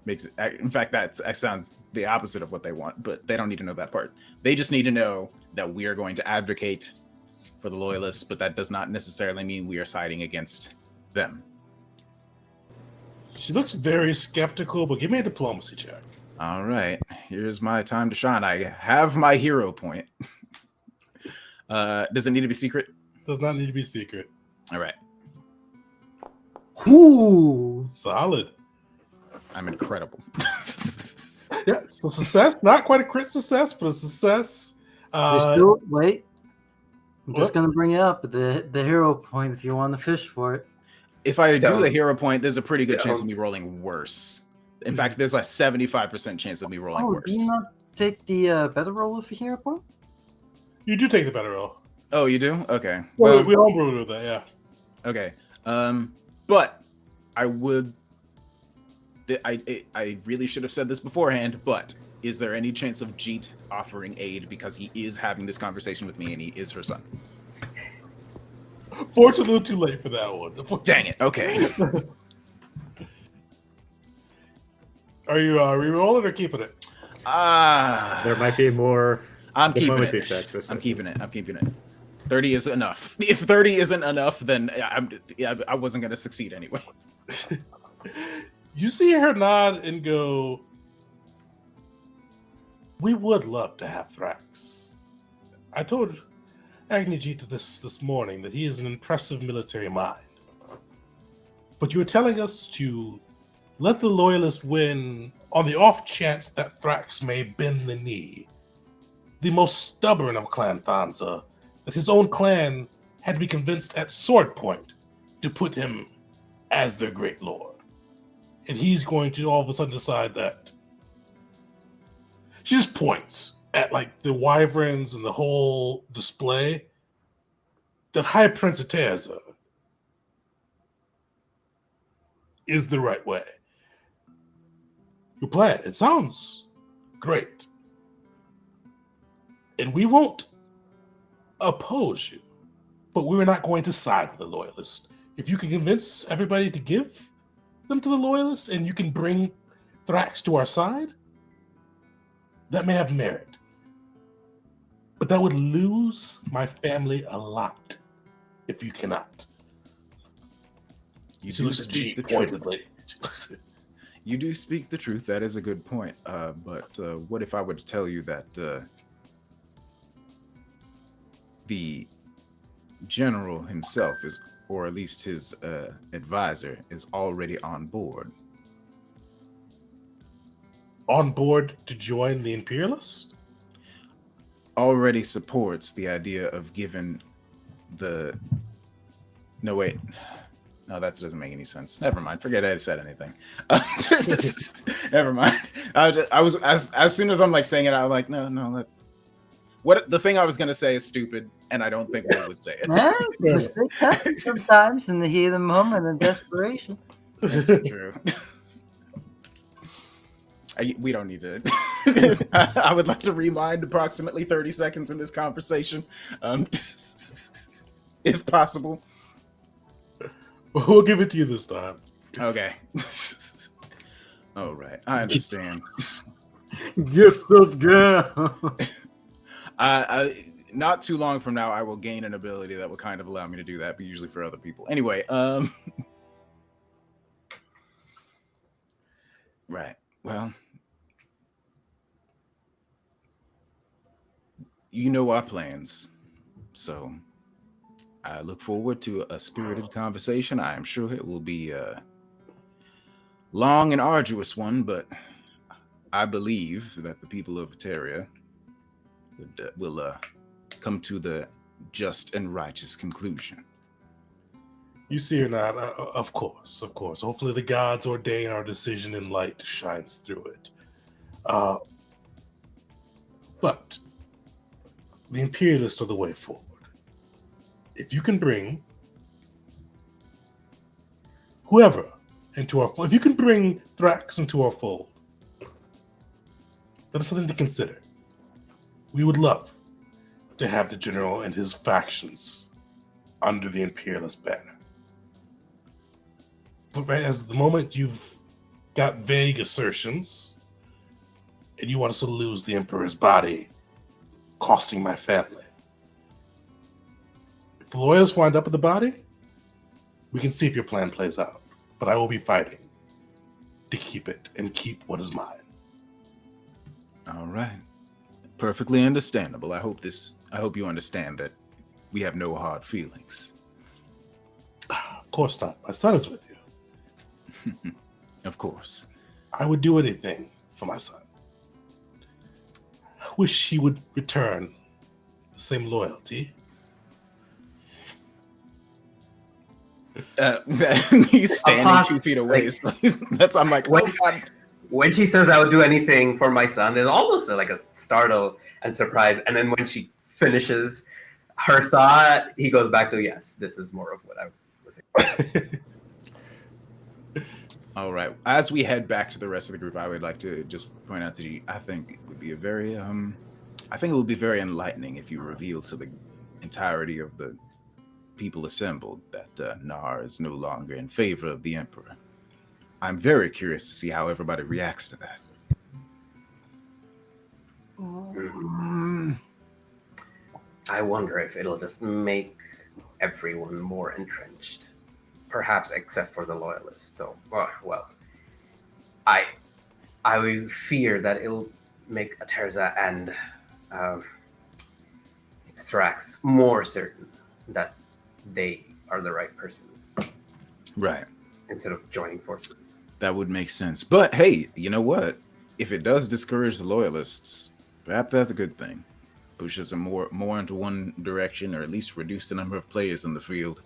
makes it, in fact, that sounds the opposite of what they want, but they don't need to know that part. They just need to know that we are going to advocate for the loyalists, but that does not necessarily mean we are siding against them. She looks very skeptical, but give me a diplomacy check. All right, here's my time to shine. I have my hero point. Does it need to be secret? Does not need to be secret. All right. Ooh, solid. I'm incredible. Yeah, so success. Not quite a crit success, but a success. Wait. I'm just gonna bring it up the hero point if you want to fish for it. If I do the hero point, there's a pretty good chance of me rolling worse. In fact, there's a 75% chance of me rolling worse. Do you not take the better roll with a hero point? You do take the better roll. Oh, you do? Okay. Well, we all brewed with that, yeah. Okay. But I would. I really should have said this beforehand, but is there any chance of Jeet offering aid because he is having this conversation with me and he is her son? Fortunately, too late for that one. Dang it. Okay. Are you re-rolling or keeping it? There might be more. I'm keeping it. Checks I'm keeping it. 30 is enough. If 30 isn't enough, then I wasn't going to succeed anyway. You see her nod and go, "We would love to have Thrax. I told Agnijita this morning that he is an impressive military mind. But you were telling us to let the Loyalist win on the off chance that Thrax may bend the knee. The most stubborn of Clan Thanza, that his own clan had to be convinced at sword point to put him as their great lord. And he's going to all of a sudden decide that." She just points at like the wyverns and the whole display. That High Prince of Terza is the right way. Your plan, it sounds great. And we won't oppose you, but we're not going to side with the loyalists. If you can convince everybody to give them to the loyalists and you can bring Thrax to our side, that may have merit. But that would lose my family a lot if you cannot. You do speak the truth. You do speak the truth. That is a good point. But what if I were to tell you that the general himself is, or at least his advisor, is already on board? On board to join the Imperialists? Already supports the idea of giving the... No, wait. No, that doesn't make any sense. Never mind. Forget I said anything. Never mind. I was as soon as I'm like saying it, I'm like, no. What the thing I was gonna say is stupid, and I don't think Will would say it. Mistakes happen sometimes in the heat of the moment and desperation. That's true. We don't need to. I would like to rewind approximately 30 seconds in this conversation, if possible. We'll give it to you this time. Okay. All right. I understand. Yes, those girl. Not too long from now, I will gain an ability that will kind of allow me to do that, but usually for other people. Anyway, right. Well, you know our plans, so I look forward to a spirited conversation. I am sure it will be a long and arduous one, but I believe that the people of Eteria will come to the just and righteous conclusion. You see or not, of course. Hopefully the gods ordain our decision and light shines through it. But the Imperialists are the way forward. If you can bring whoever into our fold, if you can bring Thrax into our fold, that is something to consider. We would love to have the general and his factions under the Imperialist banner. But right as the moment you've got vague assertions and you want us to lose the Emperor's body, costing my family. If the loyalists wind up with the body, we can see if your plan plays out. But I will be fighting to keep it and keep what is mine. All right. Perfectly understandable. I hope you understand that we have no hard feelings. Of course not. My son is with you. Of course. I would do anything for my son. I wish he would return the same loyalty. He's standing 2 feet away. So I'm like, oh God. When she says I would do anything for my son, there's almost like a startle and surprise. And then when she finishes her thought, he goes back to, yes, this is more of what I was saying. All right. As we head back to the rest of the group, I would like to just point out to you, I think it would be very enlightening if you reveal to the entirety of the people assembled that Nar is no longer in favor of the Emperor. I'm very curious to see how everybody reacts to that. I wonder if it'll just make everyone more entrenched. Perhaps except for the loyalists. So, well, I fear that it'll make Aterza and Thrax more certain that they are the right person. Right. Instead of joining forces. That would make sense. But hey, you know what? If it does discourage the loyalists, perhaps that's a good thing. Pushes them more into one direction, or at least reduce the number of players in the field.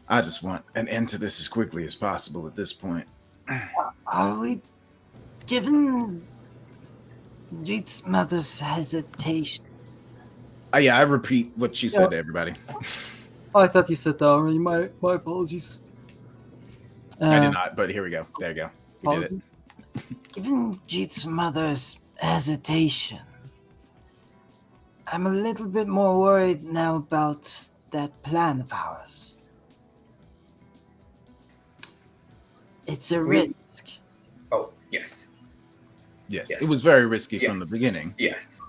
I just want an end to this as quickly as possible at this point. Are we given Jeet's mother's hesitation? Yeah, I repeat what she said to everybody. Oh, I thought you said that already. My apologies. I did not, but here we go. There you go. We did it. Given Jeet's mother's hesitation, I'm a little bit more worried now about that plan of ours. It's a risk. Oh, yes. Yes, Yes. it was very risky from the Yes. beginning. Yes.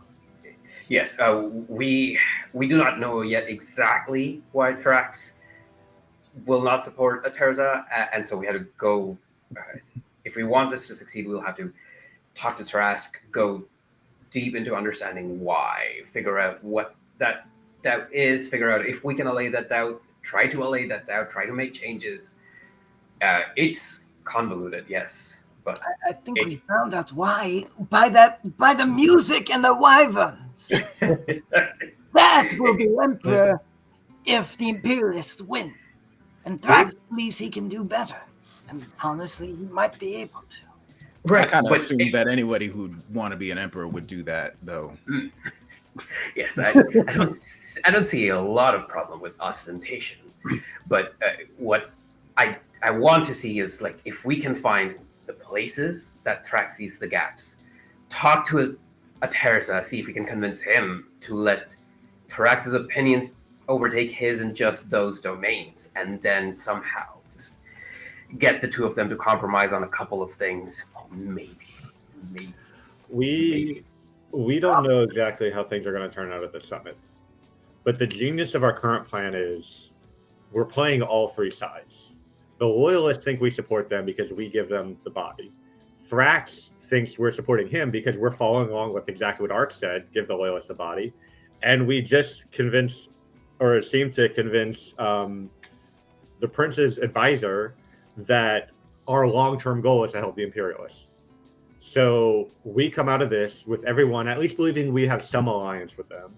Yes. We do not know yet exactly why Thrax will not support Aterza, and so we had to go. If we want this to succeed, we'll have to talk to Thrax, go deep into understanding why, figure out what that doubt is, figure out if we can allay that doubt, try to allay that doubt, try to make changes. It's convoluted, yes, but I think we found out why by the music and the wyverns. That will be Emperor if the Imperialists win. And Thrax believes he can do better. And honestly, he might be able to. I kind of assumed that anybody who'd want to be an emperor would do that, though. Yes, I don't see a lot of problem with ostentation, but what I want to see is, like, if we can find the places that Thrax sees the gaps, talk to Aterza, see if we can convince him to let Thrax's opinions overtake his in just those domains, and then somehow just get the two of them to compromise on a couple of things. Maybe. We don't know exactly how things are going to turn out at the summit, but the genius of our current plan is we're playing all three sides. The loyalists think we support them because we give them the body. Thrax thinks we're supporting him because we're following along with exactly what Ark said, give the loyalists the body. And we just seem to convince the prince's advisor that our long-term goal is to help the Imperialists. So we come out of this with everyone at least believing we have some alliance with them.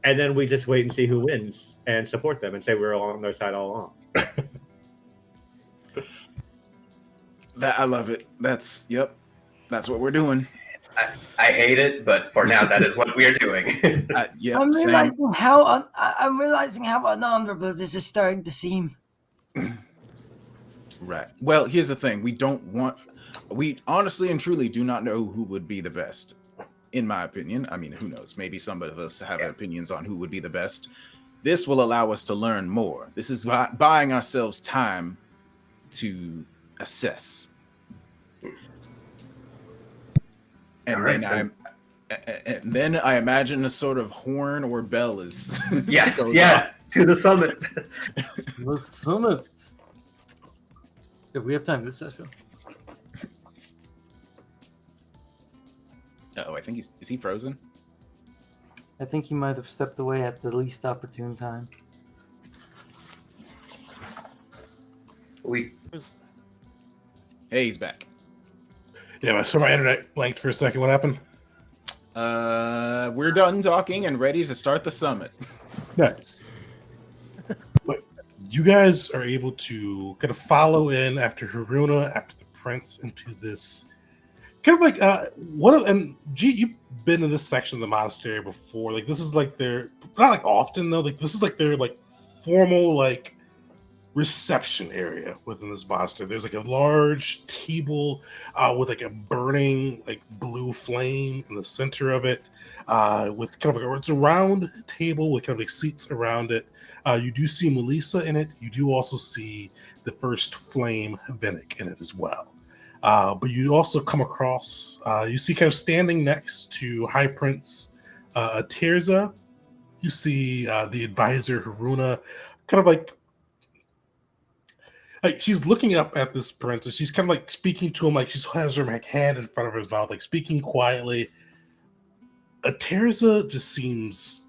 And then we just wait and see who wins and support them and say we're on their side all along. I love it. That's what we're doing. I hate it, but for now, that is what we are doing. Yep, I'm same. realizing how unhonorable this is starting to seem. Right. Well, here's the thing. We honestly and truly do not know who would be the best, in my opinion. I mean, who knows? Maybe some of us have opinions on who would be the best. This will allow us to learn more. This is buying ourselves time to assess. And then I imagine a sort of horn or bell is Yes, yeah, to the summit. The summit. If we have time this session. Oh, I think is he frozen? I think he might have stepped away at the least opportune time. Hey, he's back. Yeah, so my internet blanked for a second. What happened? We're done talking and ready to start the summit. Nice. But you guys are able to kind of follow in after Haruna, after the prince, into this kind of like and G, you've been in this section of the monastery before. Like, this is like their, not like often though, like this is like their like formal like reception area within this monastery. There's like a large table with like a burning like blue flame in the center of it, with kind of like, it's a round table with kind of like seats around it. You do see Melissa in it. You do also see the first flame Venick in it as well. But you also come across, you see kind of standing next to High Prince Aterza, you see the advisor Haruna, kind of like she's looking up at this prince, and she's kind of like speaking to him, like she has her hand in front of his mouth, like speaking quietly. Aterza just seems,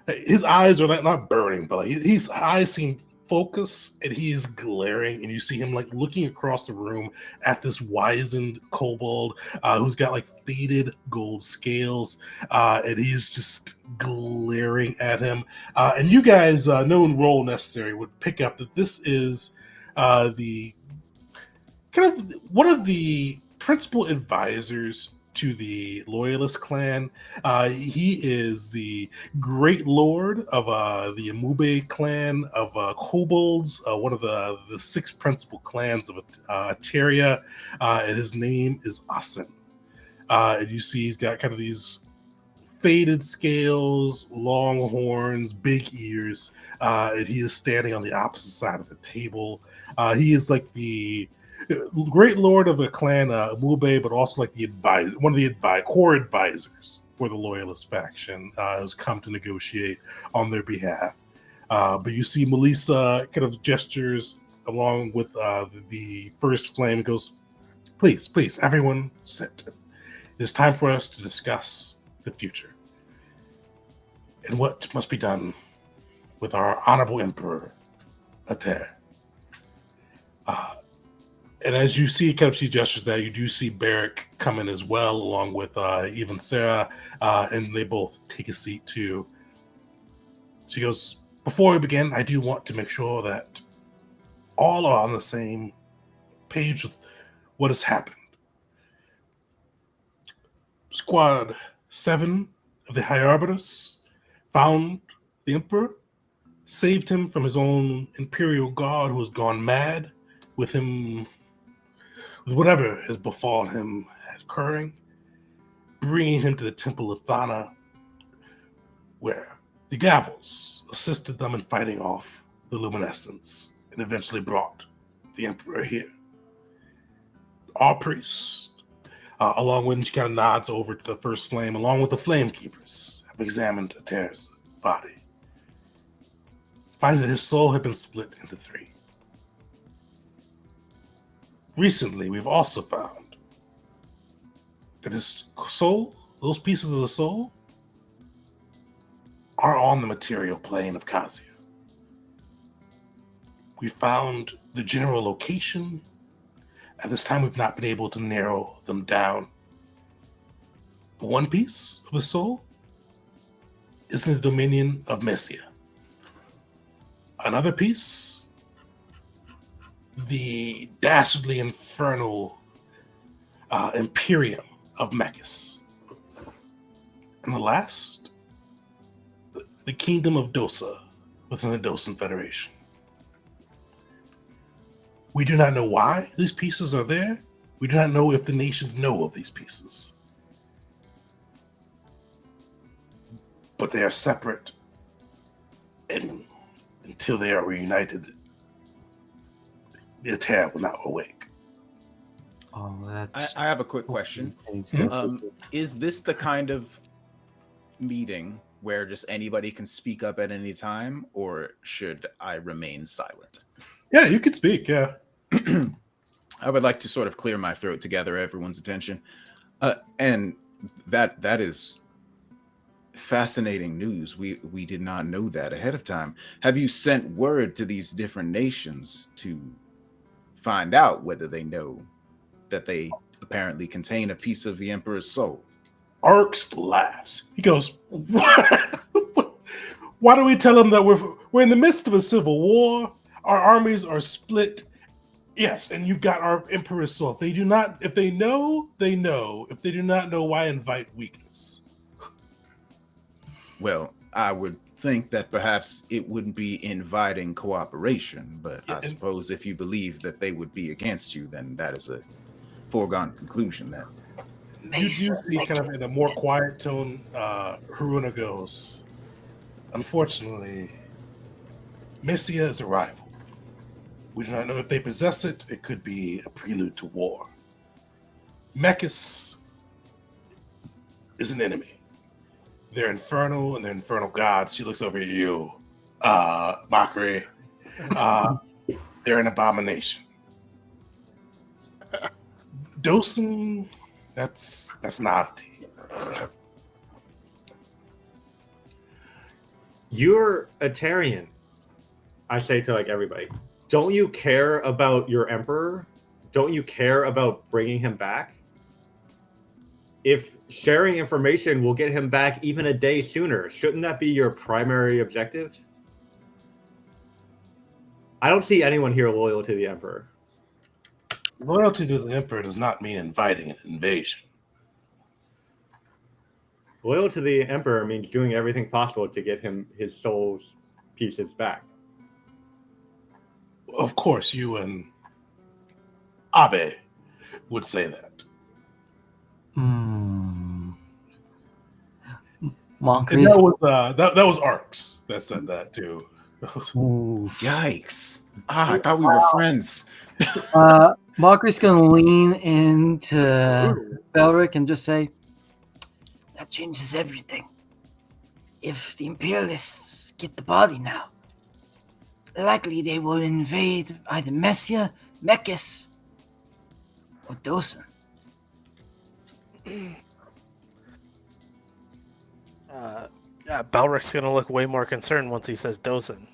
his eyes are not burning, but like his eyes seem focused, and he is glaring, and you see him like looking across the room at this wizened kobold who's got like faded gold scales, and he's just glaring at him. And you guys, no role necessary, would pick up that this is the kind of one of the principal advisors to the Loyalist clan. He is the great lord of the Amube clan of kobolds, one of the six principal clans of Ateria, and his name is Asen. And you see he's got kind of these faded scales, long horns, big ears, and he is standing on the opposite side of the table. He is like the great lord of the clan Mube, but also like the advisor, one of the core advisors for the Loyalist faction, has come to negotiate on their behalf. But you see Melissa kind of gestures along with the first flame and goes, please, everyone sit. It is time for us to discuss the future and what must be done with our honorable emperor, Ater. And as you see, kind of she gestures that, you do see Barrick come in as well, along with even Sarah, and they both take a seat too. She goes, before we begin, I do want to make sure that all are on the same page with what has happened. Squad 7 of the High Arbiters found the Emperor, saved him from his own Imperial Guard who has gone mad with him, with whatever has befallen him occurring, bringing him to the Temple of Thana, where the Gavels assisted them in fighting off the Luminescence and eventually brought the Emperor here. Our priests, along with, she kind of nods over to the first flame, along with the Flame Keepers, have examined Ater's body, finding that his soul had been split into 3. Recently, we've also found that his soul, those pieces of the soul, are on the material plane of Kasia. We found the general location. At this time, we've not been able to narrow them down. But one piece of his soul is in the dominion of Messia. Another piece, the dastardly infernal Imperium of Mechis. And the last, the kingdom of Dosa within the Dosan Federation. We do not know why these pieces are there. We do not know if the nations know of these pieces. But they are separate, and until they are reunited, the Ater will not awake. Oh, that's... I have a quick question. Is this the kind of meeting where just anybody can speak up at any time, or should I remain silent? Yeah, you can speak, yeah. I would like to sort of clear my throat to gather everyone's attention. And that is fascinating news. We did not know that ahead of time. Have you sent word to these different nations to find out whether they know that they apparently contain a piece of the Emperor's soul? Arx laughs. He goes, "What? Why do we tell them that we're in the midst of a civil war? Our armies are split. Yes, and you've got our Emperor's soul. If they know, they know. If they do not know, why invite weakness?" Well, I would think that perhaps it wouldn't be inviting cooperation, but I suppose if you believe that they would be against you, then that is a foregone conclusion then. You do see kind of in a more quiet tone, Haruna goes, "Unfortunately, Messia is a rival. We do not know if they possess it. It could be a prelude to war. Mechis is an enemy. They're infernal and they're infernal gods." She looks over at you, Mockery. They're an abomination. Dosen, that's not. You're a Tarian, I say to like everybody. Don't you care about your emperor? Don't you care about bringing him back? If sharing information will get him back even a day sooner, shouldn't that be your primary objective? I don't see anyone here loyal to the emperor. Loyalty to the Emperor does not mean inviting an invasion. Loyal to the Emperor means doing everything possible to get him his soul's pieces back. Of course, you and Abe would say that. Hmm. And Moncrief. that was Arx that said that too. Oof. Yikes! I thought we were friends. Moncrief's gonna lean into Belric and just say, That changes everything. If the Imperialists get the body now, likely they will invade either Messia, Mekis, or Dosen. Yeah, Belric's gonna look way more concerned once he says Dosen.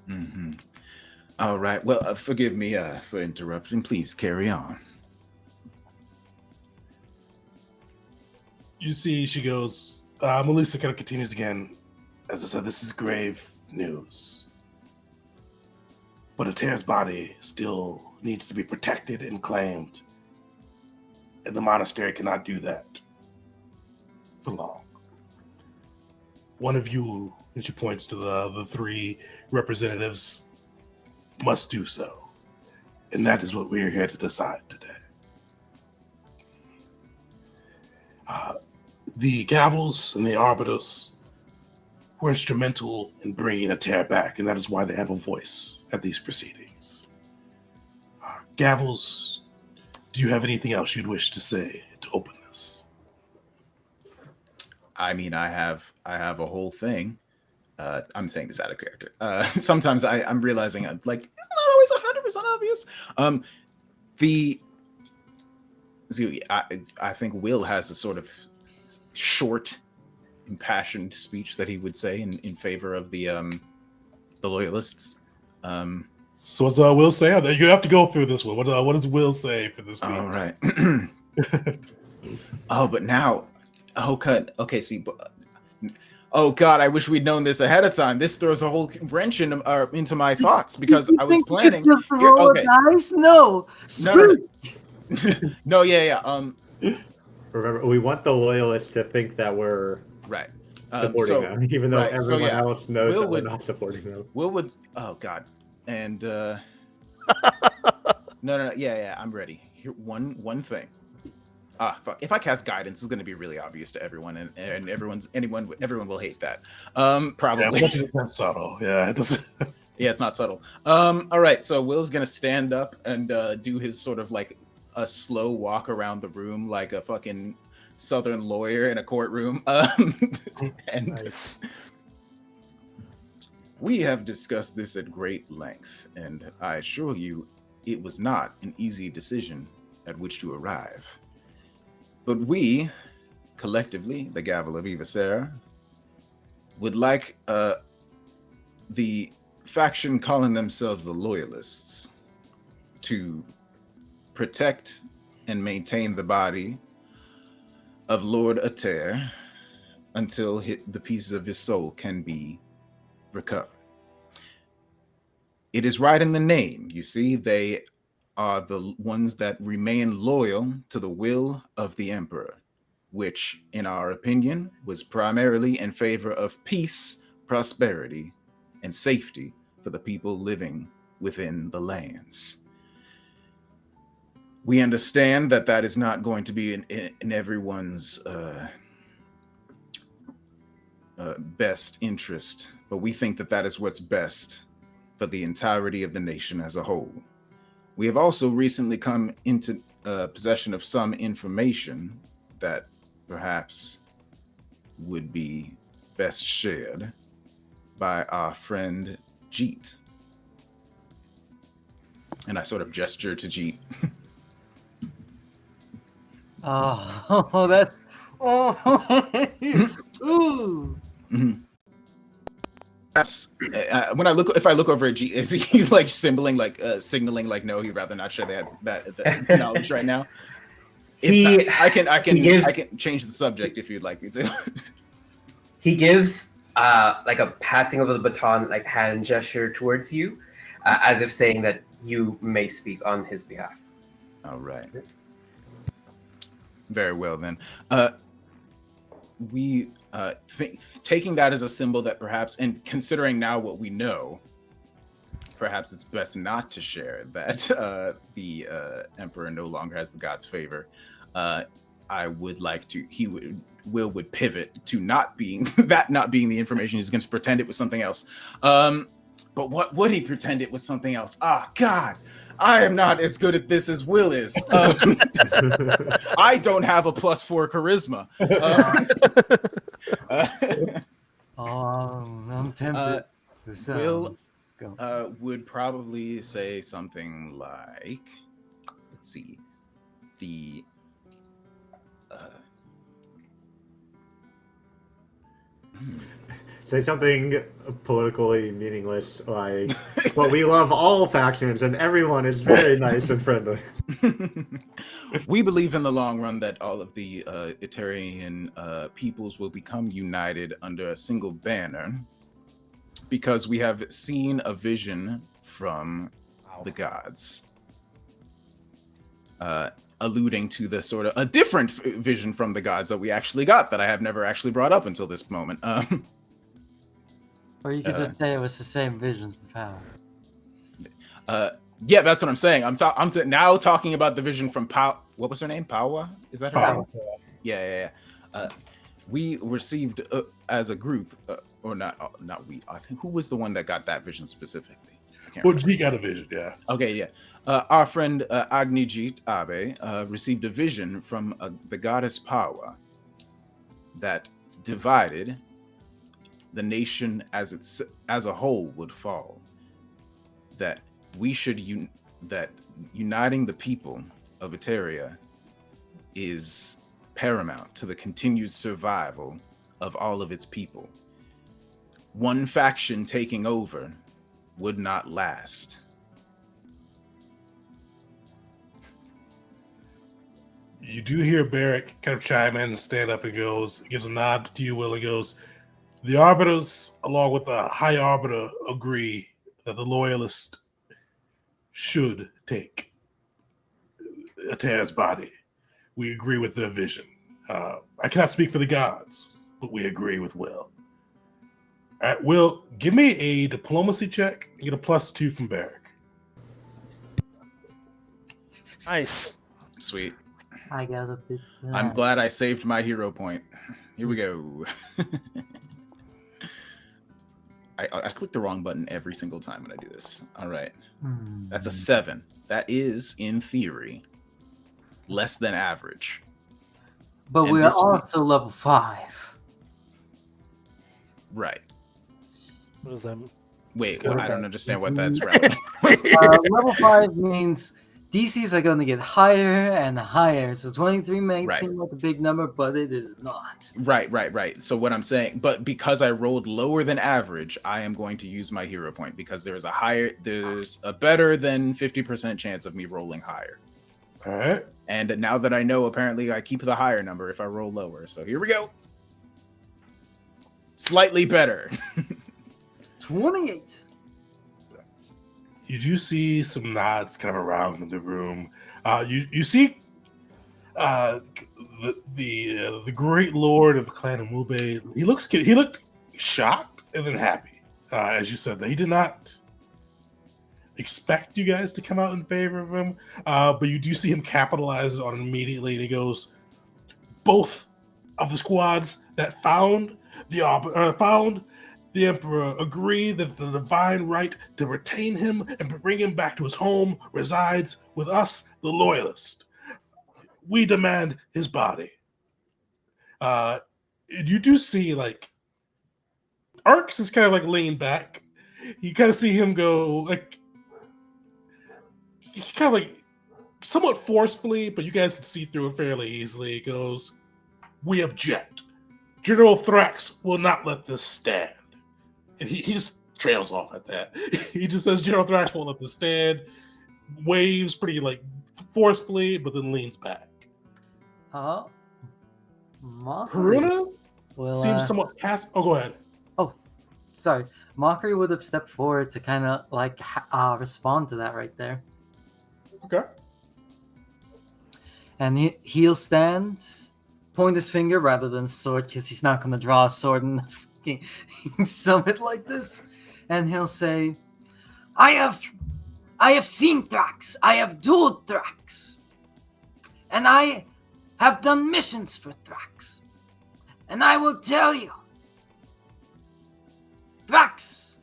Mm-hmm. All right. Well, forgive me for interrupting. Please carry on. You see, she goes. Melissa kind of continues again. As I said, this is grave news. But Ater's body still needs to be protected and claimed. And the monastery cannot do that for long. One of you, and she points to the three representatives, must do so. And that is what we are here to decide today. The Gavels and the Arbitos were instrumental in bringing Ater back, and that is why they have a voice at these proceedings. Gavels, do you have anything else you'd wish to say to open this? I mean, I have a whole thing. I'm saying this out of character. Sometimes I'm realizing it's not always 100% obvious. I think Will has a sort of short, impassioned speech that he would say in favor of the loyalists. So what's Will say? You have to go through this one. What does Will say for this week? All right. But now, okay. See, oh God, I wish we'd known this ahead of time. This throws a whole wrench into my thoughts because I was planning. Just roll Okay. dice? No. No, yeah. Remember, we want the loyalists to think that we're Right. supporting them, even though right, everyone else knows Will that would- we're not supporting them. Will would. Oh God. And no. Yeah. I'm ready. Here, one thing. Fuck. If I cast guidance, it's going to be really obvious to everyone, and everyone will hate that. Probably. Yeah, it's not subtle. Yeah, it doesn't. Yeah, it's not subtle. All right. So Will's going to stand up and do his sort of like a slow walk around the room, like a fucking Southern lawyer in a courtroom. And Nice. we have discussed this at great length, and I assure you, it was not an easy decision at which to arrive. But we, collectively, the Gavel of Eva Sarah, would like the faction calling themselves the Loyalists to protect and maintain the body of Lord Ater until the pieces of his soul can be recovered. It is right in the name, you see. They are the ones that remain loyal to the will of the Emperor, which, in our opinion, was primarily in favor of peace, prosperity, and safety for the people living within the lands. We understand that that is not going to be in everyone's best interest, but we think that that is what's best for the entirety of the nation as a whole. We have also recently come into possession of some information that perhaps would be best shared by our friend Jeet. And I sort of gesture to Jeet. Oh, that. Oh, ooh. Perhaps if I look over at Jeet, is he's like signaling like no, he'd rather not share that knowledge right now. I can change the subject if you'd like me to. He gives like a passing of the baton, like hand gesture towards you, as if saying that you may speak on his behalf. All right. Very well then. we taking that as a symbol that perhaps, and considering now what we know, perhaps it's best not to share that the Emperor no longer has the god's favor. I would like to. Will would pivot to not being not being the information. He's going to pretend it was something else. But what would he pretend it was something else? Ah, God, I am not as good at this as Will is. I don't have a +4 charisma. I'm tempted. Will would probably say something like, let's see, the Say something politically meaningless like, but we love all factions and everyone is very nice and friendly. We believe in the long run that all of the Eterian peoples will become united under a single banner because we have seen a vision from the gods. Alluding to the sort of a different vision from the gods that we actually got that I have never actually brought up until this moment. Or you could just say it was the same vision from Power. Yeah, that's what I'm saying. I'm now talking about the vision from What was her name? Pawa? Is that her name? Yeah. We received as a group, or not we. I think who was the one that got that vision specifically? Well, G got a vision, yeah. Okay, yeah. Our friend Agnijit Abe received a vision from the goddess Pawa that divided the nation as a whole would fall. That we should that uniting the people of Eteria is paramount to the continued survival of all of its people. One faction taking over would not last. You do hear Barrick kind of chime in and stand up and gives a nod to you, Will, and goes, the Arbiters, along with the High Arbiter, agree that the Loyalists should take Atea's body. We agree with their vision. I cannot speak for the gods, but we agree with Will. All right, Will, give me a diplomacy check and get a +2 from Barrick. Nice. Sweet. I got a bit. I'm glad I saved my hero point. Here we go. I click the wrong button every single time when I do this. All right. That's a 7. That is, in theory, less than average. But And we're this also level 5. Right. What does that mean? Wait, Okay. I don't understand what that's relevant. Level 5 means DCs are going to get higher and higher. So 23 may Right. seem like a big number, but it is not. Right. So what I'm saying, but because I rolled lower than average, I am going to use my hero point because there's a better than 50% chance of me rolling higher. All right. And now that I know, apparently I keep the higher number if I roll lower. So here we go. Slightly better. 28. You do see some nods kind of around in the room. You see the great lord of Clan Amube. He looked shocked and then happy as you said that. He did not expect you guys to come out in favor of him, but you do see him capitalize on it immediately. And he goes, both of the squads that found the Emperor agree that the divine right to retain him and bring him back to his home resides with us, the Loyalists. We demand his body. You do see, like, Arx is kind of like leaned back. You kind of see him go, like, he kind of like somewhat forcefully, but you guys can see through it fairly easily. He goes, we object. General Thrax will not let this stand. And he just trails off at that. He just says General Thrax won't let this stand, waves pretty like forcefully, but then leans back. Mockery. Haruna seems somewhat passive. Oh, go ahead. Sorry. Mockery would have stepped forward to kind of like respond to that right there. Okay. And he'll stand point his finger rather than sword, because he's not going to draw a sword in the fucking summit like this. And he'll say, I have seen Thrax. I have dueled Thrax. And I have done missions for Thrax. And I will tell you, Thrax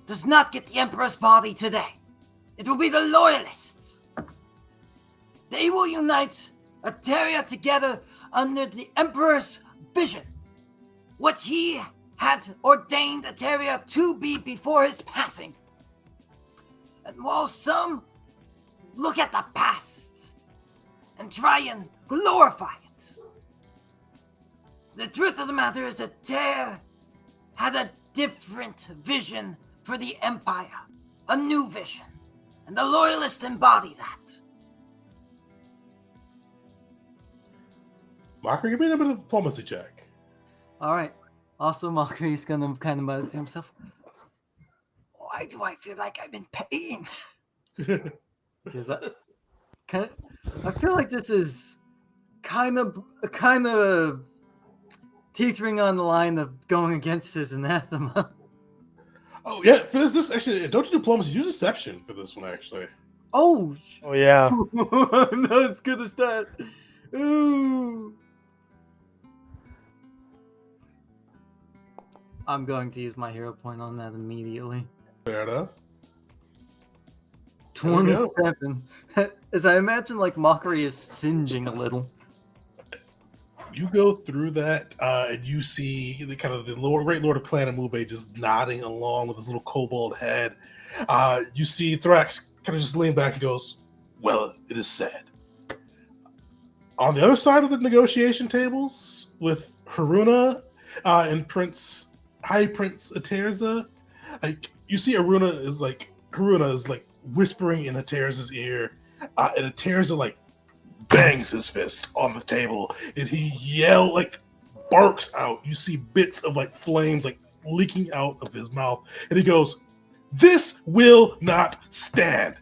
does not get the Emperor's body today. It will be the Loyalists. They will unite Eteria together under the Emperor's vision. What he had ordained Eteria to be before his passing. And while some look at the past and try and glorify it, the truth of the matter is that Eteria had a different vision for the Empire, a new vision, and the Loyalists embody that. Mockery, give me a bit of a diplomacy check. all right. Also, Mockery's going to kind of mutter to himself. Why do I feel like I'm in pain? Because I feel like this is kind of teetering on the line of going against his anathema. Oh yeah, for this actually, don't do diplomacy, use deception for this one actually. Oh, Oh yeah. not as good as that. Ooh. I'm going to use my hero point on that immediately. Fair enough. There we go. 27. As I imagine, like, Mockery is singeing a little. You go through that, and you see the kind of the Great Lord of Clan Amube just nodding along with his little kobold head. You see Thrax kind of just lean back and goes, "Well, it is said." On the other side of the negotiation tables, with Haruna and High Prince Aterza, like you see, Haruna is like whispering in Aterza's ear, and Aterza like bangs his fist on the table, and he barks out. You see bits of like flames like leaking out of his mouth, and he goes, "This will not stand.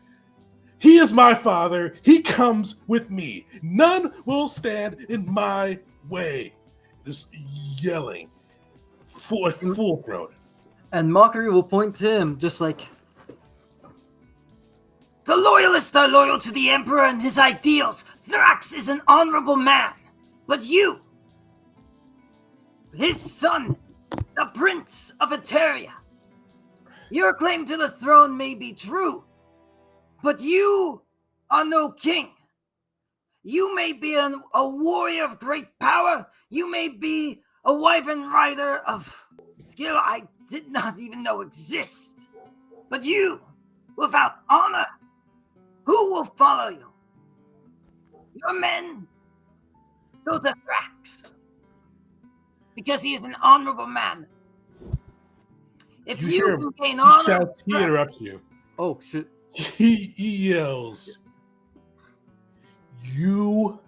He is my father. He comes with me. None will stand in my way." Just yelling, full throat. And Mockery will point to him, just like, The Loyalists are loyal to the Emperor and his ideals. Thrax is an honorable man. But you, his son, the Prince of Eteria, your claim to the throne may be true, but you are no king. You may be a warrior of great power. You may be a wyvern rider of skill I did not even know exist. But you, without honor, who will follow you? Your men go to Thrax, because he is an honorable man. If You you hear him. can gain He honor, shouts, he interrupts you. oh shit. He yells, "You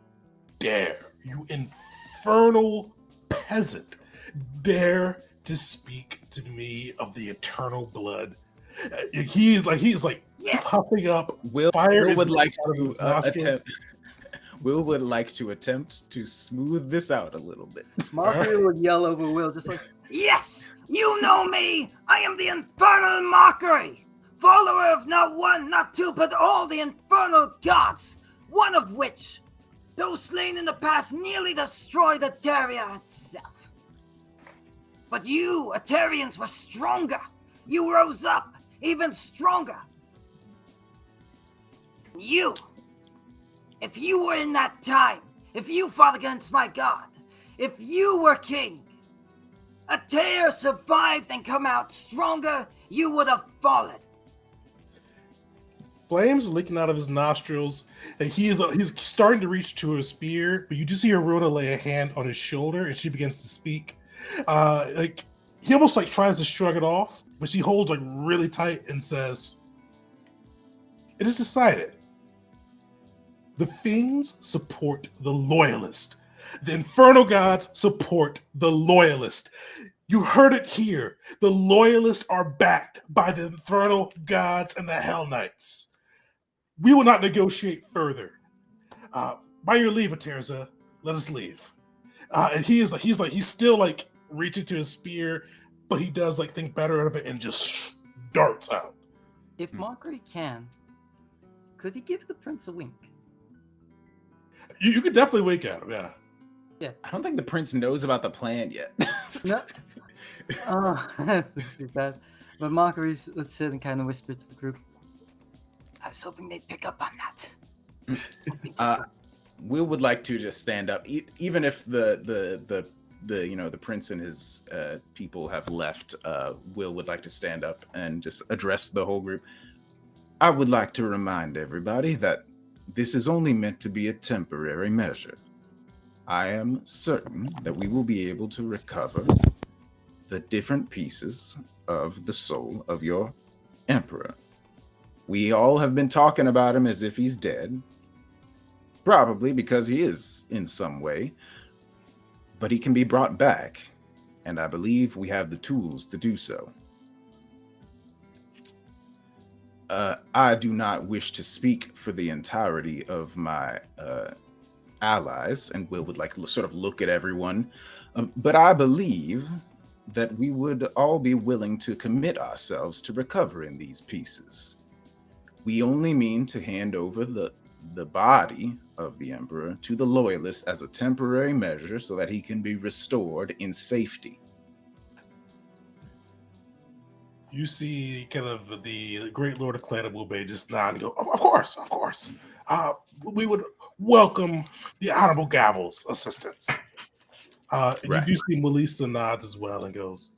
dare, you infernal peasant, dare to speak to me of the eternal blood." He's like yes, puffing up. Will Fire is would like leaking out of to his nostrils. attempt. Will would like to attempt to smooth this out a little bit. Mockery would yell over Will, just like, yes, you know me. I am the infernal Mockery, follower of not one, not two, but all the infernal gods, one of which, though slain in the past, nearly destroyed Eteria itself. But you, Eterians, were stronger. You rose up even stronger. You, if you were in that time, if you fought against my god, if you were king, Eteria survived and come out stronger, you would have fallen. Flames are leaking out of his nostrils, and he's starting to reach to his spear, but you do see Aruna lay a hand on his shoulder, and she begins to speak. Like he almost like tries to shrug it off, but she holds like really tight and says, "It is decided. The fiends support the loyalist. The infernal gods support the loyalist. You heard it here. The loyalists are backed by the infernal gods and the Hell Knights. We will not negotiate further. By your leave, Aterza, let us leave." And he's still like reaching to his spear, but he does like think better of it and just darts out. If Mockery can, could he give the prince a wink? You could definitely wink at him, yeah. Yeah. I don't think the prince knows about the plan yet. No. Oh, that's too bad. But Mockery would sit and kind of whisper to the group. I was hoping they'd pick up on that. Will would like to just stand up, even if the prince and his people have left. Will would like to stand up and just address the whole group. I would like to remind everybody that this is only meant to be a temporary measure. I am certain that we will be able to recover the different pieces of the soul of your emperor. We all have been talking about him as if he's dead. Probably because he is in some way. But he can be brought back. And I believe we have the tools to do so. I do not wish to speak for the entirety of my allies, and Will would like to sort of look at everyone. But I believe that we would all be willing to commit ourselves to recovering these pieces. We only mean to hand over the body of the Emperor to the Loyalists as a temporary measure so that he can be restored in safety. You see kind of the Great Lord of Clan of Bay just nod and go, of course. We would welcome the Honorable Gavel's assistance. And Right. you do see Melissa nods as well and goes,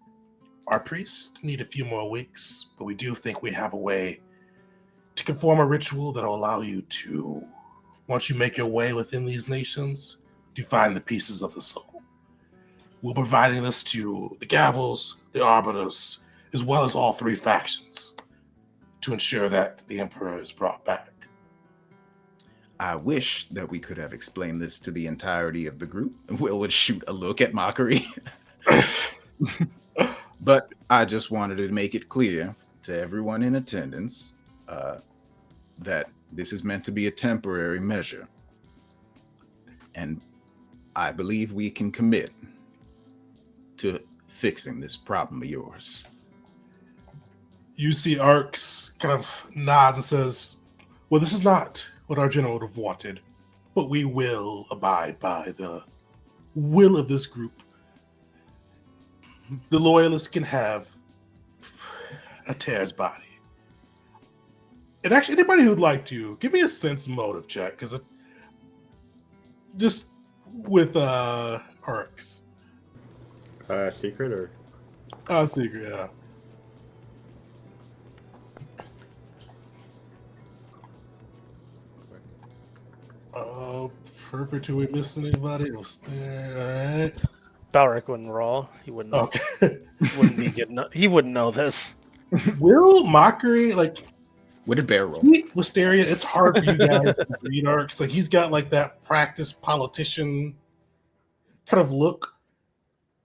our priests need a few more weeks, but we do think we have a way to conform a ritual that will allow you to, once you make your way within these nations, to find the pieces of the soul. We're providing this to the Gavels, the Arbiters, as well as all three factions, to ensure that the Emperor is brought back. I wish that we could have explained this to the entirety of the group. Will would shoot a look at Mockery. But I just wanted to make it clear to everyone in attendance that this is meant to be a temporary measure. And I believe we can commit to fixing this problem of yours. You see Arx kind of nods and says, well, this is not what our general would have wanted, but we will abide by the will of this group. The Loyalists can have a Tear's body. And actually, anybody who'd like to, give me a sense motive check, because just with Arx. Secret or? Secret, yeah. Oh, perfect. Do we miss anybody? All right. Balric wouldn't roll. He wouldn't know. Okay. He wouldn't know this. Will Mockery, like, What did Bear roll? Wisteria, it's hard for you guys to read Arx. Like, he's got like that practiced politician kind of look.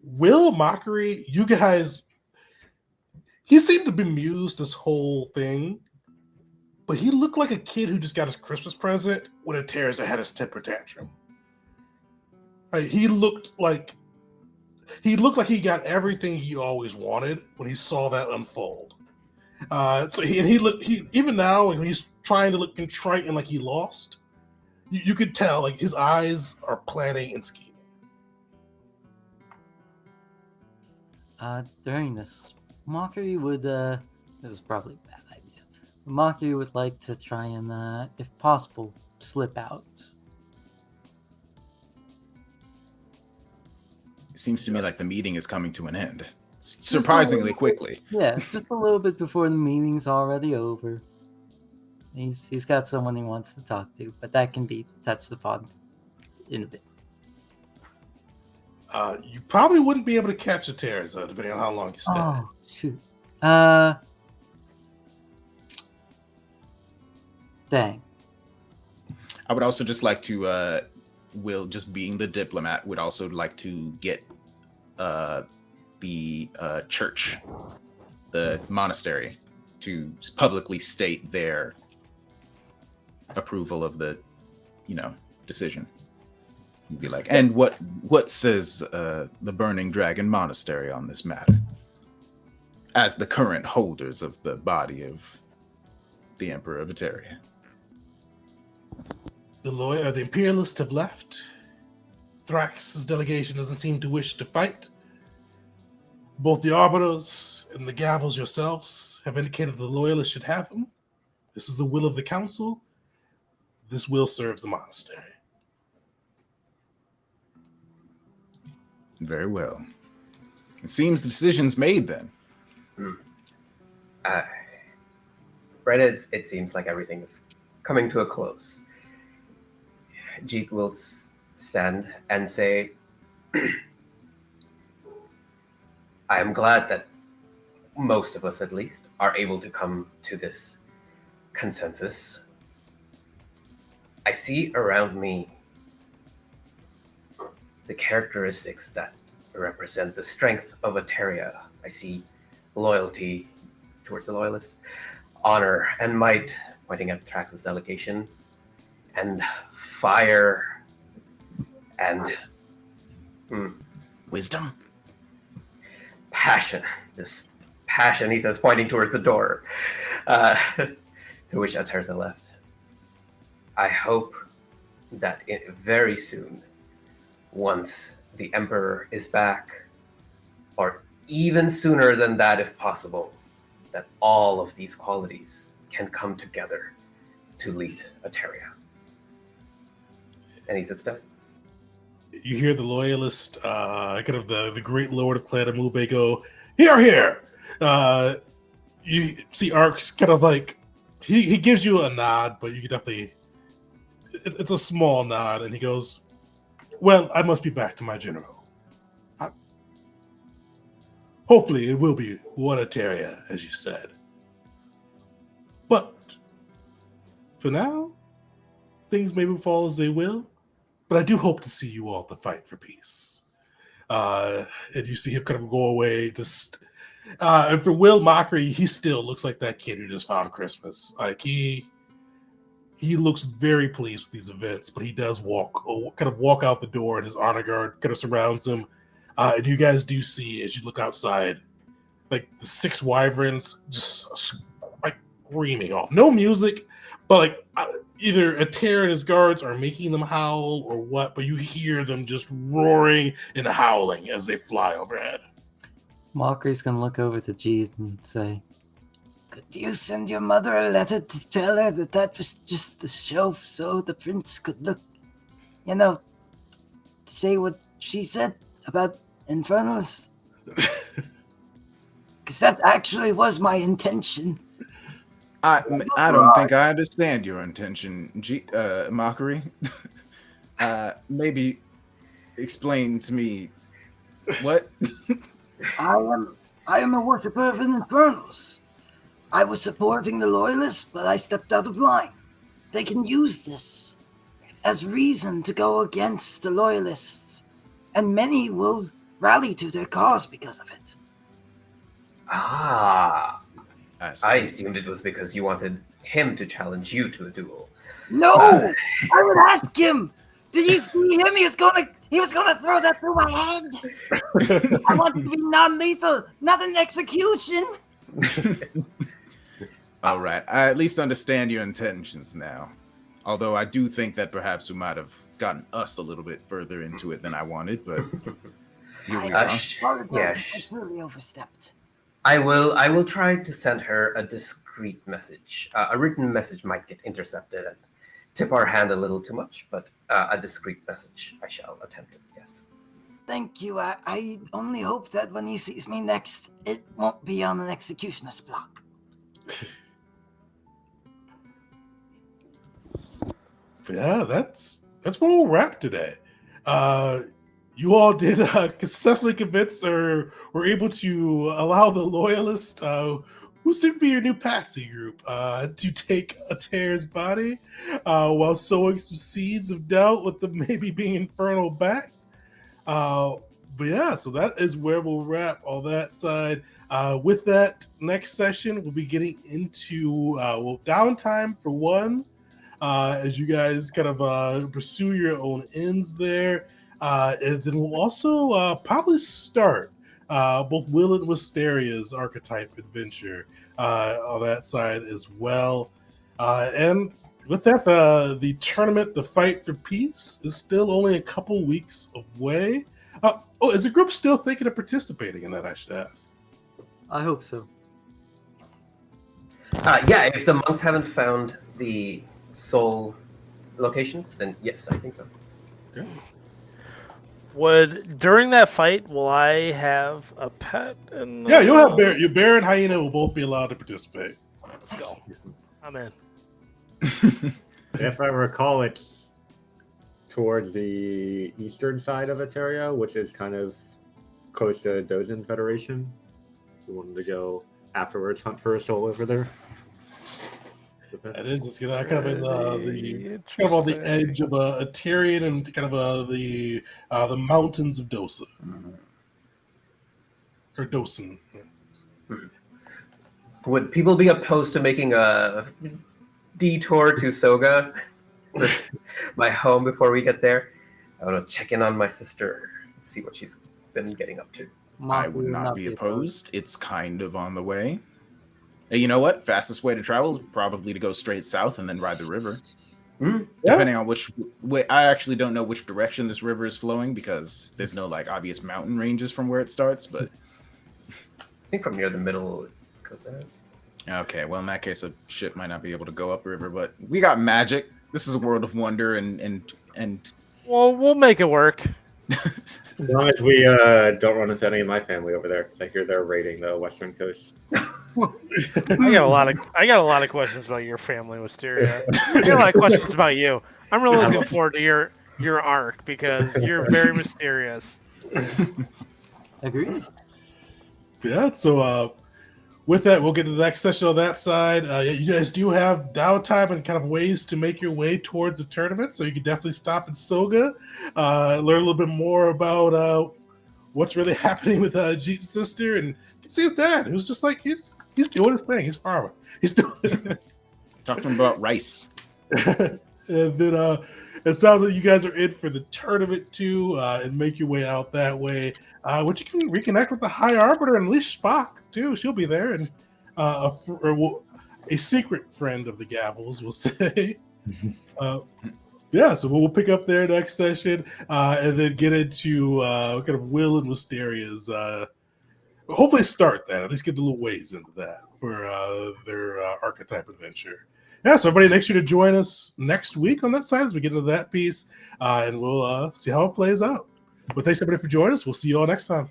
Will Mockery, you guys, he seemed to bemuse this whole thing, but he looked like a kid who just got his Christmas present when it tears had his temper tantrum. Like, he looked like he got everything he always wanted when he saw that unfold. So he even now when he's trying to look contrite and like he lost, you could tell like his eyes are planning and scheming. During this, Mockery would, this is probably a bad idea. Mockery would like to try and, if possible, slip out. It seems to me like the meeting is coming to an end. Surprisingly quickly. Yeah, just a little bit before the meeting's already over. He's got someone he wants to talk to, but that can be touched upon in a bit. You probably wouldn't be able to catch a Tears, depending on how long you stay. Oh, shoot. Dang. I would also just like to, Will, just being the diplomat, would also like to get the church, the monastery, to publicly state their approval of the, decision. He'd be like, and what says the Burning Dragon Monastery on this matter? As the current holders of the body of the Emperor of Eteria. The Imperialists have left. Thrax's delegation doesn't seem to wish to fight. Both the Arbiters and the Gavels yourselves have indicated the Loyalists should have him. This is the will of the Council. This will serve the monastery. Very well. It seems the decision's made then. Right as it seems like everything is coming to a close, Jeek will stand and say, I am glad that most of us, at least, are able to come to this consensus. I see around me the characteristics that represent the strength of Eteria. I see loyalty towards the Loyalists, honor and might, pointing at Thrax's delegation, and fire and Wisdom? passion. This passion, he says, pointing towards the door, to which Aterza left. I hope that very soon, once the Emperor is back, or even sooner than that if possible, that all of these qualities can come together to lead Eteria. And he sits down. You hear the Loyalist, kind of the Great Lord of Clan Amube go, "Here, here!" You see Arx kind of like, he gives you a nod, but you can definitely, it's a small nod, and he goes, "Well, I must be back to my general. Hopefully it will be one Eteria, as you said. But for now, things may fall as they will. But I do hope to see you all at the fight for peace." And you see him kind of go away. And for Will Mockery, he still looks like that kid who just found Christmas. Like he looks very pleased with these events, but he does kind of walk out the door, and his honor guard kind of surrounds him. And you guys do see, as you look outside, like the 6 wyverns just like screaming off. No music, but like either Ater and his guards are making them howl or what, but you hear them just roaring and howling as they fly overhead. Mockery's gonna look over to Jeet and say, Could you send your mother a letter to tell her that was just a show so the prince could look, say what she said about Infernals? Because that actually was my intention. I don't think I understand your intention, Mockery. Maybe explain to me what? I am a worshiper of Infernals. I was supporting the Loyalists, but I stepped out of line. They can use this as reason to go against the Loyalists, and many will rally to their cause because of it. Ah, I assumed it was because you wanted him to challenge you to a duel. No, I would ask him. Did you see him? He was gonna throw that through my head. I want it to be non-lethal, not an execution. All right, I at least understand your intentions now. Although I do think that perhaps we might have gotten us a little bit further into it than I wanted, but here we are. I really overstepped. I will try to send her a discreet message. A written message might get intercepted and tip our hand a little too much, but a discreet message I shall attempt it, yes. Thank you. I only hope that when he sees me next, it won't be on an executioner's block. Yeah, that's where we'll wrap today. You all did successfully convince or were able to allow the Loyalist, who seemed to be your new patsy group, to take Ater's body while sowing some seeds of doubt with them maybe being Infernal back. But yeah, so that is where we'll wrap all that side. With that, next session, we'll be getting into downtime for one. as you guys kind of pursue your own ends there. And then we'll also probably start both Will and Wisteria's archetype adventure on that side as well. And with that, the tournament, the fight for peace, is still only a couple weeks away. Is the group still thinking of participating in that? I should ask. I hope so. Yeah, if the monks haven't found the soul locations, then yes, I think so. Okay. During that fight, will I have a pet? Yeah, you'll have bear. Your bear and hyena will both be allowed to participate. Let's go. I'm in. If I recall, it's towards the eastern side of Eteria, which is kind of close to Dozin Federation. We wanted to go afterwards, hunt for a soul over there. That is, it's kind of in the kind of on the edge of Eterian and kind of the mountains of Dosa or Dosen. Would people be opposed to making a detour to Soga, my home, before we get there? I want to check in on my sister and see what she's been getting up to. I would not be opposed. It's kind of on the way. And you know what? Fastest way to travel is probably to go straight south and then ride the river. Depending on which way. I actually don't know which direction this river is flowing because there's no like obvious mountain ranges from where it starts, but I think from near the middle it goes out. Okay, well in that case a ship might not be able to go upriver, but we got magic. This is a world of wonder and well, we'll make it work. As long as we don't run into any of my family over there, because I hear they're raiding the western coast. I got a lot of questions about your family, Wisteria. I got a lot of questions about you. I'm really looking forward to your arc because you're very mysterious. Agreed. Yeah, so with that, we'll get to the next session on that side. You guys do have downtime and kind of ways to make your way towards the tournament, so you can definitely stop in Soga, learn a little bit more about what's really happening with Jeet's sister, and you can see his dad, who's just like he's doing his thing. He's farming. He's doing it. talk to him about rice. And then it sounds like you guys are in for the tournament too, and make your way out that way. Which you can reconnect with the High Arbiter and Leash Spock too. She'll be there, and a secret friend of the Gavels, we'll say. Yeah, so we'll pick up there next session, and then get into kind of Will and Wisteria's. Hopefully, start that. At least get a little ways into that for their archetype adventure. Yeah, so everybody, make sure to join us next week on that side as we get into that piece, and we'll see how it plays out. But thanks everybody for joining us. We'll see you all next time.